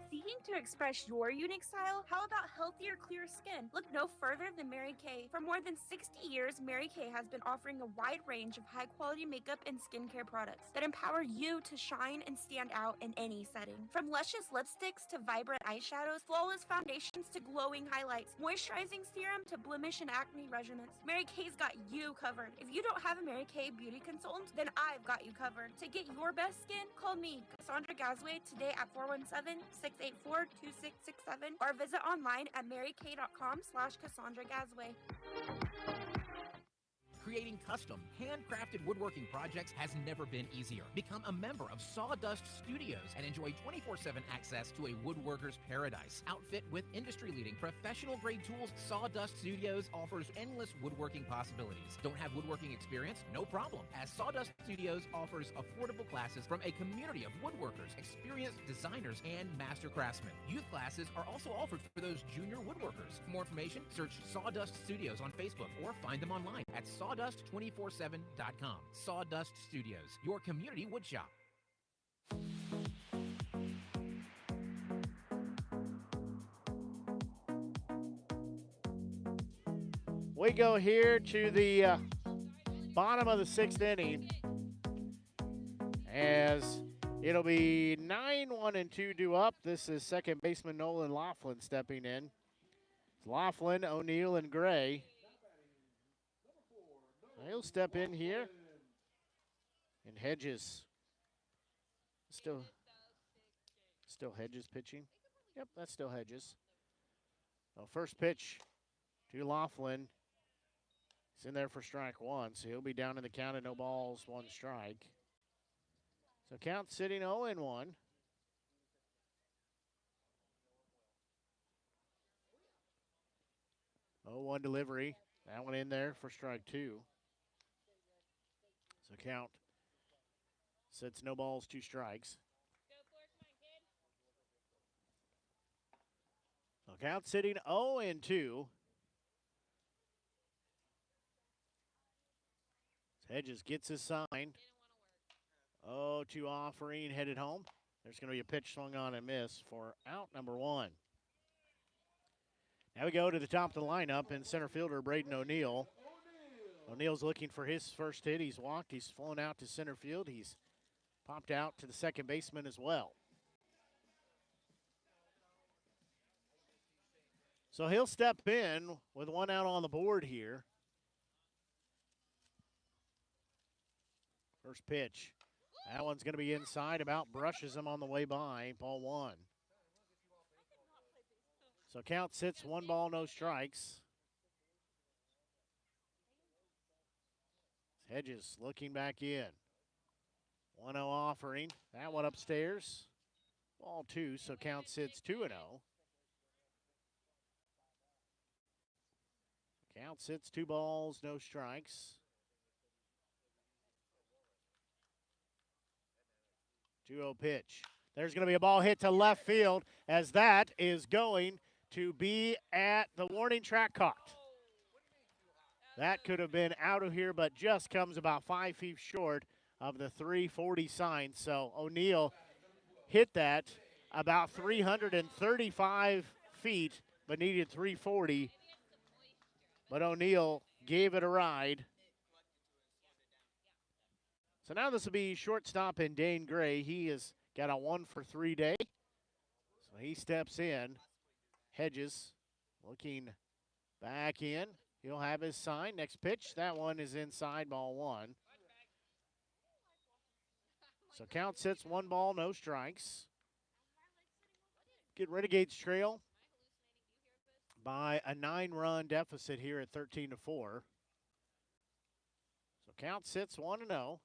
Seeking to express your unique style? How about healthier, clear skin? Look no further than Mary Kay. For more than 60 years, Mary Kay has been offering a wide range of high-quality makeup and skincare products that empower you to shine and stand out in any setting. From luscious lipsticks to vibrant eyeshadows, flawless foundations to glowing highlights, moisturizing serum to blemish and acne regimens, Mary Kay's got you covered. If you don't have a Mary Kay beauty consultant, then I've got you covered. To get your best skin, call me, Cassandra Gazway, today at 417-684-2667 or visit online at marykay.com/Cassandra Gazway. Creating custom, handcrafted woodworking projects has never been easier. Become a member of Sawdust Studios and enjoy 24/7 access to a woodworker's paradise. Outfit with industry-leading professional-grade tools, Sawdust Studios offers endless woodworking possibilities. Don't have woodworking experience? No problem, as Sawdust Studios offers affordable classes from a community of woodworkers, experienced designers, and master craftsmen. Youth classes are also offered for those junior woodworkers. For more information, search Sawdust Studios on Facebook or find them online at sawdust247.com. Sawdust Studios, your community woodshop. We go here to the bottom of the 6th inning as it'll be 9-1-2 due up. This is second baseman Nolan Laughlin stepping in. Laughlin, O'Neill, and Gray. He'll step in here. And Hedges. Still Hedges pitching. Yep, that's still Hedges. So first pitch to Laughlin. He's in there for strike one, so he'll be down in the count at no balls, 1 strike. So count sitting 0-1. Oh, 1 delivery. That one in there for strike 2. So count sits no balls, 2 strikes. So count sitting 0-2. Hedges gets his sign. 0-2 offering, headed home. There's going to be a pitch swung on and miss for out number 1. Now we go to the top of the lineup, and center fielder Braden O'Neill. O'Neill's looking for his first hit. He's walked. He's flown out to center field. He's popped out to the second baseman as well. So he'll step in with 1 out on the board here. First pitch. That one's going to be inside, about brushes him on the way by. Ball 1. So count sits 1 ball, no strikes. Hedges looking back in. 1-0 offering. That one upstairs. Ball 2, so count sits 2-0. Count sits 2 balls, no strikes. 2-0 pitch. There's going to be a ball hit to left field, as that is going to be at the warning track caught. That could have been out of here, but just comes about 5 feet short of the 340 sign. So O'Neill hit that about 335 feet, but needed 340. But O'Neill gave it a ride. So now this will be shortstop in Dane Gray. He has got a 1-for-3 day. So he steps in. Hedges looking back in. He'll have his sign. Next pitch. That one is inside, ball 1. So count sits 1 ball, no strikes. Get Renegades trail by a 9-run deficit here at 13-4. So count sits 1-0.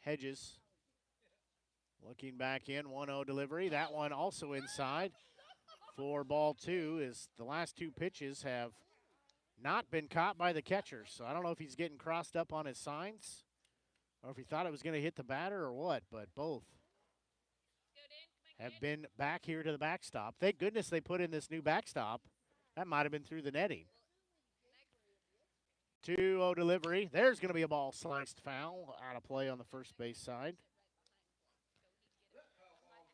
Hedges looking back in, 1-0 delivery. That one also inside for ball 2, as the last 2 pitches have not been caught by the catcher. So I don't know if he's getting crossed up on his signs or if he thought it was going to hit the batter or what, but both have been back here to the backstop. Thank goodness they put in this new backstop. That might have been through the netting. 2-0 delivery. There's going to be a ball sliced foul out of play on the first base side.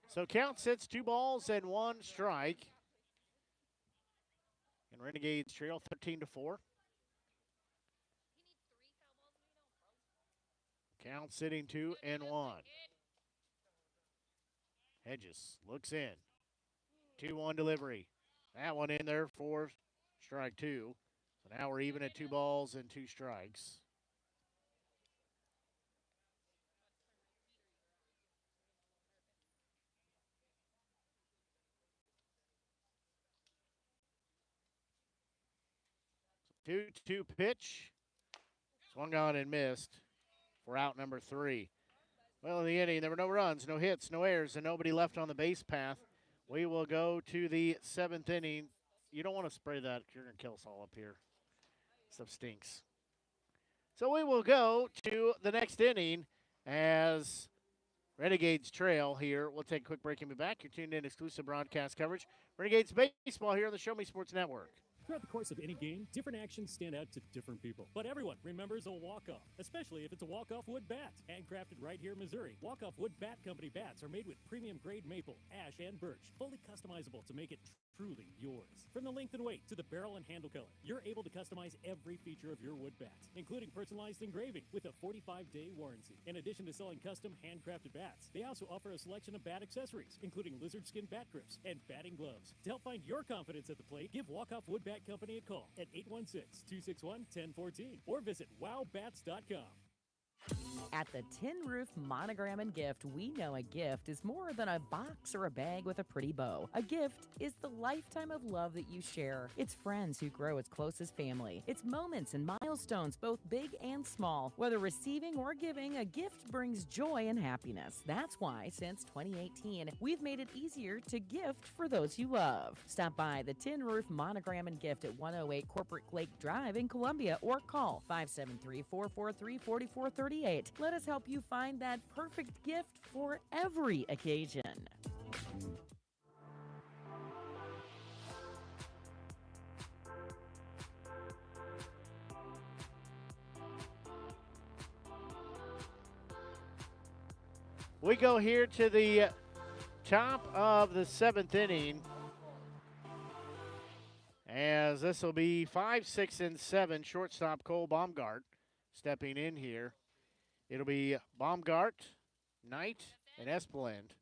So count sits 2 balls and 1 strike. And Renegades trail 13-4. Count sitting 2-1. Hedges looks in. 2-1 delivery. That one in there for strike 2. So now we're even at 2 balls and 2 strikes. 2-2 pitch. Swung on and missed for out number 3. Well, in the inning, there were no runs, no hits, no errors, and nobody left on the base path. We will go to the 7th inning. You don't want to spray that. You're going to kill us all up here. Stuff stinks. So we will go to the next inning as Renegades trail here. We'll take a quick break and be back. You're tuned in exclusive broadcast coverage. Renegades baseball here on the Show Me Sports Network. Throughout the course of any game, different actions stand out to different people. But everyone remembers a walk-off, especially if it's a walk-off wood bat. Handcrafted right here in Missouri, walk-off wood bat company bats are made with premium-grade maple, ash, and birch, fully customizable to make it truly yours. From the length and weight to the barrel and handle color, you're able to customize every feature of your wood bat, including personalized engraving with a 45-day warranty. In addition to selling custom handcrafted bats, they also offer a selection of bat accessories, including lizard skin bat grips and batting gloves. To help find your confidence at the plate, give Walk-Off Wood Bat Company a call at 816-261-1014 or visit wowbats.com. At the Tin Roof Monogram and Gift, we know a gift is more than a box or a bag with a pretty bow. A gift is the lifetime of love that you share. It's friends who grow as close as family. It's moments and milestones, both big and small. Whether receiving or giving, a gift brings joy and happiness. That's why, since 2018, we've made it easier to gift for those you love. Stop by the Tin Roof Monogram and Gift at 108 Corporate Lake Drive in Columbia or call 573-443-4438. Let us help you find that perfect gift for every occasion. We go here to the top of the 7th inning, as this will be 5, 6, and 7. Shortstop Cole Baumgart stepping in here. It'll be Baumgart, Knight, and Esplend.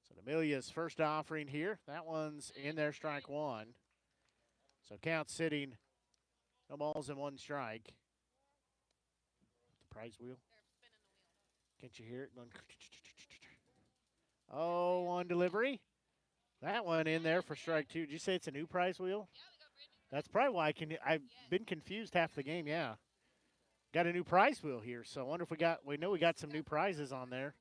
So Amelia's first offering here. That one's in there, strike 1. So count sitting, no balls and 1 strike. The prize wheel. Can't you hear it going? Oh, on delivery. That one in there for strike 2. Did you say it's a new prize wheel? That's probably why I've been confused half the game, yeah. Got a new prize wheel here, so I wonder if we know we got some new prizes on there.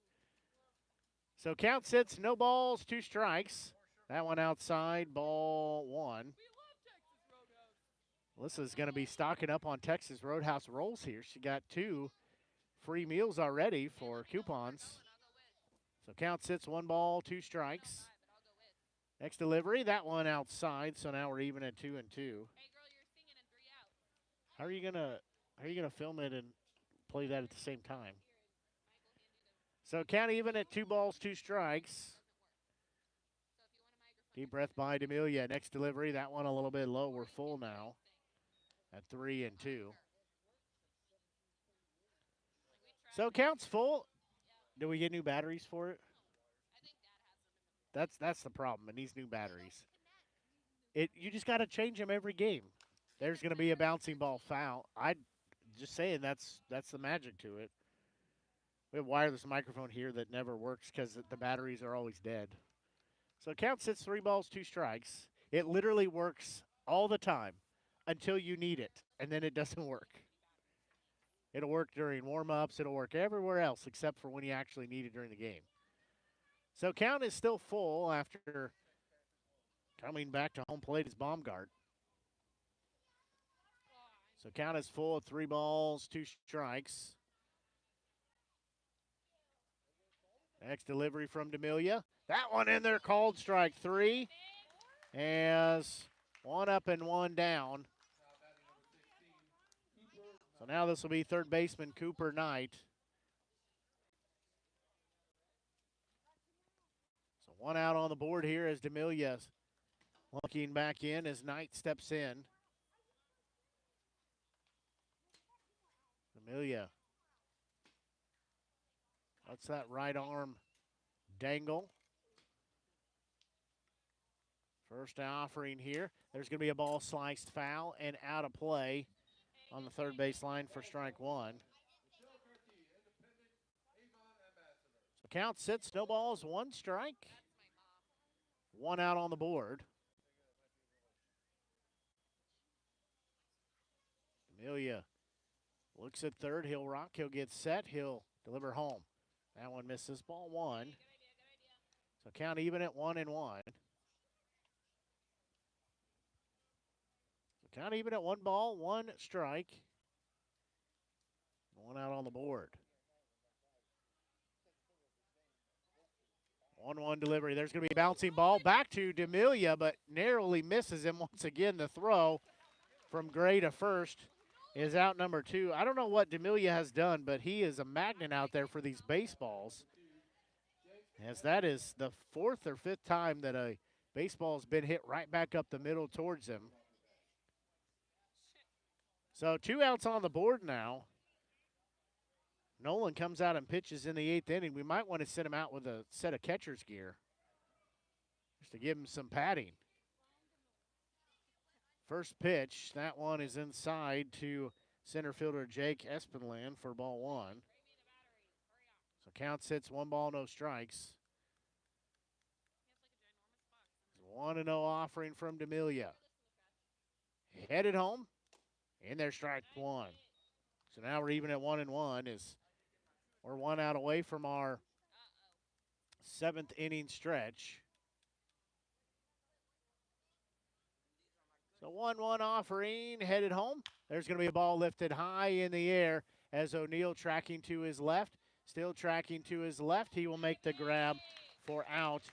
So count sits, no balls, 2 strikes. That one outside, ball 1. Melissa's going to be stocking up on Texas Roadhouse rolls here. She got 2 free meals already for coupons. So count sits, 1 ball, 2 strikes. Next delivery, that one outside, so now we're even at 2 and 2. How are you gonna film it and play that at the same time? So count even at 2 balls, 2 strikes. Deep breath by D'Amelia. Next delivery, that one a little bit low. We're full now at 3 and 2. So counts full. Do we get new batteries for it? That's the problem, and these new batteries. You just got to change them every game. There's going to be a bouncing ball foul. Just saying that's the magic to it. We have a wireless microphone here that never works because the batteries are always dead. So count sits, 3 balls, 2 strikes. It literally works all the time until you need it, and then it doesn't work. It'll work during warm-ups. It'll work everywhere else except for when you actually need it during the game. So count is still full after coming back to home plate is Baumgart. So count is full of 3 balls, 2 strikes. Next delivery from D'Amelia. That one in there, called strike 3. As 1 up and 1 down. So now this will be third baseman Cooper Knight. So 1 out on the board here as D'Amelia looking back in as Knight steps in. D'Amelia. That's that right arm dangle. First offering here. There's going to be a ball sliced foul and out of play on the third base line for strike 1. So count sits, no balls, 1 strike. 1 out on the board. D'Amelia looks at third. He'll rock. He'll get set. He'll deliver home. That one misses. Ball one. So count even at 1-1. So count even at 1 ball, 1 strike. 1 out on the board. 1-1 delivery. There's going to be a bouncing ball back to D'Amelia, but narrowly misses him once again. The throw from Gray to first is out number 2. I don't know what D'Amelia has done, but he is a magnet out there for these baseballs, as that is the 4th or 5th time that a baseball has been hit right back up the middle towards him. So 2 outs on the board now. Nolan comes out and pitches in the 8th inning. We might want to send him out with a set of catcher's gear just to give him some padding. First pitch, that one is inside to center fielder Jake Espenland for ball 1. So count sits 1 ball, no strikes. 1-0 offering from D'Amelia. Headed home, and there's strike 1. So now we're even at 1-1 as we're 1 out away from our 7th inning stretch. So 1-1 offering, headed home. There's going to be a ball lifted high in the air as O'Neill tracking to his left. Still tracking to his left. He will make the grab for out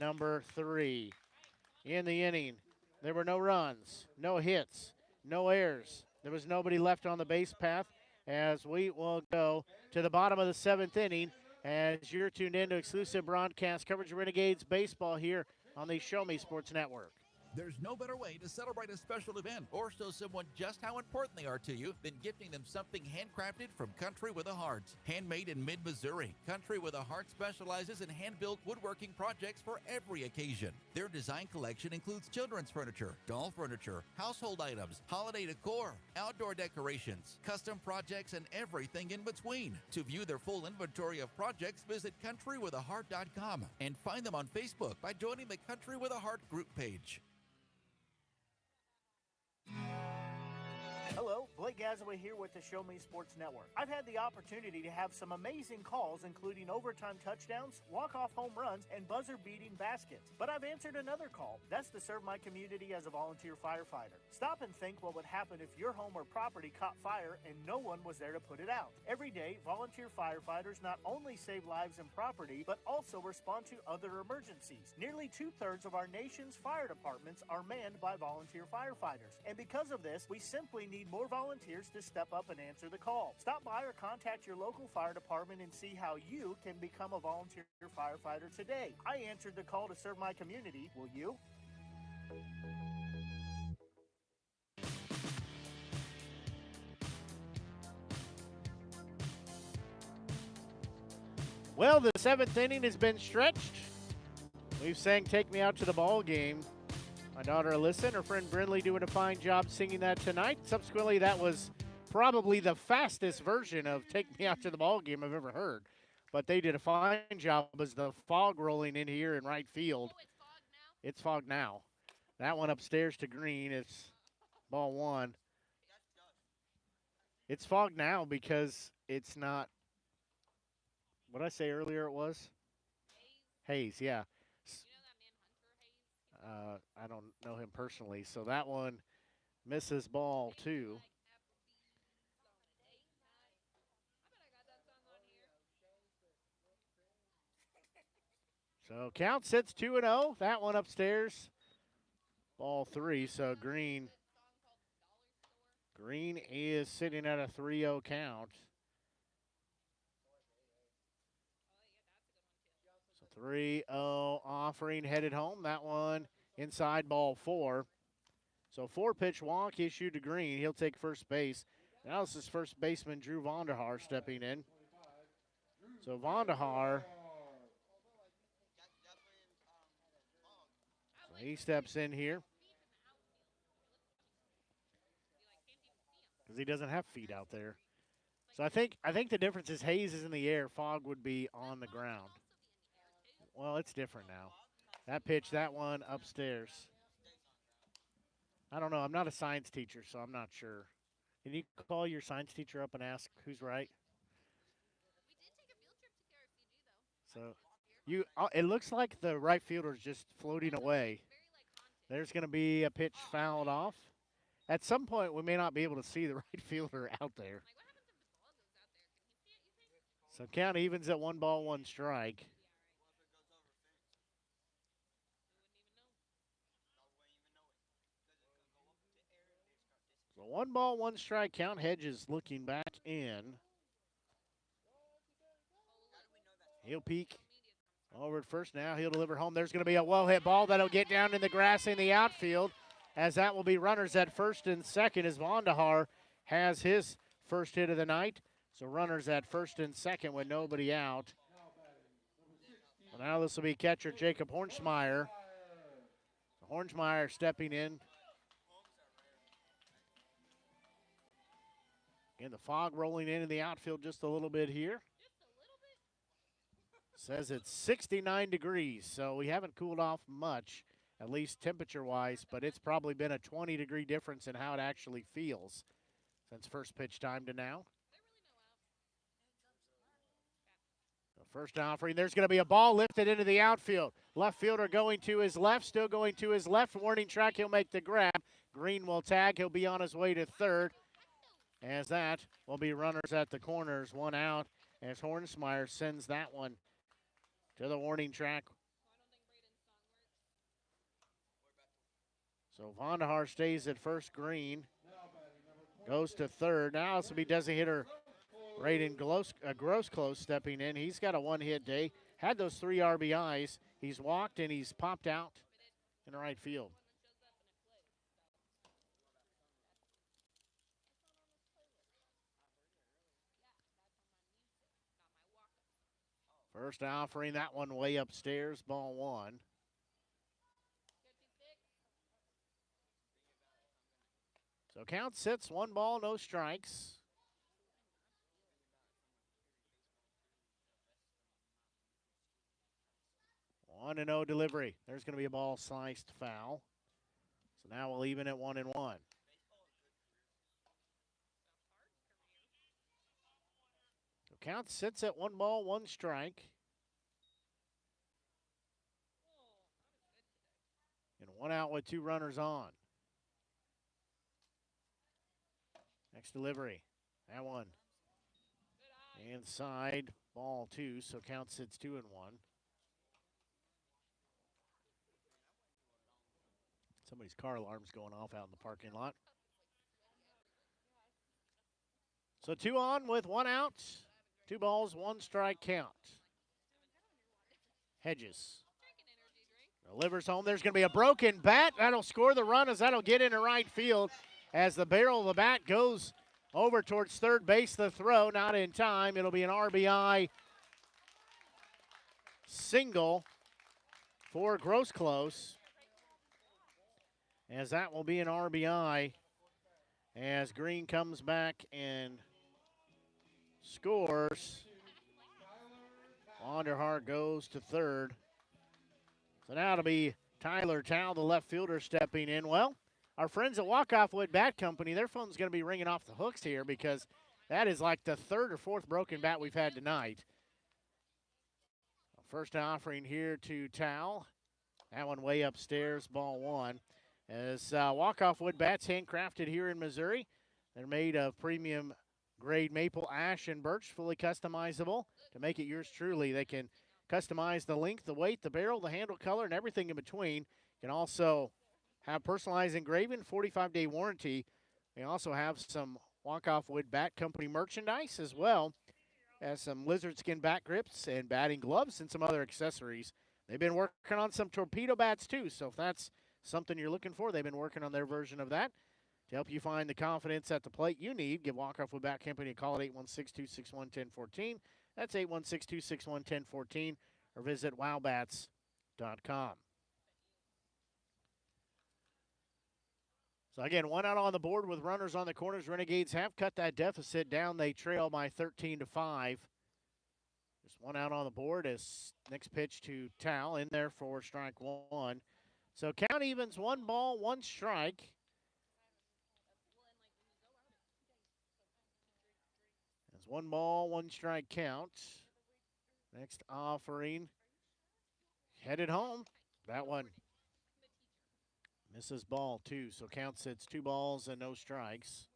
number 3. In the inning, there were no runs, no hits, no errors. There was nobody left on the base path as we will go to the bottom of the 7th inning as you're tuned in to exclusive broadcast coverage of Renegades baseball here on the Show Me Sports Network. There's no better way to celebrate a special event or show someone just how important they are to you than gifting them something handcrafted from Country with a Heart. Handmade in mid-Missouri, Country with a Heart specializes in hand-built woodworking projects for every occasion. Their design collection includes children's furniture, doll furniture, household items, holiday decor, outdoor decorations, custom projects, and everything in between. To view their full inventory of projects, visit countrywithaheart.com and find them on Facebook by joining the Country with a Heart group page. Hello, Blake Gazaway here with the Show Me Sports Network. I've had the opportunity to have some amazing calls, including overtime touchdowns, walk-off home runs, and buzzer-beating baskets. But I've answered another call. That's to serve my community as a volunteer firefighter. Stop and think what would happen if your home or property caught fire and no one was there to put it out. Every day, volunteer firefighters not only save lives and property, but also respond to other emergencies. Nearly 2/3 of our nation's fire departments are manned by volunteer firefighters. And because of this, we simply need more volunteers to step up and answer the call. Stop by or contact your local fire department and see how you can become a volunteer firefighter today. I answered the call to serve my community. Will you? Well, the 7th inning has been stretched. We've sang Take Me Out to the Ball Game. My daughter Alyssa and her friend Brindley doing a fine job singing that tonight. Subsequently, that was probably the fastest version of Take Me Out to the Ball Game I've ever heard. But they did a fine job as the fog rolling in here in right field. It's fog now. That one upstairs to green. It's ball 1. It's fog now because it's not. What did I say earlier it was? Hayes, yeah. I don't know him personally, so that one misses ball 2. So count sits 2-0. That one upstairs, ball 3. So Green is sitting at a 3-0 count. So 3-0 offering headed home. That one inside, ball 4. So 4-pitch walk issued to Green. He'll take first base. Now this is first baseman Drew Vonderhaar stepping in. So Vonderhaar, he steps in here because he doesn't have feet out there. So I think the difference is Hayes is in the air. Fogg would be on the ground. Well, it's different now. That pitch, that one upstairs. I don't know. I'm not a science teacher, so I'm not sure. Can you call your science teacher up and ask who's right? So it looks like the right fielder's just floating away. There's going to be a pitch fouled off. At some point, we may not be able to see the right fielder out there. So count evens at 1-1 strike. So 1-1 strike count. Hedges looking back in. He'll peek over at first now. He'll deliver home. There's going to be a well-hit ball that'll get down in the grass in the outfield, as that will be runners at first and second as Vondahar has his first hit of the night. So runners at first and second with nobody out. Well, now this will be catcher Jacob Hornsmeyer. Hornsmeyer stepping in. Again, the fog rolling in the outfield just a little bit here. Says it's 69 degrees, so we haven't cooled off much, at least temperature-wise, but it's probably been a 20-degree difference in how it actually feels since first pitch time to now. The first offering, there's going to be a ball lifted into the outfield. Left fielder going to his left, still going to his left. Warning track, he'll make the grab. Green will tag, he'll be on his way to third. As that will be runners at the corners, one out, as Hornsmeyer sends that one to the warning track. So Vondahar stays at first. Green goes to third. Now this will be designated hitter Raiden Grossclose stepping in. He's got a one-hit day. Had those 3 RBIs. He's walked and he's popped out in the right field. First offering, that one way upstairs, ball one. So count sits, 1 ball, no strikes. One and 0 delivery. There's going to be a ball sliced foul. So now we'll even at 1-1. So count sits at 1 ball, 1 strike. And 1 out with 2 runners on. Next delivery. That one. Inside, ball 2, so count sits 2-1. Somebody's car alarm's going off out in the parking lot. So 2 on with 1 out. 2 balls, 1 strike count. Hedges delivers home. There's going to be a broken bat. That'll score the run as that'll get into right field as the barrel of the bat goes over towards third base. The throw not in time. It'll be an RBI single for Grossclose, as that will be an RBI as Green comes back and scores. Vonderhart goes to third. So now it'll be Tyler Towle, the left fielder, stepping in. Well, our friends at Walkoff Wood Bat Company, their phone's going to be ringing off the hooks here because that is like the 3rd or 4th broken bat we've had tonight. First offering here to Towle. That one way upstairs, ball 1. As Walkoff Wood Bats, handcrafted here in Missouri. They're made of premium grade maple, ash, and birch, fully customizable to make it yours truly. They can customize the length, the weight, the barrel, the handle color, and everything in between. You can also have personalized engraving, 45-day warranty. They also have some Walkoff Wood Bat Company merchandise, as well as some lizard skin bat grips and batting gloves and some other accessories. They've been working on some torpedo bats too, so if that's something you're looking for, they've been working on their version of that. To help you find the confidence at the plate you need, give Walkoff Wood Bat Company a call at 816-261-1014. That's 816-261-1014, or visit wowbats.com. So again, 1 out on the board with runners on the corners. Renegades have cut that deficit down. They trail by 13-5. Just 1 out on the board as next pitch to Towle in there for strike 1. So count evens, 1 ball, 1 strike. 1 ball, 1 strike count. Next offering headed home. That one misses ball 2, so count sits 2 balls and no strikes.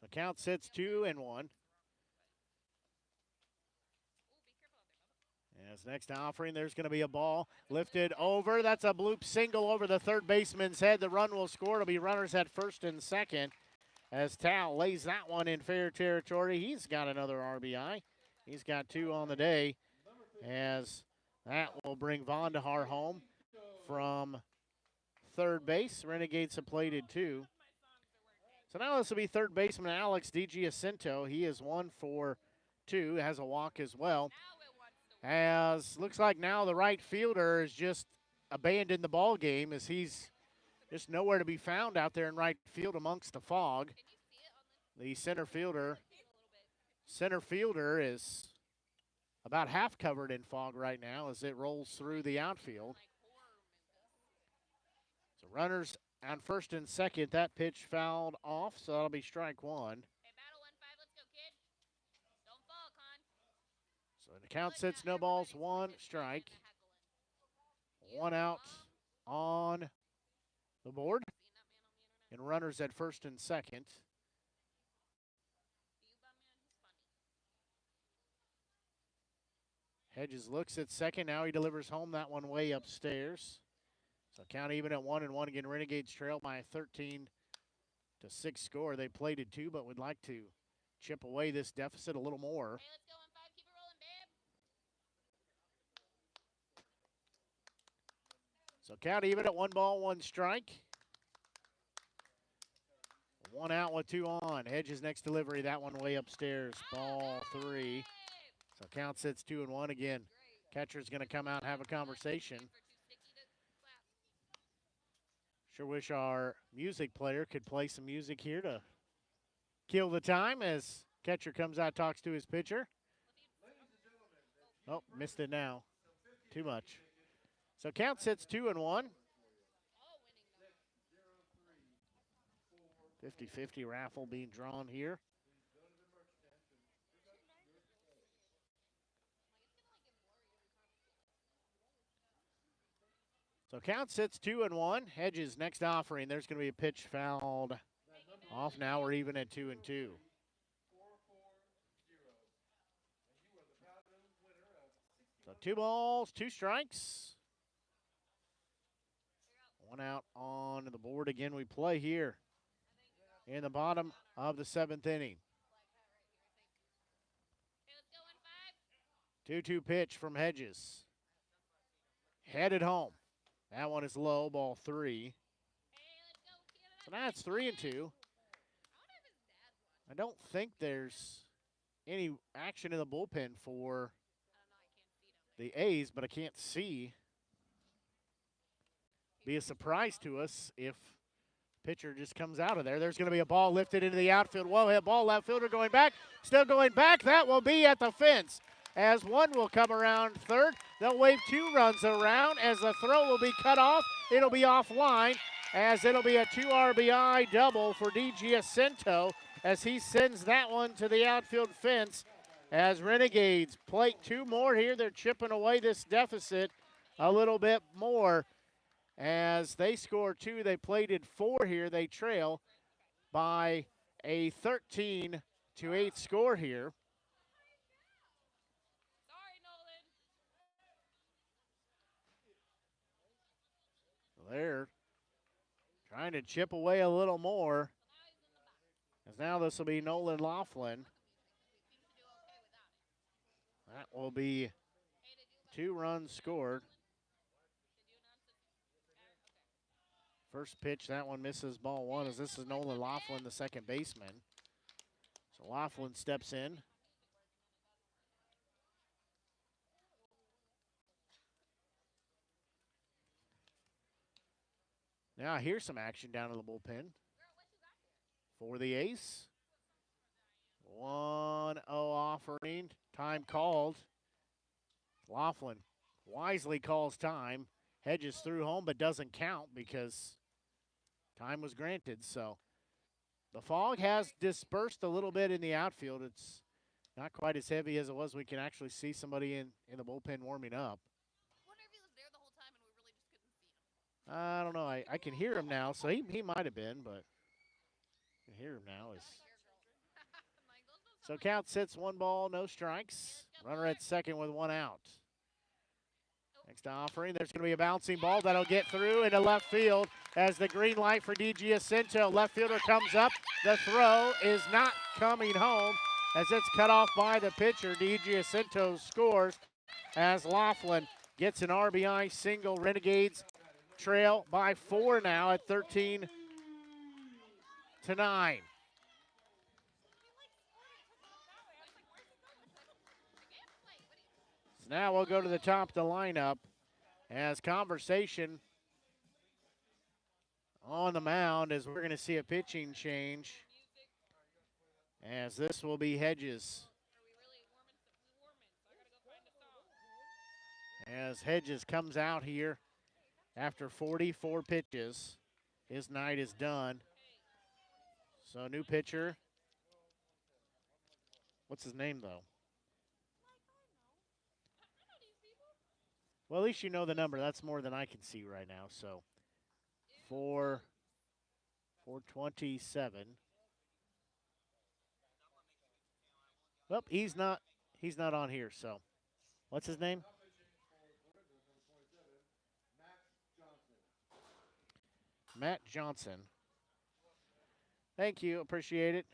The count sits 2-1. As next offering, there's going to be a ball lifted over. That's a bloop single over the third baseman's head. The run will score. It'll be runners at first and second as Tal lays that one in fair territory. He's got another RBI. He's got 2 on the day as that will bring Vondahar home from third base. Renegades have plated 2. So now this will be third baseman Alex DiGiacinto. He is 1 for 2, has a walk as well. As looks like now the right fielder is just abandoned the ball game as he's just nowhere to be found out there in right field amongst the fog. The center fielder is about half covered in fog right now as it rolls through the outfield. So runners on first and second. That pitch fouled off, so that'll be strike 1. So the count sits no balls, 1 strike. 1 out on the board. And runners at first and second. Hedges looks at second. Now he delivers home that one way upstairs. So count even at 1-1. Again, Renegades trail by a 13-6 score. They plated 2, but would like to chip away this deficit a little more. Hey, let's go on 5. Keep it rolling, babe. So count even at 1 ball, 1 strike. 1 out with 2 on. Hedges next delivery. That one way upstairs. Ball 3. So count sits 2-1 again. Catcher's going to come out and have a conversation. Sure wish our music player could play some music here to kill the time as catcher comes out, talks to his pitcher. Oh, missed it now. Too much. So count sits 2-1. 50-50 raffle being drawn here. So count sits 2-1. Hedges next offering. There's going to be a pitch fouled off. Now we're even at 2-2. So 2 balls, 2 strikes. 1 out on the board. Again, we play here in the bottom of the 7th inning. 2-2 pitch from Hedges. Headed home. That one is low, ball 3. So now it's 3-2. I don't think there's any action in the bullpen for the A's, but I can't see. Be a surprise to us if pitcher just comes out of there. There's going to be a ball lifted into the outfield. Well hit ball, left fielder going back. Still going back. That will be at the fence. As one will come around third. They'll wave 2 runs around as the throw will be cut off. It'll be offline as it'll be a 2 RBI double for DiGiacinto as he sends that one to the outfield fence. As Renegades plate 2 more here. They're chipping away this deficit a little bit more. As they score 2, they plated 4 here. They trail by a 13-8 score here. They're trying to chip away a little more. As now this will be Nolan Laughlin. That will be 2 runs scored. First pitch, that one misses ball 1 as this is Nolan Laughlin, the second baseman. So Laughlin steps in. Now here's some action down in the bullpen for the A's. 1-0 offering, time called. Laughlin wisely calls time. Hedges threw home but doesn't count because time was granted. So the fog has dispersed a little bit in the outfield. It's not quite as heavy as it was. We can actually see somebody in the bullpen warming up. I don't know. I can hear him now, so he might have been, but I can hear him now. So count sits, 1 ball, no strikes. Runner at second with 1 out. Next offering, there's going to be a bouncing ball that'll get through into left field as the green light for D.G. Jacinto. Left fielder comes up. The throw is not coming home as it's cut off by the pitcher. D.G. Jacinto scores as Laughlin gets an RBI single. Renegades trail by 4 now at 13-9. So now we'll go to the top of the lineup as conversation on the mound as we're going to see a pitching change as this will be Hedges. As Hedges comes out here after 44 pitches. His night is done. So new pitcher. What's his name, though? Well, at least you know the number. That's more than I can see right now. So 427. Well, he's not on here. So what's his name? Matt Johnson. Thank you. Appreciate it.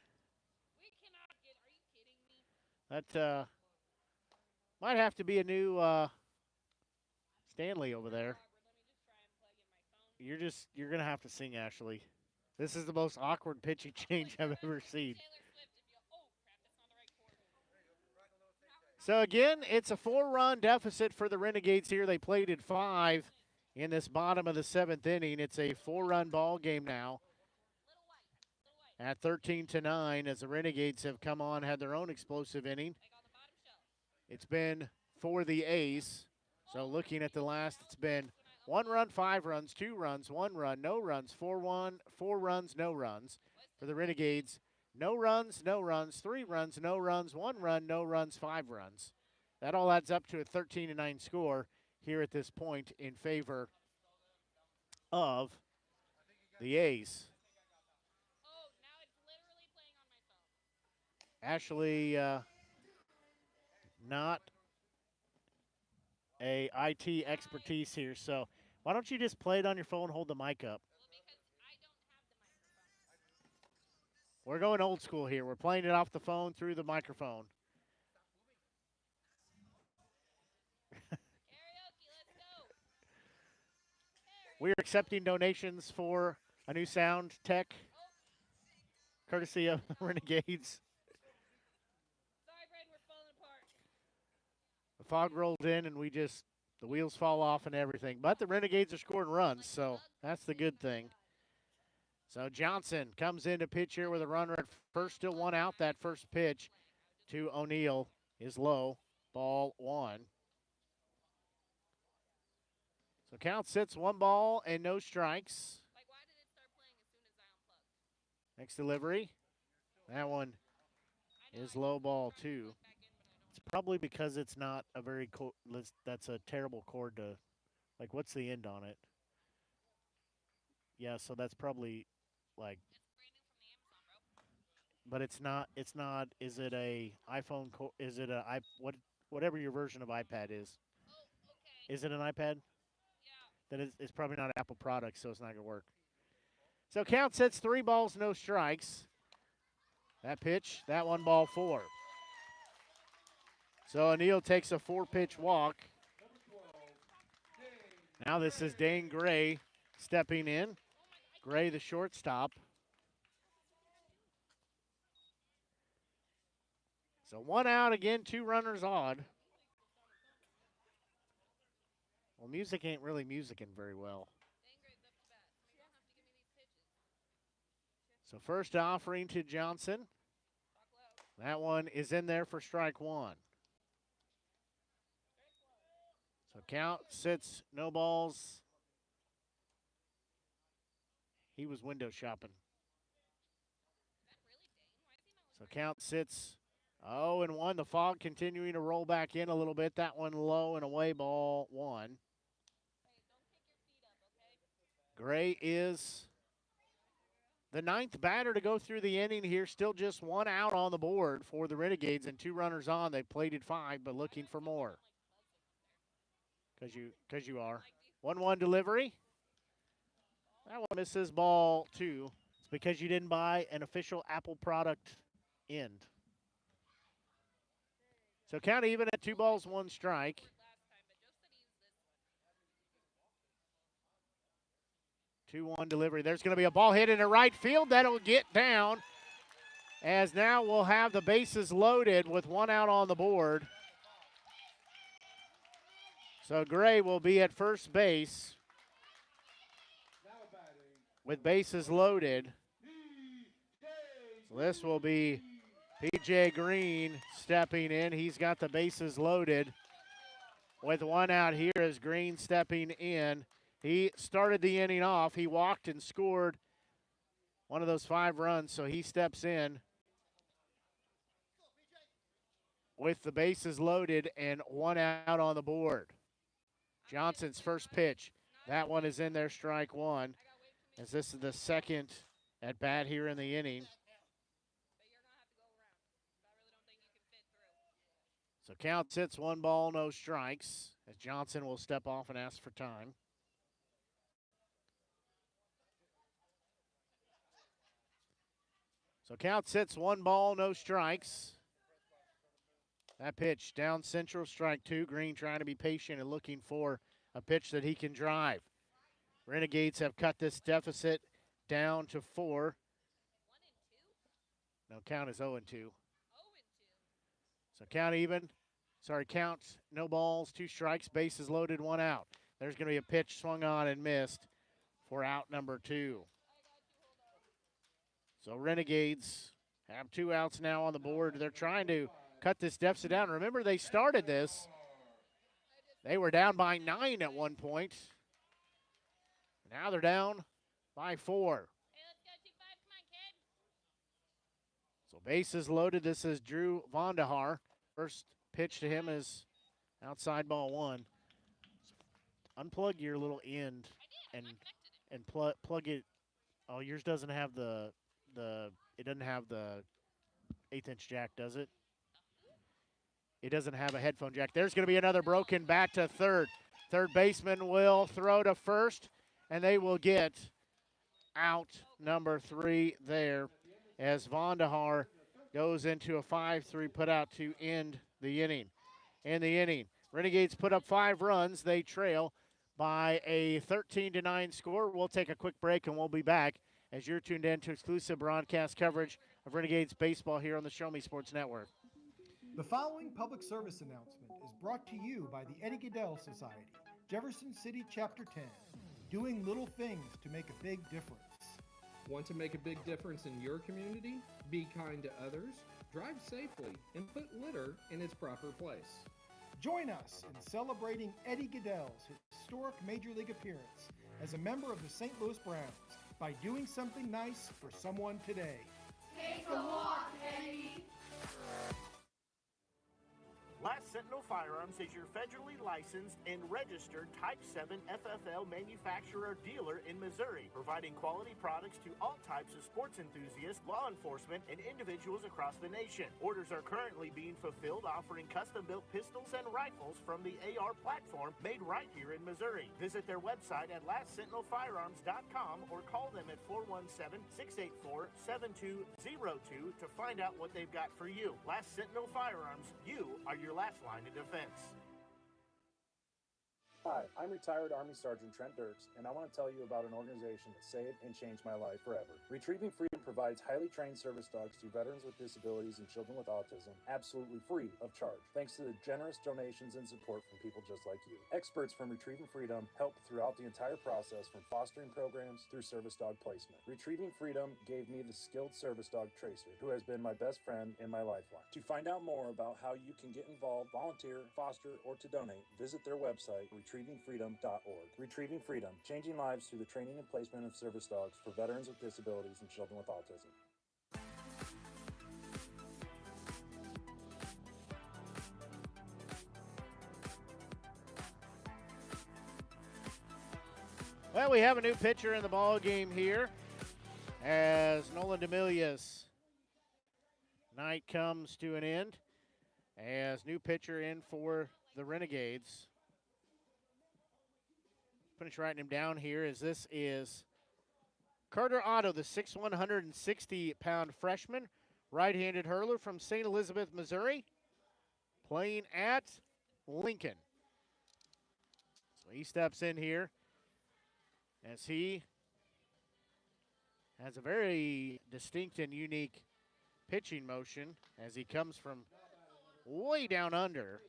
That might have to be a new Stanley over there. You're going to have to sing, Ashley. This is the most awkward pitching change I've ever seen. So again, it's a 4-run deficit for the Renegades here. They played at 5 in this bottom of the 7th inning. It's a 4-run ball game now at 13-9 as the Renegades have come on, had their own explosive inning. It's been for the A's. So looking at the last, it's been 1 run, 5 runs, 2 runs, 1 run, no runs, 4 runs, no runs. For the Renegades, no runs, 3 runs, no runs, 1 run, no runs, 5 runs. That all adds up to a 13-9 score here at this point in favor of the A's. Ashley, not a IT expertise here, so why don't you just play it on your phone, hold the mic up? We're going old school here. We're playing it off the phone through the microphone. We're accepting donations for a new sound tech, courtesy of Renegades. The fog rolled in and the wheels fall off and everything. But the Renegades are scoring runs, so that's the good thing. So Johnson comes in to pitch here with a runner at first, still 1 out. That first pitch to O'Neill is low, ball 1. So count sits, 1 ball and no strikes. Next delivery. That one is low, ball 2. It's probably because it's not a very that's a terrible chord to, like, what's the end on it? Yeah, so that's probably like, but it's not, is it a iPhone, is it whatever your version of iPad is? Is it an iPad? Then it's probably not an Apple product, so it's not going to work. So count sits, 3 balls, no strikes. That pitch, that 1 ball 4. So O'Neill takes a 4-pitch walk. Now this is Dane Gray stepping in. Gray, the shortstop. So 1 out again, 2 runners on. Well, music ain't really musicking very well. So first offering to Johnson. That one is in there for strike 1. So count, sits, no balls. He was window shopping. So count, sits, 0-1. The fog continuing to roll back in a little bit. That one low and away, ball 1. Gray is the 9th batter to go through the inning here. Still just 1 out on the board for the Renegades and 2 runners on. They plated 5, but looking for more. Because you are. 1-1 delivery. That one misses, ball 2. It's because you didn't buy an official Apple product end. So count even at 2 balls, 1 strike. 2-1 delivery. There's going to be a ball hit into right field. That'll get down, as now we'll have the bases loaded with 1 out on the board. So Gray will be at first base with bases loaded. So this will be P.J. Green stepping in. He's got the bases loaded with 1 out here as Green stepping in. He started the inning off. He walked and scored one of those 5 runs, so he steps in with the bases loaded and 1 out on the board. Johnson's first pitch. That one is in there, strike 1, as this is the 2nd at bat here in the inning. So count sits, 1 ball, no strikes, as Johnson will step off and ask for time. So count sits, 1 ball, no strikes. That pitch down central, strike 2. Green trying to be patient and looking for a pitch that he can drive. Renegades have cut this deficit down to 4. No, count is 0-2. So count even. Count no balls, 2 strikes, bases loaded, 1 out. There's going to be a pitch swung on and missed for out number 2. So Renegades have 2 outs now on the board. They're trying to cut this deficit down. Remember, they started this. They were down by 9 at one point. Now they're down by 4. So bases loaded. This is Drew Vondahar. First pitch to him is outside, ball 1. Unplug your little end and plug it. Oh, yours doesn't have it doesn't have the 1/8-inch jack, does it? It doesn't have a headphone jack. There's going to be another broken bat to third. Third baseman will throw to first, and they will get out number 3 there as Vondahar goes into a 5-3 putout to end the inning. In the inning, Renegades put up 5 runs. They trail by a 13-9 score. We'll take a quick break, and we'll be back as you're tuned in to exclusive broadcast coverage of Renegades baseball here on the Show Me Sports Network. The following public service announcement is brought to you by the Eddie Gaedel Society, Jefferson City Chapter 10, doing little things to make a big difference. Want to make a big difference in your community? Be kind to others, drive safely, and put litter in its proper place. Join us in celebrating Eddie Gaedel's historic Major League appearance as a member of the St. Louis Browns by doing something nice for someone today. Take a walk, Eddie. Last Sentinel Firearms is your federally licensed and registered Type 7 FFL manufacturer dealer in Missouri, providing quality products to all types of sports enthusiasts, law enforcement, and individuals across the nation. Orders are currently being fulfilled, offering custom-built pistols and rifles from the AR platform made right here in Missouri. Visit their website at lastsentinelfirearms.com or call them at 417-684-7202 to find out what they've got for you. Last Sentinel Firearms, you are your last line of defense. Hi, I'm retired Army Sergeant Trent Dirks, and I want to tell you about an organization that saved and changed my life forever. Retrieving Freedom provides highly trained service dogs to veterans with disabilities and children with autism, absolutely free of charge, thanks to the generous donations and support from people just like you. Experts from Retrieving Freedom help throughout the entire process, from fostering programs through service dog placement. Retrieving Freedom gave me the skilled service dog Tracer, who has been my best friend in my lifeline. To find out more about how you can get involved, volunteer, foster, or to donate, visit their website, retrievingfreedom.org. Retrieving Freedom, changing lives through the training and placement of service dogs for veterans with disabilities and children with autism. Well, we have a new pitcher in the ball game here as Nolan D'Amelia's night comes to an end. As new pitcher in for the Renegades. Finish writing him down here as this is Carter Otto, the 6'1", 160-pound freshman, right-handed hurler from St. Elizabeth, Missouri, playing at Lincoln. So he steps in here as he has a very distinct and unique pitching motion as he comes from way down under.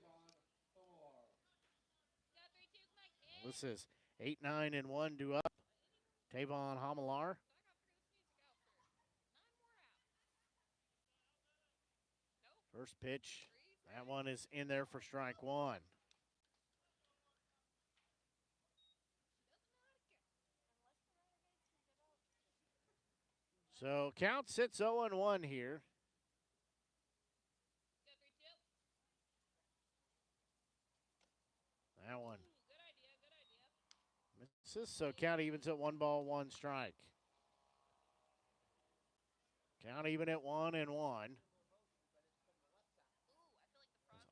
This is 8-9-1 due up. Tavon Hamalar. First pitch, that one is in there for strike one. So count sits 0-1 here. That one misses, so count evens at 1 ball, 1 strike. Count even at 1-1.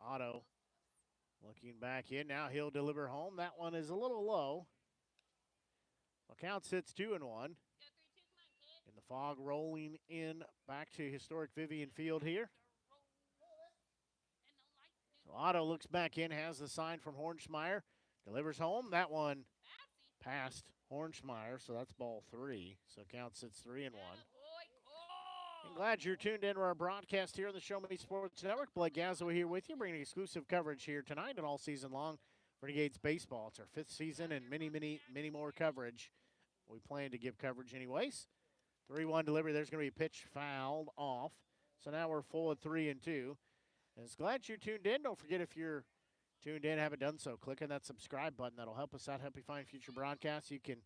Otto looking back in. Now he'll deliver home. That one is a little low. Well, count sits 2-1. And the fog rolling in back to historic Vivian Field here. So Otto looks back in, has the sign from Hornschmeyer. Delivers home. That one past Hornschmeyer, so that's ball 3. So count sits 3-1. I'm glad you're tuned in to our broadcast here on the Show Me Sports Network. Blake Gazzo here with you, bringing exclusive coverage here tonight and all season long. Renegades baseball. It's our 5th season and many more coverage. We plan to give coverage anyways. 3-1 delivery. There's going to be a pitch fouled off. So now we're full at 3-2. And it's glad you're tuned in. Don't forget, if you're tuned in, haven't done so, click on that subscribe button. That'll help us out, help you find future broadcasts. You can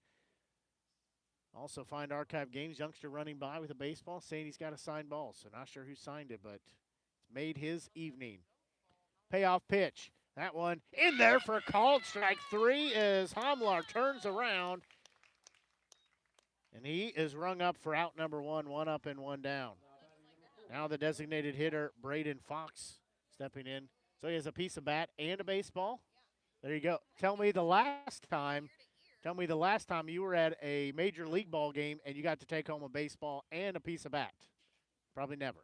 also find archive games. Youngster running by with a baseball saying he's got a signed ball. So not sure who signed it, but it's made his evening. Payoff pitch. That one in there for a called strike 3 as Hamlar turns around. And he is rung up for out number 1, 1 up and 1 down. Now the designated hitter, Braden Fox, stepping in. So he has a piece of bat and a baseball. There you go. Tell me the last time you were at a major league ball game and you got to take home a baseball and a piece of bat. Probably never.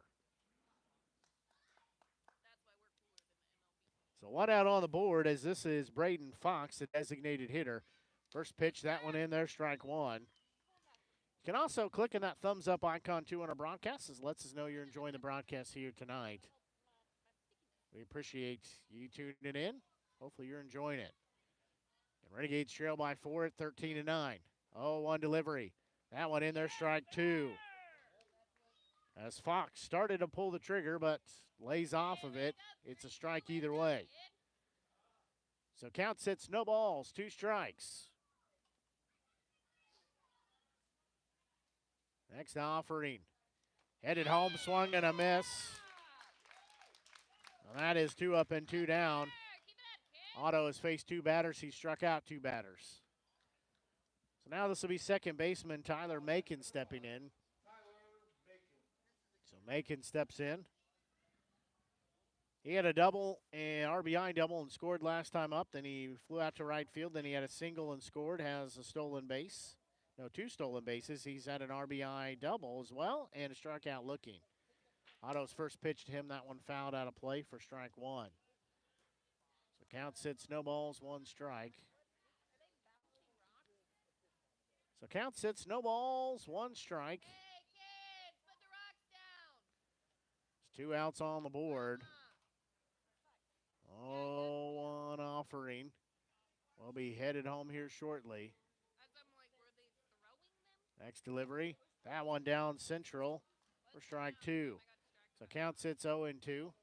So 1 out on the board as this is Braden Fox, the designated hitter. First pitch, that one in there, strike 1. You can also click on that thumbs up icon too on our broadcast. This lets us know you're enjoying the broadcast here tonight. We appreciate you tuning in. Hopefully you're enjoying it. And Renegades trail by 4 at 13-9. 0-1 delivery. That one in there, strike 2. As Fox started to pull the trigger but lays off of it, it's a strike either way. So count sits no balls, 2 strikes. Next offering. Headed home, swung and a miss. Well, that is 2 up and 2 down. Otto has faced 2 batters. He struck out 2 batters. So now this will be second baseman Tyler Macon stepping in. So Macon steps in. He had a double, an RBI double, and scored last time up. Then he flew out to right field. Then he had a single and scored, has a stolen base. No, 2 stolen bases. He's had an RBI double as well and a strikeout looking. Otto's first pitch to him, that one fouled out of play for strike 1. So count sits no balls, 1 strike. So count sits, no balls, 1 strike. Hey, kids, put the rocks down. It's 2 outs on the board. 0-1 offering. We'll be headed home here shortly. Next delivery. That one down central for strike 2. So count sits 0-2.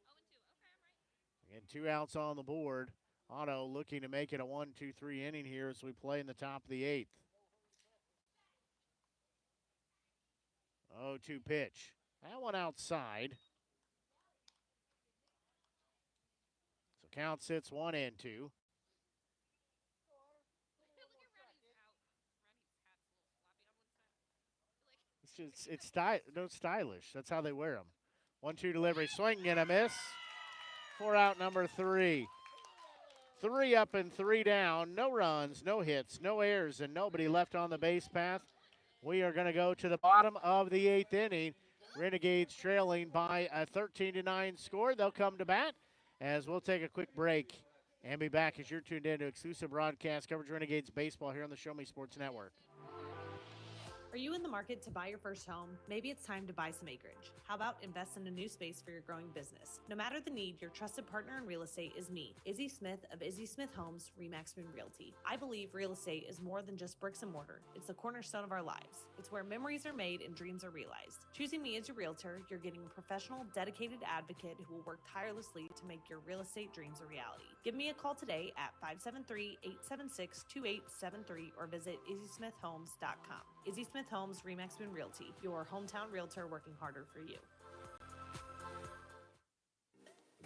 Again, 2 outs on the board. Otto looking to make it a 1-2-3 inning here as we play in the top of the 8th. 0-2 pitch. That one outside. So count sits 1-2. It's stylish. That's how they wear them. 1-2 delivery, swing and a miss. 4 out, number 3. 3 up and 3 down. No runs, no hits, no errors, and nobody left on the base path. We are going to go to the bottom of the 8th inning. Renegades trailing by a 13-9 score. They'll come to bat as we'll take a quick break and be back as you're tuned in to exclusive broadcast coverage Renegades baseball here on the Show Me Sports Network. Are you in the market to buy your first home? Maybe it's time to buy some acreage. How about invest in a new space for your growing business? No matter the need, your trusted partner in real estate is me, Izzy Smith of Izzy Smith Homes, Remax Moon Realty. I believe real estate is more than just bricks and mortar. It's the cornerstone of our lives. It's where memories are made and dreams are realized. Choosing me as your realtor, you're getting a professional, dedicated advocate who will work tirelessly to make your real estate dreams a reality. Give me a call today at 573-876-2873 or visit izzysmithhomes.com. Izzy Smith Homes, Remax Moon Realty, your hometown realtor working harder for you.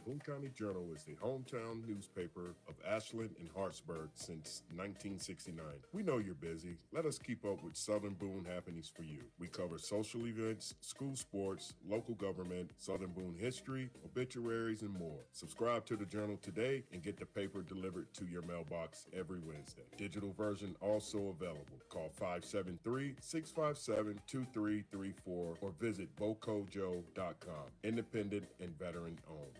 The Boone County Journal is the hometown newspaper of Ashland and Hartsburg since 1969. We know you're busy. Let us keep up with Southern Boone happenings for you. We cover social events, school sports, local government, Southern Boone history, obituaries, and more. Subscribe to the Journal today and get the paper delivered to your mailbox every Wednesday. Digital version also available. Call 573-657-2334 or visit bocojo.com. Independent and veteran owned.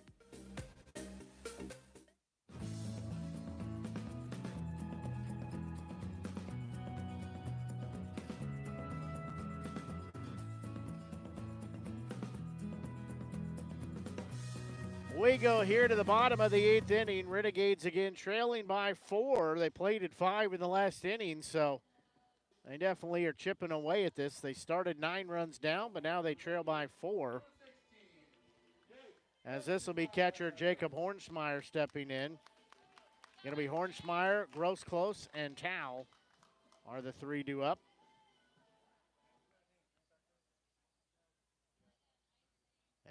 We go here to the bottom of the 8th inning. Renegades again trailing by 4. They played at 5 in the last inning, so they definitely are chipping away at this. They started 9 runs down, but now they trail by 4. As this will be catcher Jacob Hornsmeyer stepping in. Going to be Hornsmeyer, Gross-Close, and Towle are the 3 due up.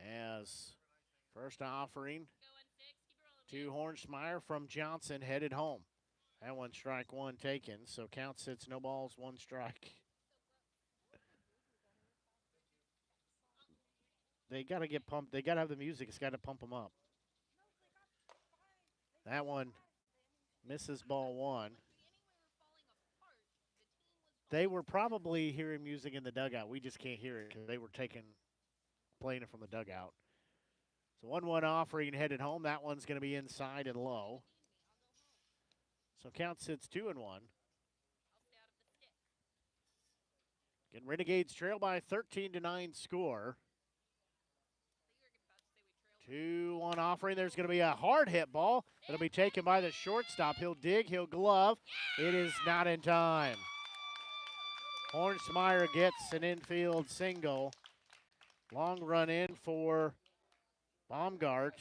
As first offering to Hornsmeyer from Johnson headed home. That one strike 1 taken, so count sits no balls, 1 strike. They got to get pumped. They got to have the music. It's got to pump them up. That one misses ball 1. They were probably hearing music in the dugout. We just can't hear it because they were playing it from the dugout. So 1-1 offering headed home. That one's going to be inside and low. So count sits 2-1. Again, Renegades trail by 13-9 score. 2-1 offering. There's going to be a hard hit ball. It'll be taken by the shortstop. He'll dig, he'll glove. It is not in time. Hornsmeyer gets an infield single. Long run in for Baumgart.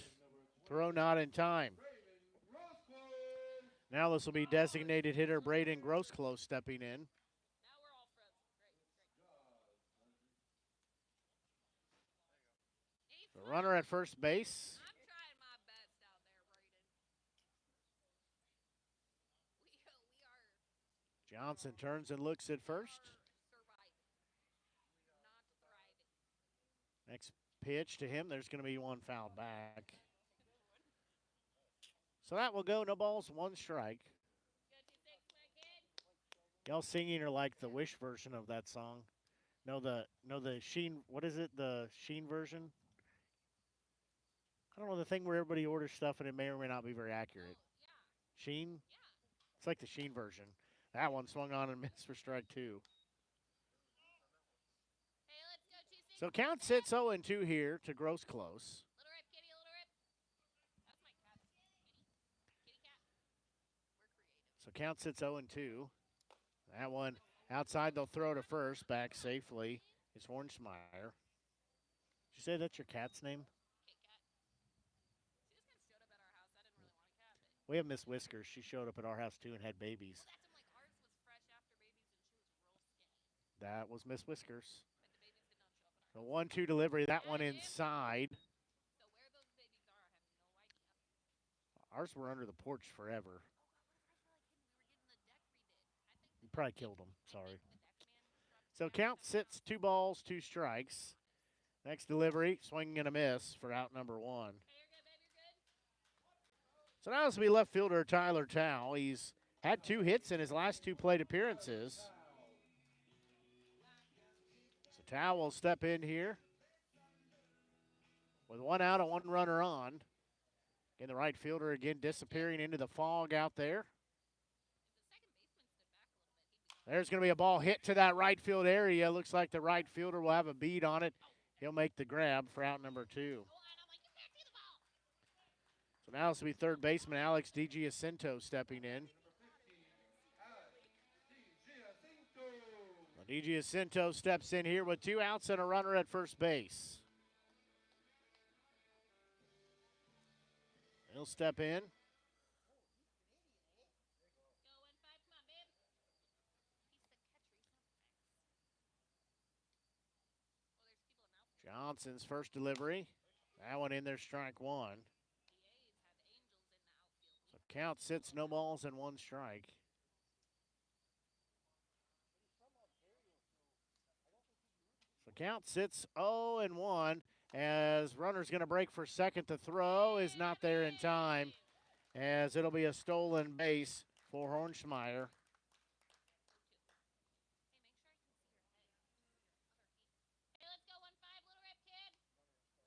Throw not in time. Now this will be designated hitter Braden Gross-Close stepping in. The runner at first base. Johnson turns and looks at first. Next pitch to him, there's going to be 1 foul back. So that will go, no balls, 1 strike. Y'all singing are like the Wish version of that song. No, the Sheen, what is it? The Sheen version? I don't know, the thing where everybody orders stuff and it may or may not be very accurate. Sheen? It's like the Sheen version. That one swung on and missed for strike 2. So count sits 0-2 here to Gross Close. Little rip, kitty, little rip. That's my cat. Kitty cat. So count sits 0-2. That one outside, they'll throw to first. Back safely is Hornsmeyer. Did you say that's your cat's name? We have Miss Whiskers. She showed up at our house too and had babies. That was Miss Whiskers. The 1-2 delivery. That one inside. Ours were under the porch forever. You probably killed them. Sorry. So count sits 2 balls, 2 strikes. Next delivery, swing and a miss for out number 1. So now this will be left fielder Tyler Tao. He's had 2 hits in his last 2 plate appearances. So Tao will step in here with 1 out and 1 runner on. Again, the right fielder again disappearing into the fog out there. There's going to be a ball hit to that right field area. Looks like the right fielder will have a bead on it. He'll make the grab for out number 2. So now this will be third baseman Alex DiGiacinto stepping in. DiGiacinto steps in here with 2 outs and a runner at first base. He'll step in. Johnson's first delivery. That one in there, strike 1. So count sits, no balls and 1 strike. So count sits 0-1 as runner's going to break for second. The throw is not there in time as it'll be a stolen base for Hornsmeyer.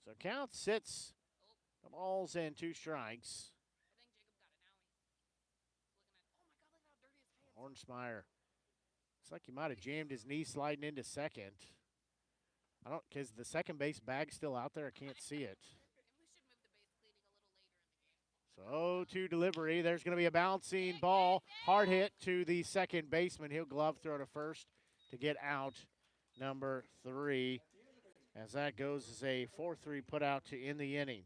So count sits, the balls and 2 strikes. Hornsmeyer, looks like he might have jammed his knee sliding into second. I don't, because the second base bag's still out there. I can't see it. So 0-2 delivery. There's going to be a bouncing ball. Hard hit to the second baseman. He'll glove throw to first to get out number 3. As that goes as a 4-3 put out to end the inning.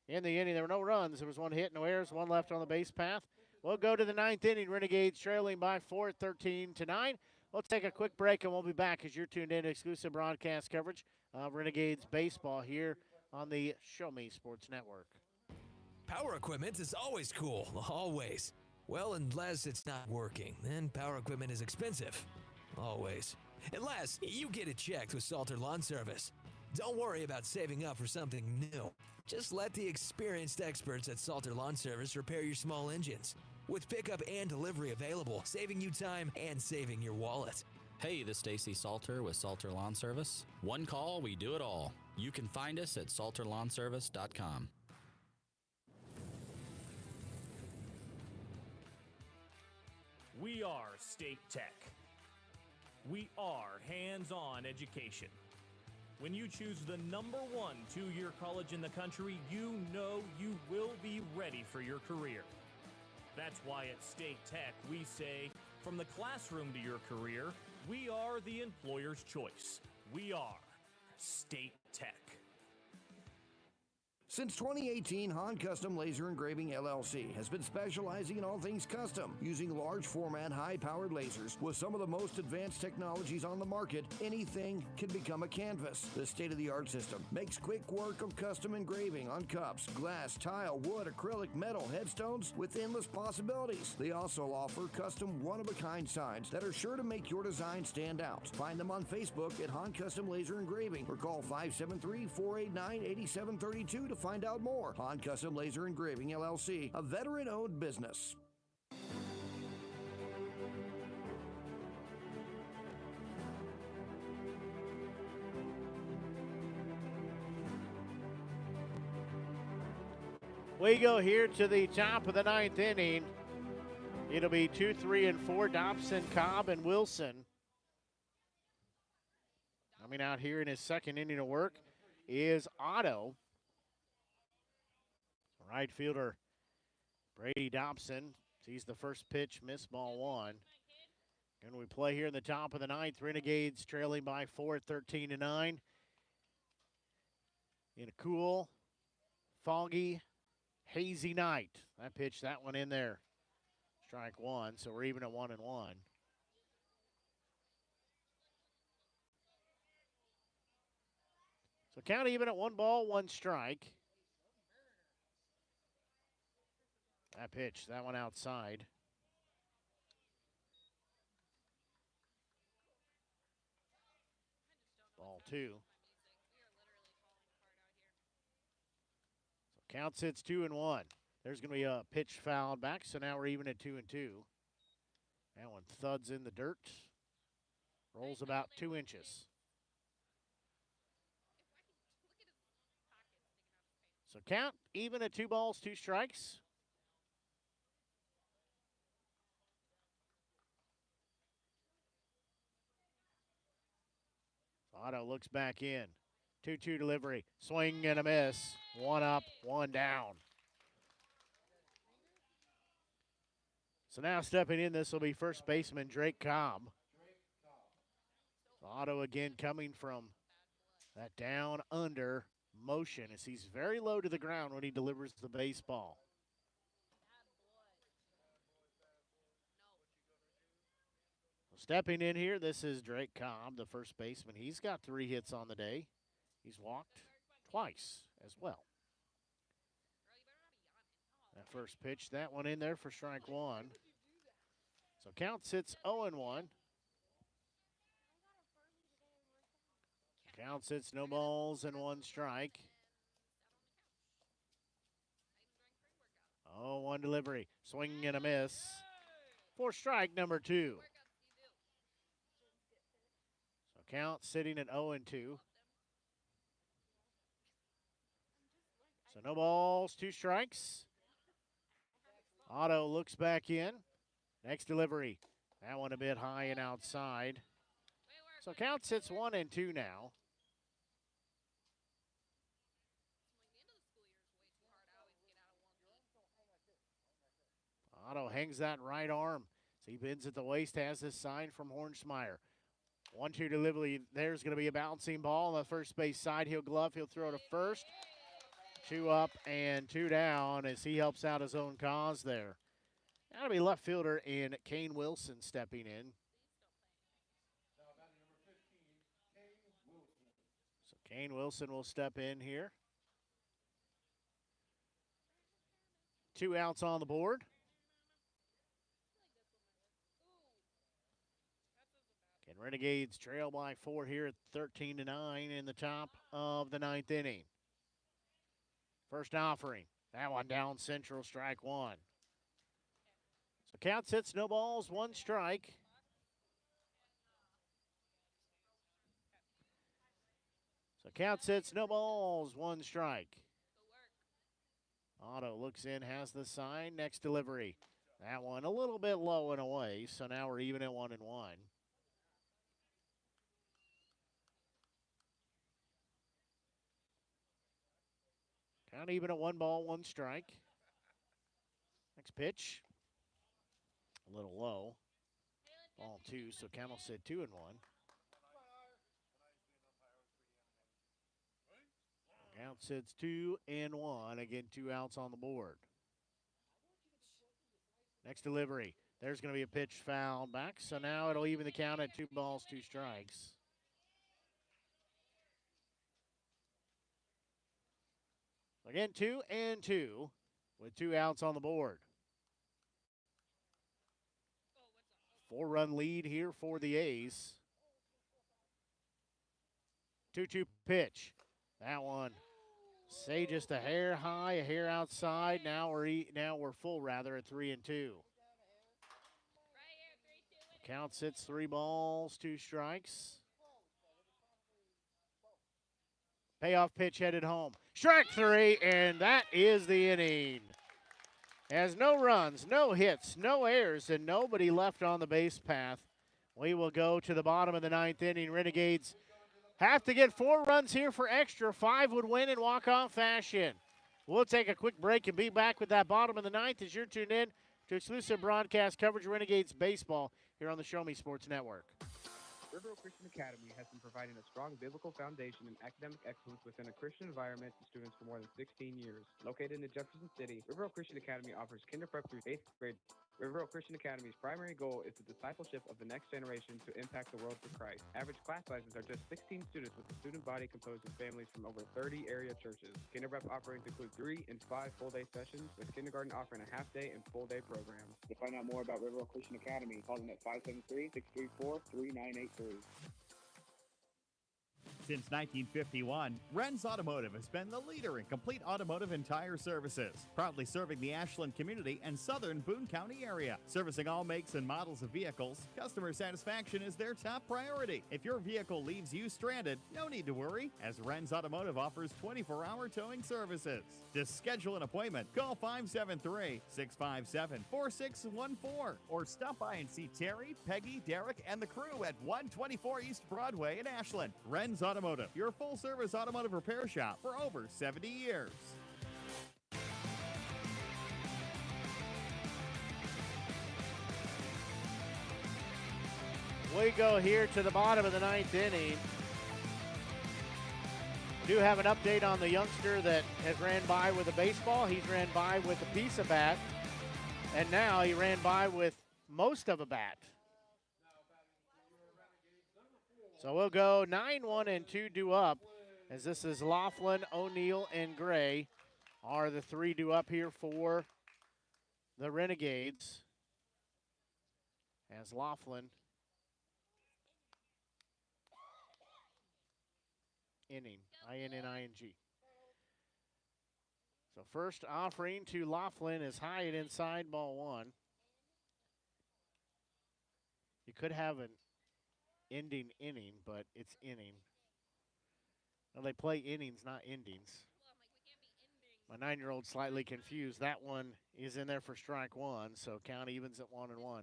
In the inning, there were no runs. There was 1 hit, no errors, 1 left on the base path. We'll go to the 9th inning. Renegades trailing by 4 at 13-9. We'll take a quick break, and we'll be back as you're tuned in to exclusive broadcast coverage of Renegades baseball here on the Show Me Sports Network. Power equipment is always cool, always. Well, unless it's not working, then power equipment is expensive. Always. Unless you get it checked with Salter Lawn Service. Don't worry about saving up for something new. Just let the experienced experts at Salter Lawn Service repair your small engines. With pickup and delivery available, saving you time and saving your wallet. Hey, this is Stacy Salter with Salter Lawn Service. One call, we do it all. You can find us at salterlawnservice.com. We are State Tech. We are hands-on education. When you choose the #1 2-year college in the country, you know you will be ready for your career. That's why at State Tech we say, from the classroom to your career, we are the employer's choice. We are State Tech. Since 2018, Han Custom Laser Engraving LLC has been specializing in all things custom, using large format, high-powered lasers with some of the most advanced technologies on the market. Anything can become a canvas. This state-of-the-art system makes quick work of custom engraving on cups, glass, tile, wood, acrylic, metal, headstones with endless possibilities. They also offer custom one-of-a-kind signs that are sure to make your design stand out. Find them on Facebook at Han Custom Laser Engraving or call 573-489-8732 to find out more. Han Custom Laser Engraving LLC, a veteran-owned business. We go here to the top of the 9th inning. It'll be 2, 3, and 4, Dobson, Cobb, and Wilson. Coming out here in his second inning of work is Otto. Right fielder Brady Dobson sees the first pitch, miss, ball one. And we play here in the top of the ninth. Renegades trailing by 4 at 13-9. In a cool, foggy, hazy night. I pitched that one in there. Strike one, so we're even at 1-1. So count even at 1 ball, 1 strike. That pitch, that one outside. Ball 2. So count sits 2-1. There's going to be a pitch fouled back, so now we're even at 2-2. That one thuds in the dirt. Rolls about 2 inches. So count even at 2 balls, 2 strikes. Otto looks back in. 2-2 delivery. Swing and a miss. 1 up, 1 down. So now stepping in, this will be first baseman Drake Cobb. Otto again coming from that down under motion as he's very low to the ground when he delivers the baseball. Stepping in here, this is Drake Cobb, the first baseman. He's got 3 hits on the day. He's walked twice as well. That first pitch, that one in there for strike 1. So count sits 0-1. Count sits no balls and 1 strike. 0-1 delivery. Swing and a miss. For strike number 2. So count sitting at 0-2. So no balls, 2 strikes. Otto looks back in. Next delivery. That one a bit high and outside. So count sits 1-2 now. Otto hangs that right arm. So he bends at the waist, has this sign from Hornsmeyer. 1-2 delivery. There's going to be a bouncing ball on the first base side. He'll glove. He'll throw to first. 2 up and 2 down as he helps out his own cause there. That'll be left fielder in Kane Wilson stepping in. So Kane Wilson will step in here. 2 outs on the board. And Renegades trail by 4 here at 13-9 in the top of the 9th inning. First offering. That one down central, strike 1. So count sits no balls, 1 strike. So count sits no balls, 1 strike. Otto looks in, has the sign. Next delivery. That one a little bit low and away, so now we're even at 1-1. Count even at 1 ball, 1 strike. Next pitch. A little low. Ball 2, so count will sit 2-1. Count sits 2-1. Again, 2 outs on the board. Next delivery. There's going to be a pitch fouled back, so now it'll even the count at 2 balls, 2 strikes. Again, 2-2 with 2 outs on the board. 4-run lead here for the A's. 2-2 pitch. That one, say just a hair high, a hair outside. Now we're full rather at 3-2. Count sits 3 balls, 2 strikes. Payoff pitch headed home. Strike 3, and that is the inning. Has no runs, no hits, no errors, and nobody left on the base path. We will go to the bottom of the 9th inning. Renegades Have to get 4 runs here for extra. 5 would win in walk-off fashion. We'll take a quick break and be back with that bottom of the 9th as you're tuned in to exclusive broadcast coverage of Renegades baseball here on the Show Me Sports Network. Riverville Christian Academy has been providing a strong biblical foundation and academic excellence within a Christian environment to students for more than 16 years. Located in Jefferson City, Riverville Christian Academy offers kinder prep through 8th grade. Riverville Christian Academy's primary goal is the discipleship of the next generation to impact the world for Christ. Average class sizes are just 16 students with a student body composed of families from over 30 area churches. Kinder prep offerings include 3 and 5 full-day sessions, with kindergarten offering a half-day and full-day program. To find out more about Riverville Christian Academy, call them at 573-634-3983. Since 1951, Ren's Automotive has been the leader in complete automotive and tire services, proudly serving the Ashland community and southern Boone County area. Servicing all makes and models of vehicles, customer satisfaction is their top priority. If your vehicle leaves you stranded, no need to worry, as Ren's Automotive offers 24-hour towing services. To schedule an appointment, call 573-657-4614 or stop by and see Terry, Peggy, Derek, and the crew at 124 East Broadway in Ashland. Ren's Automotive, your full-service automotive repair shop for over 70 years. We go here to the bottom of the 9th inning. Do have an update on the youngster that has ran by with a baseball. He's ran by with a piece of bat, and now he ran by with most of a bat. So we'll go 9-1 and 2 due up, as this is Laughlin, O'Neill, and Gray are the 3 due up here for the Renegades. As Laughlin inning, I-N-N-I-N-G. So first offering to Laughlin is high and inside, ball 1. You could have an ending inning, but it's inning. Well, they play innings, not endings. My 9-year-old slightly confused. That one is in there for strike 1, so count evens at 1-1.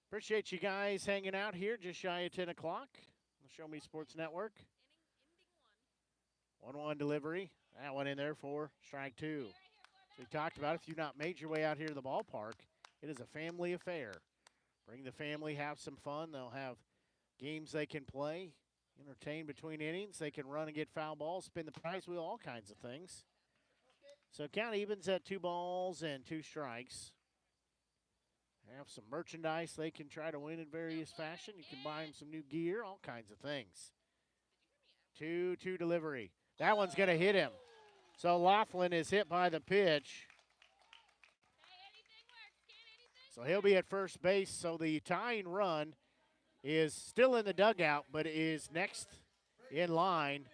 Appreciate you guys hanging out here just shy of 10 o'clock on the Show Me Sports Network. 1-1 delivery. That one in there for strike 2. So we talked about, if you've not made your way out here to the ballpark, it is a family affair. Bring the family, have some fun. They'll have games they can play, entertain between innings. They can run and get foul balls, spin the prize wheel, all kinds of things. So count evens at 2 balls and 2 strikes. Have some merchandise they can try to win in various fashion. You can buy them some new gear, all kinds of things. 2-2 delivery. That one's going to hit him. So Laughlin is hit by the pitch. So he'll be at first base. So the tying run is still in the dugout, but is next in line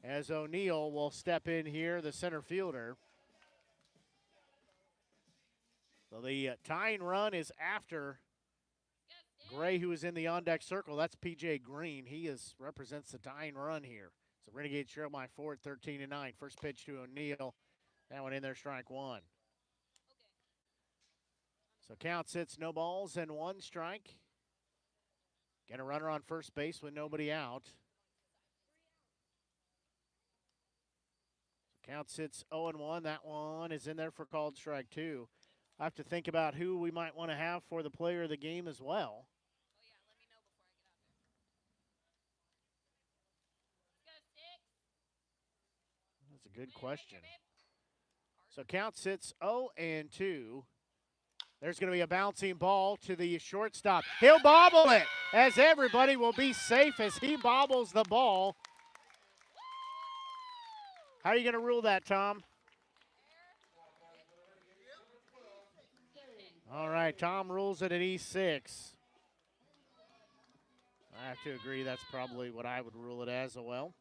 as O'Neill will step in here, the center fielder. So the tying run is after Gray, who is in the on-deck circle. That's P.J. Green. He represents the tying run here. So Renegades trail by 4 at 13-9. First pitch to O'Neill. That one in there, strike 1. So count sits, no balls and 1 strike. Get a runner on first base with nobody out. So count sits 0-1. That one is in there for called strike 2. I have to think about who we might want to have for the player of the game as well. That's a good question. So count sits 0-2. There's going to be a bouncing ball to the shortstop. He'll bobble it, as everybody will be safe as he bobbles the ball. How are you going to rule that, Tom? All right, Tom rules it at E6. I have to agree that's probably what I would rule it as well.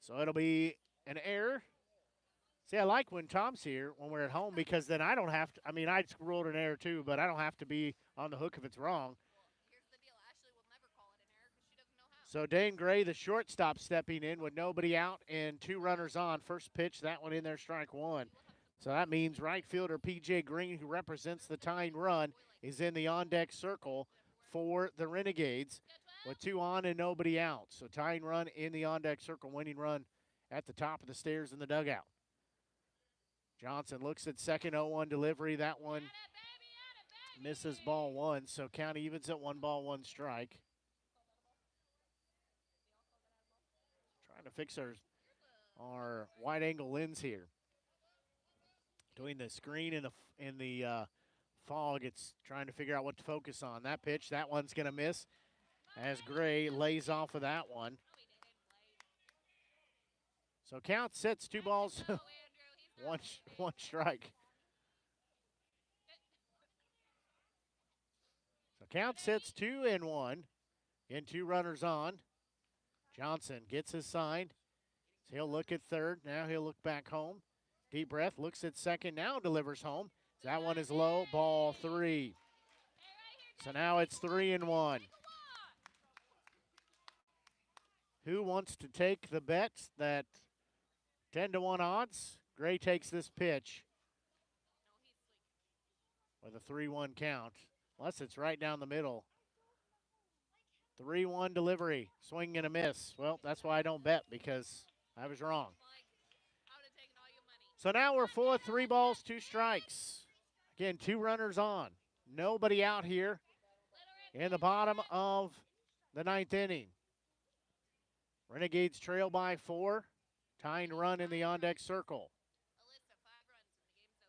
So it'll be an error. See, I like when Tom's here when we're at home, because then I don't have to. I mean, I'd ruled an error too, but I don't have to be on the hook if it's wrong. So Dane Gray, the shortstop, stepping in with nobody out and 2 runners on. First pitch, that one in there, strike 1. So that means right fielder P.J. Green, who represents the tying run, is in the on-deck circle for the Renegades with 2 on and nobody out. So tying run in the on-deck circle, winning run at the top of the stairs in the dugout. Johnson looks at second, 0-1 delivery. That one misses ball 1, so count evens at 1 ball, 1 strike. Trying to fix our wide angle lens here. Between the screen and the fog, it's trying to figure out what to focus on. That pitch, that one's going to miss as Gray lays off of that one. So count sits, 2 balls, one strike. So count sits 2-1. Again, 2 runners on. Johnson gets his sign. So he'll look at third. Now he'll look back home. Deep breath, looks at second, now delivers home. That one is low, ball 3. So now it's 3-1. Who wants to take the bet that 10-1 odds? Gray takes this pitch with a 3-1 count. Unless it's right down the middle. 3-1 delivery, swing and a miss. Well, that's why I don't bet, because I was wrong. So now we're full of 3 balls, 2 strikes. Again, 2 runners on. Nobody out here in the bottom of the 9th inning. Renegades trail by 4. Tying run in the on-deck circle.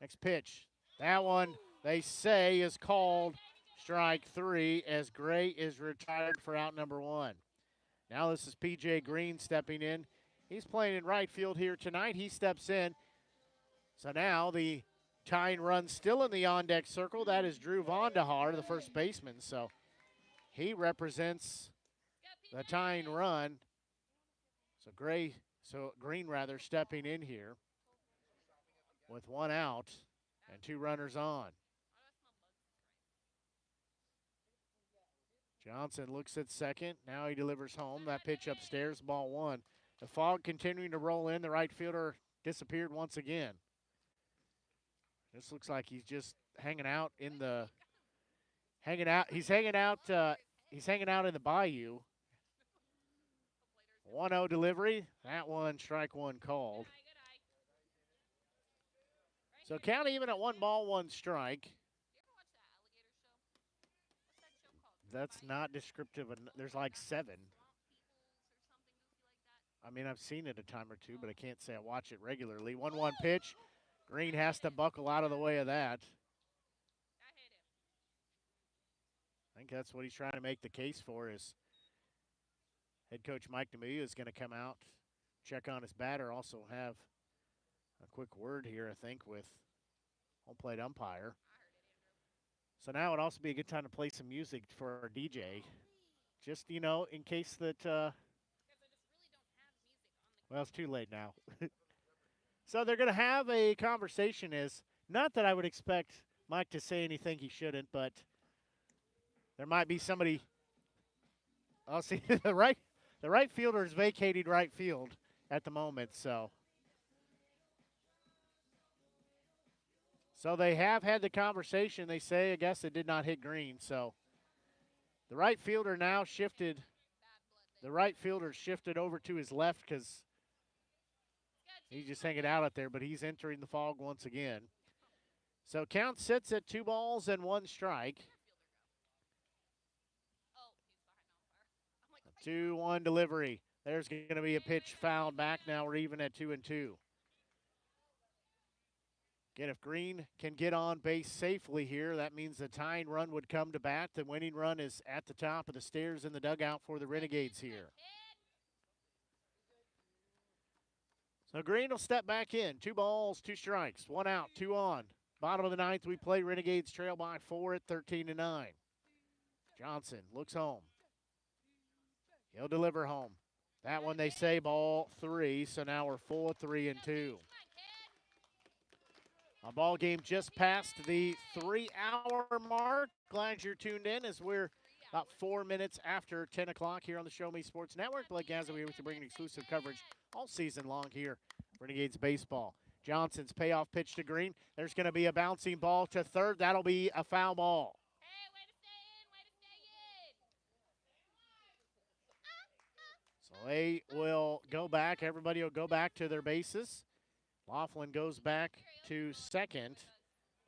Next pitch. That one, they say, is called strike 3 as Gray is retired for out number 1. Now this is P.J. Green stepping in. He's playing in right field here tonight. He steps in. So now the tying run still in the on-deck circle. That is Drew Vondahar, the first baseman. So he represents the tying run. So Green stepping in here with 1 out and 2 runners on. Johnson looks at second. Now he delivers home. That pitch upstairs, ball 1. The fog continuing to roll in. The right fielder disappeared once again. This looks like he's just hanging out in the He's hanging out in the bayou. 1-0 delivery. That one, strike 1 called. So count even at 1 ball, 1 strike. That's not descriptive. There's like 7. I mean, I've seen it a time or 2, but I can't say I watch it regularly. 1-1 pitch. Green has to buckle out of the way of that. I think that's what he's trying to make the case for, is head coach Mike DeMuya is going to come out, check on his batter, also have a quick word here, I think, with home plate umpire. So now it'd also be a good time to play some music for our DJ. Just, in case that, well, it's too late now. So they're going to have a conversation. Not that I would expect Mike to say anything he shouldn't, but there might be somebody. I'll see the right fielder is vacating right field at the moment, so they have had the conversation. They say, I guess, it did not hit Green. So the right fielder now shifted. The right fielder shifted over to his left because he's just hanging out there, but he's entering the fog once again. So count sits at 2 balls and 1 strike. 2-1 delivery. There's going to be a pitch fouled back. Now we're even at 2-2. Again, if Green can get on base safely here, that means the tying run would come to bat. The winning run is at the top of the stairs in the dugout for the Renegades here. So Green will step back in. 2 balls, 2 strikes, 1 out, 2 on. Bottom of the 9th, we play. Renegades trail by 4 at 13-9. Johnson looks home. He'll deliver home. That one, they say, ball 3. So now we're full of 3-2. A ball game just past the 3-hour mark. Glad you're tuned in as we're about 4 minutes after 10 o'clock here on the Show Me Sports Network. Blake Gazza here with you, bringing exclusive coverage all season long here. Renegades baseball. Johnson's payoff pitch to Green. There's going to be a bouncing ball to third. That'll be a foul ball. They will go back. Everybody will go back to their bases. Laughlin goes back to second.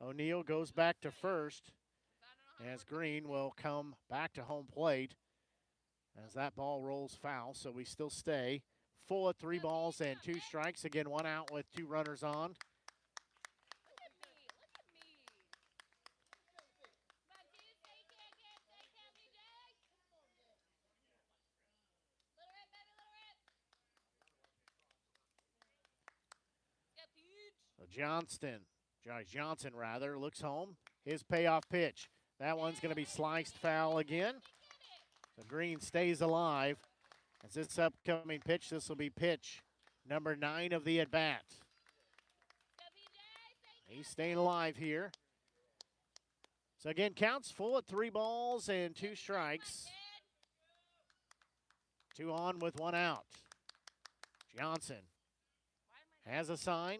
O'Neill goes back to first. As Green will come back to home plate as that ball rolls foul. So we still stay full at 3 balls and 2 strikes. Again, 1 out with 2 runners on. Josh Johnson looks home. His payoff pitch. That one's going to be sliced foul again. So Green stays alive. As this upcoming pitch, this will be pitch number 9 of the at-bat. He's staying alive here. So again, counts full at 3 balls and 2 strikes. 2 on with 1 out. Johnson has a sign.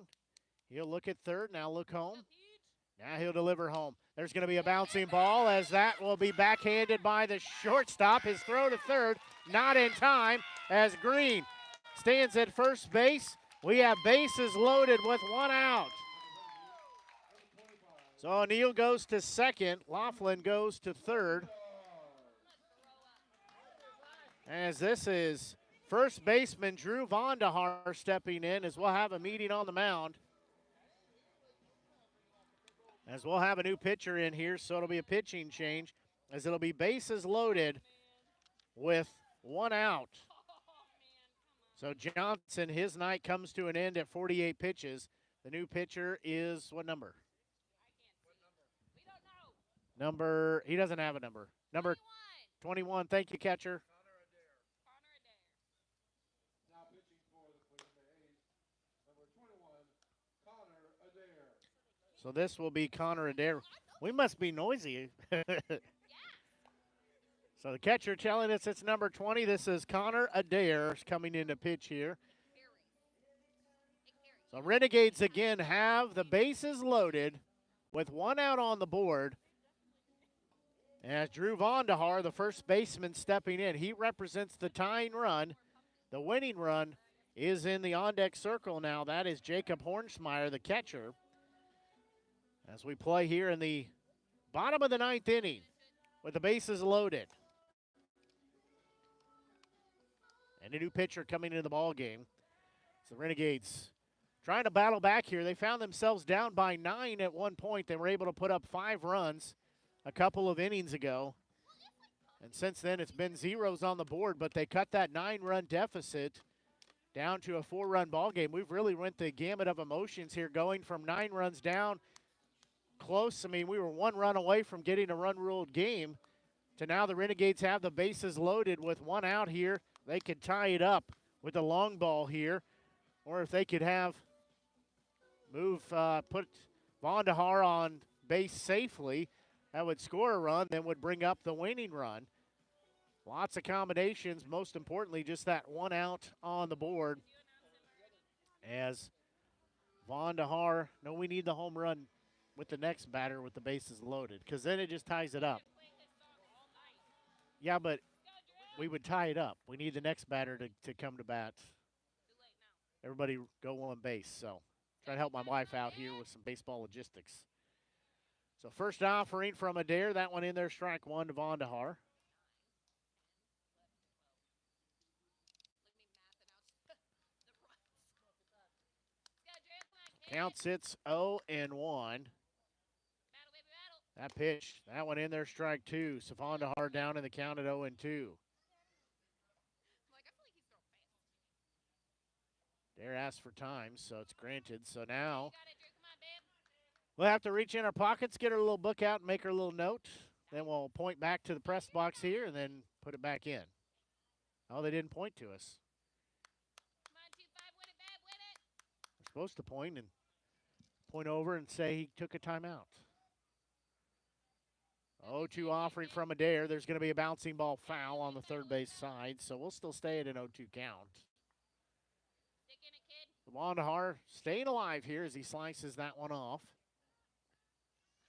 He'll look at third, now look home. Now he'll deliver home. There's going to be a bouncing ball as that will be backhanded by the shortstop. His throw to third, not in time as Green stands at first base. We have bases loaded with 1 out. So O'Neill goes to second. Laughlin goes to third. As this is first baseman Drew Vondahar stepping in as we'll have a meeting on the mound. As we'll have a new pitcher in here, so it'll be a pitching change as it'll be bases loaded with 1 out. So Johnson, his night comes to an end at 48 pitches. The new pitcher is what number? He doesn't have a number. Number 21. Thank you, catcher. So this will be Connor Adair. We must be noisy. So the catcher telling us it's number 20. This is Connor Adair coming into pitch here. So Renegades again have the bases loaded with 1 out on the board. As Drew Vondahar, the first baseman, stepping in. He represents the tying run. The winning run is in the on-deck circle now. That is Jacob Hornsmeyer, the catcher. As we play here in the bottom of the 9th inning with the bases loaded. And a new pitcher coming into the ball game. So the Renegades trying to battle back here. They found themselves down by 9 at one point. They were able to put up 5 runs a couple of innings ago. And since then, it's been zeros on the board, but they cut that 9-run deficit down to a 4-run ball game. We've really went the gamut of emotions here, going from 9 runs down close. I mean, we were 1 run away from getting a run-ruled game to now the Renegades have the bases loaded with 1 out here. They could tie it up with a long ball here, or if they could put Vondahar on base safely, that would score a run, then would bring up the winning run. Lots of combinations, most importantly, just that 1 out on the board. As Vondahar, no, we need the home run with the next batter with the bases loaded, because then it just ties it up. Yeah, but we would tie it up. We need the next batter to come to bat. Everybody go on base, so try to help my wife out here with some baseball logistics. So first offering from Adair, that one in there, strike 1 to Vondahar. Count sits 0-1. That pitch, that one in there, strike 2. So Vondahar down in the count at 0-2. Dare asked for time, so it's granted. So now we'll have to reach in our pockets, get our little book out, and make our little note. Then we'll point back to the press box here and then put it back in. Oh, they didn't point to us. We're supposed to point over and say he took a timeout. 0-2 offering from Adair. There's going to be a bouncing ball foul on the third base side, so we'll still stay at an 0-2 count. Vondahar staying alive here as he slices that one off.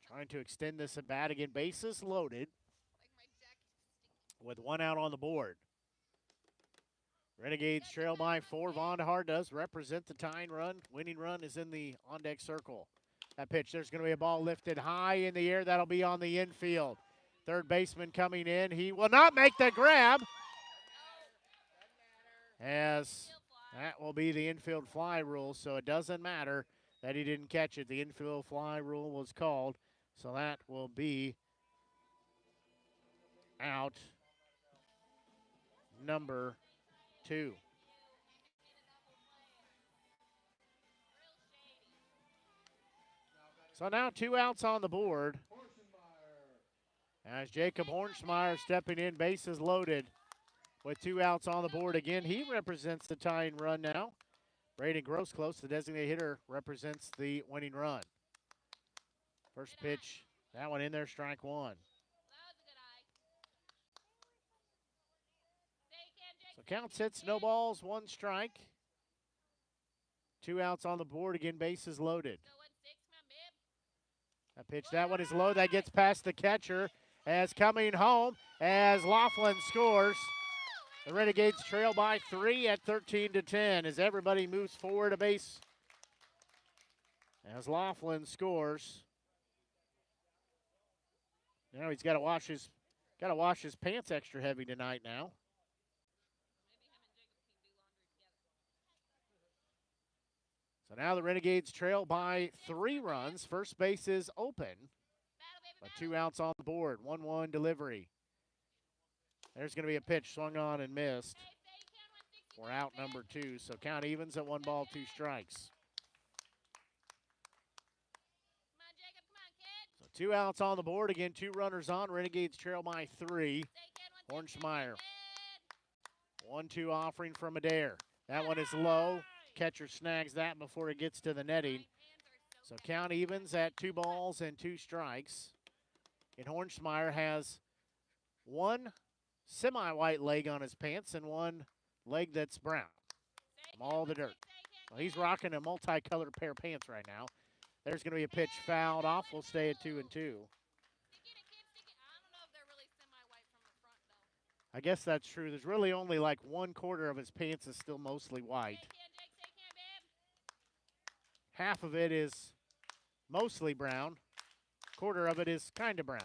Trying to extend this at bat again. Bases loaded with 1 out on the board. Renegades trail by 4. Vondahar does represent the tying run. Winning run is in the on-deck circle. That pitch, there's going to be a ball lifted high in the air. That'll be on the infield. Third baseman coming in. He will not make the grab, as that will be the infield fly rule, so it doesn't matter that he didn't catch it. The infield fly rule was called, so that will be out number 2. So now 2 outs on the board. As Jacob Hornsmeyer stepping in, bases loaded with 2 outs on the board. Again, he represents the tying run now. Braden Grosclose, the designated hitter, represents the winning run. First pitch, that one in there, strike 1. So count sits, no balls, 1 strike. 2 outs on the board, again, bases loaded. That pitch, that one is low, that gets past the catcher. As coming home, as Laughlin scores. The Renegades trail by 3 at 13-10 as everybody moves forward a base. As Laughlin scores. Now he's got to wash his pants extra heavy tonight now. So now the Renegades trail by 3 runs. First base is open. But 2 outs on the board. 1-1 delivery. There's going to be a pitch swung on and missed for out number 2. So count evens at 1 ball, 2 strikes. So 2 outs on the board. Again, 2 runners on. Renegades trail by 3. Hornsmeyer. 1-2 offering from Adair. That one is low. Catcher snags that before it gets to the netting. So count evens at 2 balls and 2 strikes. And Hornsmeyer has 1 semi-white leg on his pants and 1 leg that's brown from all the dirt. Well, he's rocking a multicolored pair of pants right now. There's going to be a pitch fouled off. We'll stay at 2-2. I guess that's true. There's really only like 1/4 of his pants is still mostly white. Half of it is mostly brown. 1/4 of it is kind of brown.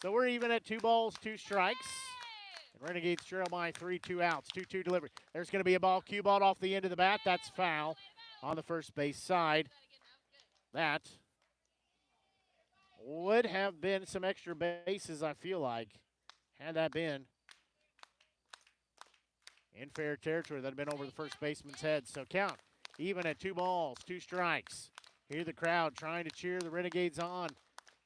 So we're even at 2 balls, 2 strikes. And Renegades trail by 3, 2 outs, 2-2 delivery. There's going to be a ball cue balled off the end of the bat. That's foul on the first base side. That would have been some extra bases, I feel like, had that been in fair territory. That had been over the first baseman's head. So count even at 2 balls, 2 strikes. Hear the crowd trying to cheer the Renegades on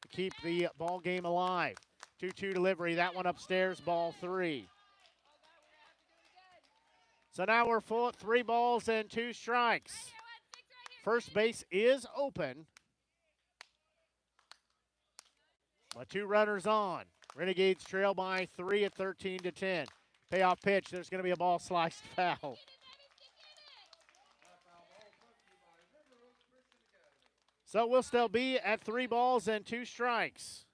to keep the ball game alive. 2-2 delivery. That one upstairs, ball 3. So now we're full at 3 balls and 2 strikes. First base is open. But 2 runners on. Renegades trail by 3 at 13-10. Payoff pitch. There's going to be a ball sliced foul. So we'll still be at 3 balls and 2 strikes.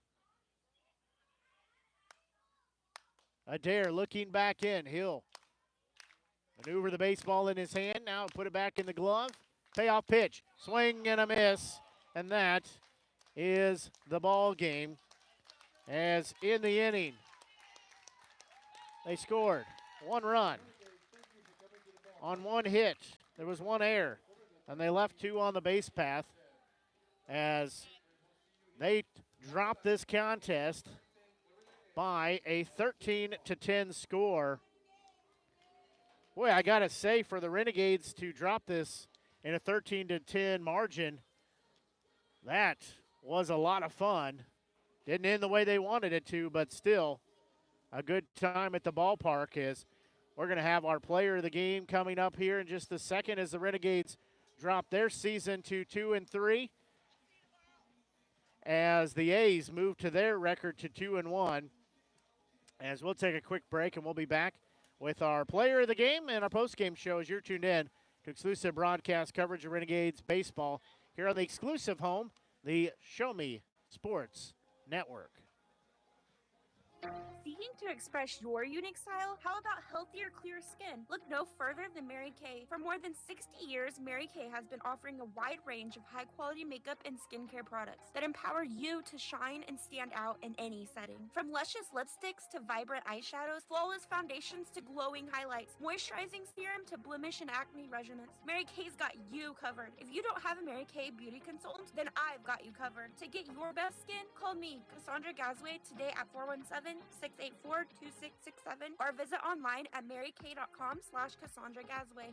Adair looking back in. He'll maneuver the baseball in his hand. Now put it back in the glove. Payoff pitch. Swing and a miss. And that is the ball game. As in the inning, they scored 1 run on 1 hit. There was 1 error. And they left 2 on the base path as they dropped this contest by a 13-10 score. Boy, I got to say, for the Renegades to drop this in a 13-10 margin, that was a lot of fun. Didn't end the way they wanted it to, but still a good time at the ballpark. As we're going to have our player of the game coming up here in just a second as the Renegades drop their season to 2-3. As the A's move to their record to 2-1. As we'll take a quick break and we'll be back with our player of the game and our postgame show as you're tuned in to exclusive broadcast coverage of Renegades baseball here on the exclusive home, the Show Me Sports Network. Seeking to express your unique style? How about healthier, clear skin? Look no further than Mary Kay. For more than 60 years, Mary Kay has been offering a wide range of high-quality makeup and skincare products that empower you to shine and stand out in any setting. From luscious lipsticks to vibrant eyeshadows, flawless foundations to glowing highlights, moisturizing serum to blemish and acne regimens, Mary Kay's got you covered. If you don't have a Mary Kay beauty consultant, then I've got you covered. To get your best skin, call me, Cassandra Gazway, today at 417-684-2667 or visit online at marykay.com/Cassandra Gazway.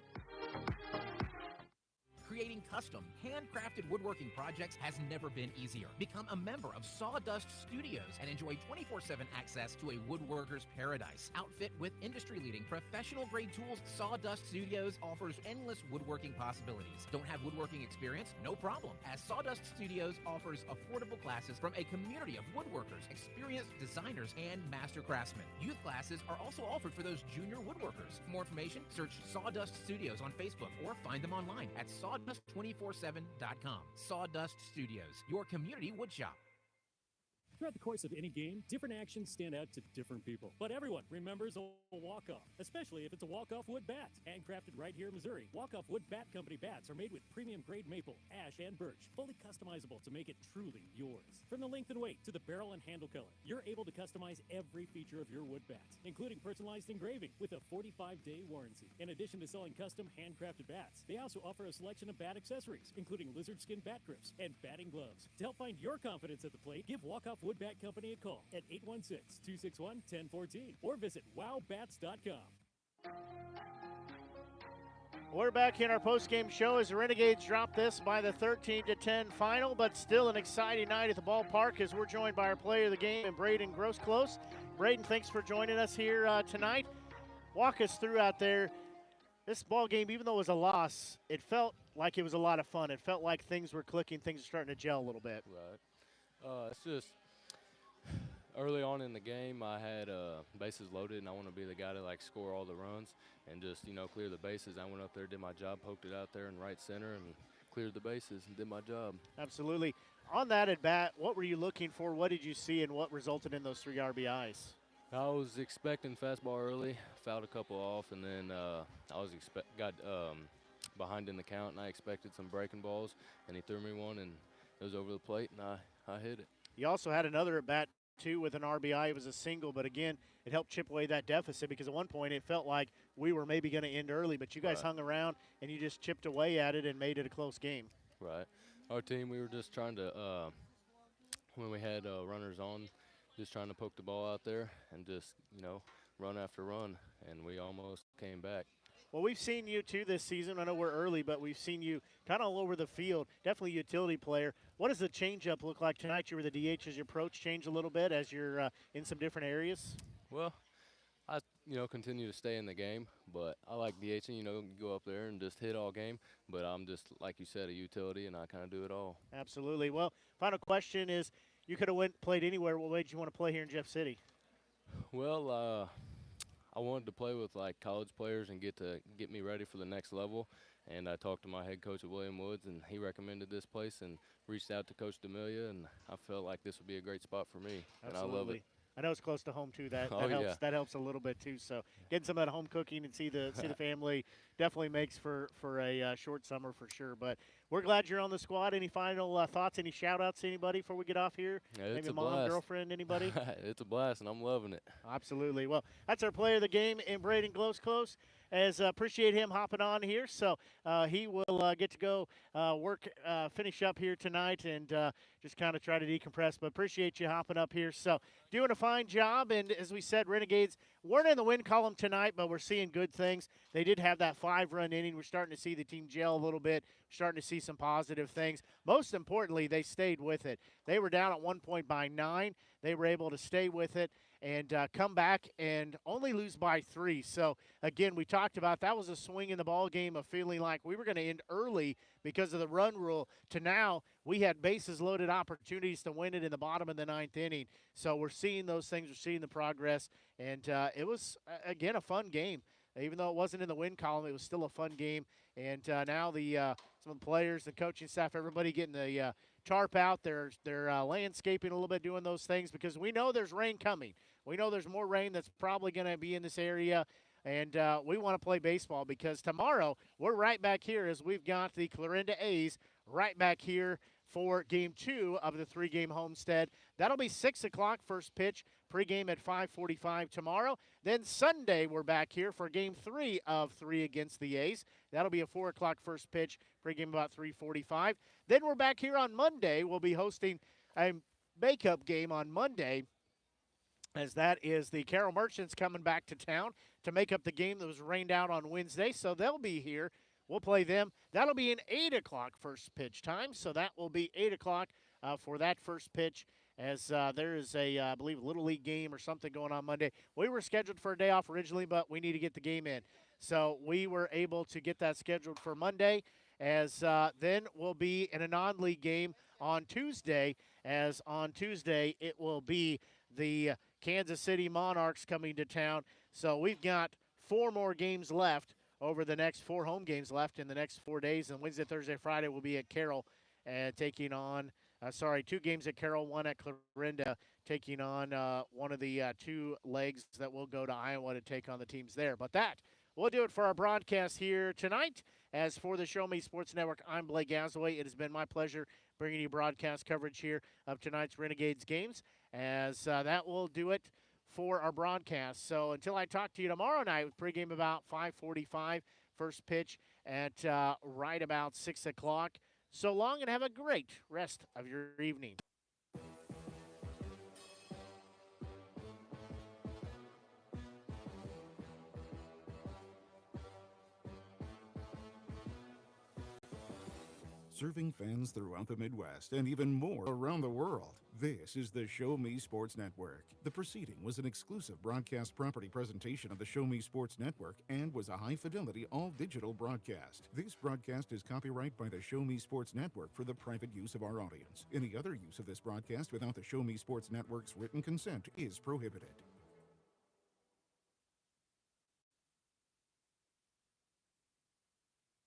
Creating custom, handcrafted woodworking projects has never been easier. Become a member of Sawdust Studios and enjoy 24/7 access to a woodworker's paradise. Outfit with industry-leading professional-grade tools, Sawdust Studios offers endless woodworking possibilities. Don't have woodworking experience? No problem, as Sawdust Studios offers affordable classes from a community of woodworkers, experienced designers, and master craftsmen. Youth classes are also offered for those junior woodworkers. For more information, search Sawdust Studios on Facebook or find them online at sawdust247.com. Sawdust Studios, your community woodshop. Throughout the course of any game, different actions stand out to different people. But everyone remembers a walk-off, especially if it's a walk-off wood bat. Handcrafted right here in Missouri, walk-off wood bat company bats are made with premium grade maple, ash, and birch, fully customizable to make it truly yours. From the length and weight to the barrel and handle color, you're able to customize every feature of your wood bat, including personalized engraving with a 45-day warranty. In addition to selling custom handcrafted bats, they also offer a selection of bat accessories, including lizard skin bat grips and batting gloves. To help find your confidence at the plate, give Walk-Off Wood Bat Company a call at 816-261-1014 or visit wowbats.com. We're back in our post-game show as the Renegades drop this by the 13-10 final, but still an exciting night at the ballpark as we're joined by our player of the game, and Braden Grossclose. Braden, thanks for joining us here tonight. Walk us through out there. This ball game, even though it was a loss, it felt like it was a lot of fun. It felt like things were clicking, things are starting to gel a little bit. Right. It's just early on in the game, I had bases loaded, and I want to be the guy to like score all the runs and just clear the bases. I went up there, did my job, poked it out there in right center, and cleared the bases and did my job. Absolutely. On that at bat, what were you looking for? What did you see, and what resulted in those 3 RBIs? I was expecting fastball early, fouled a couple off, and then got behind in the count, and I expected some breaking balls, and he threw me one, and it was over the plate, and I hit it. You also had another at bat too with an RBI. It was a single, but again, it helped chip away that deficit because at one point it felt like we were maybe going to end early, but you guys hung around and you just chipped away at it and made it a close game. Right. Our team, we were just trying to, when we had runners on, just trying to poke the ball out there and just, run after run, and we almost came back. Well, we've seen you, too, this season. I know we're early, but we've seen you kind of all over the field. Definitely a utility player. What does the changeup look like tonight? You were the DH. Has your approach changed a little bit as you're in some different areas? Well, I, continue to stay in the game, but I like DHing, you go up there and just hit all game. But I'm just, like you said, a utility, and I kind of do it all. Absolutely. Well, final question is, you could have played anywhere. What made you want to play here in Jeff City? Well, I wanted to play with like college players and get me ready for the next level. And I talked to my head coach at William Woods, and he recommended this place and reached out to Coach D'Amelia, and I felt like this would be a great spot for me. Absolutely. And I love it. I know it's close to home too. That Oh, helps. yeah. That helps a little bit too. So getting some of that home cooking and see the family definitely makes for a short summer for sure. But we're glad you're on the squad. Any final thoughts? Any shout outs to anybody before we get off here? Yeah, Maybe it's a mom, blast. girlfriend, anybody? It's a blast, and I'm loving it. Absolutely. Well, that's our player of the game in Braden Close. As appreciate him hopping on here. So he will get to go finish up here tonight and just kind of try to decompress. But appreciate you hopping up here. So doing a fine job. And as we said, Renegades weren't in the win column tonight, but we're seeing good things. They did have that 5-run inning. We're starting to see the team gel a little bit. We're starting to see some positive things. Most importantly, they stayed with it. They were down at one point by 9. They were able to stay with it and come back and only lose by 3. So, again, we talked about that was a swing in the ball game of feeling like we were going to end early because of the run rule to now we had bases loaded opportunities to win it in the bottom of the 9th inning. So we're seeing those things. We're seeing the progress. And it was, again, a fun game. Even though it wasn't in the win column, it was still a fun game. And now some of the players, the coaching staff, everybody getting the tarp out. They're landscaping a little bit, doing those things because we know there's rain coming. We know there's more rain that's probably going to be in this area. And we want to play baseball because tomorrow we're right back here as we've got the Clarinda A's right back here for Game 2 of the 3-game homestead. That'll be 6 o'clock first pitch, pregame at 5:45 tomorrow. Then Sunday we're back here for Game 3 of 3 against the A's. That'll be a 4 o'clock first pitch, pregame about 3:45. Then we're back here on Monday. We'll be hosting a makeup game on Monday, as that is the Carroll Merchants coming back to town to make up the game that was rained out on Wednesday. So they'll be here. We'll play them. That'll be an 8 o'clock first pitch time. So that will be 8 o'clock for that first pitch, as there is I believe, Little League game or something going on Monday. We were scheduled for a day off originally, but we need to get the game in. So we were able to get that scheduled for Monday, as then we'll be in a non-league game on Tuesday, as on Tuesday it will be the Kansas City Monarchs coming to town. So we've got 4 more games left over the next 4 home games left in the next 4 days. And Wednesday, Thursday, Friday will be at Carroll taking on, 2 games at Carroll, 1 at Clarinda, taking on one of the 2 legs that will go to Iowa to take on the teams there. But that will do it for our broadcast here tonight. As for the Show Me Sports Network, I'm Blake Gazaway. It has been my pleasure bringing you broadcast coverage here of tonight's Renegades games, as that will do it for our broadcast. So until I talk to you tomorrow night with pregame about 5:45, first pitch at right about 6 o'clock. So long and have a great rest of your evening. Serving fans throughout the Midwest and even more around the world. This is the Show Me Sports Network. The proceeding was an exclusive broadcast property presentation of the Show Me Sports Network and was a high-fidelity, all-digital broadcast. This broadcast is copyright by the Show Me Sports Network for the private use of our audience. Any other use of this broadcast without the Show Me Sports Network's written consent is prohibited.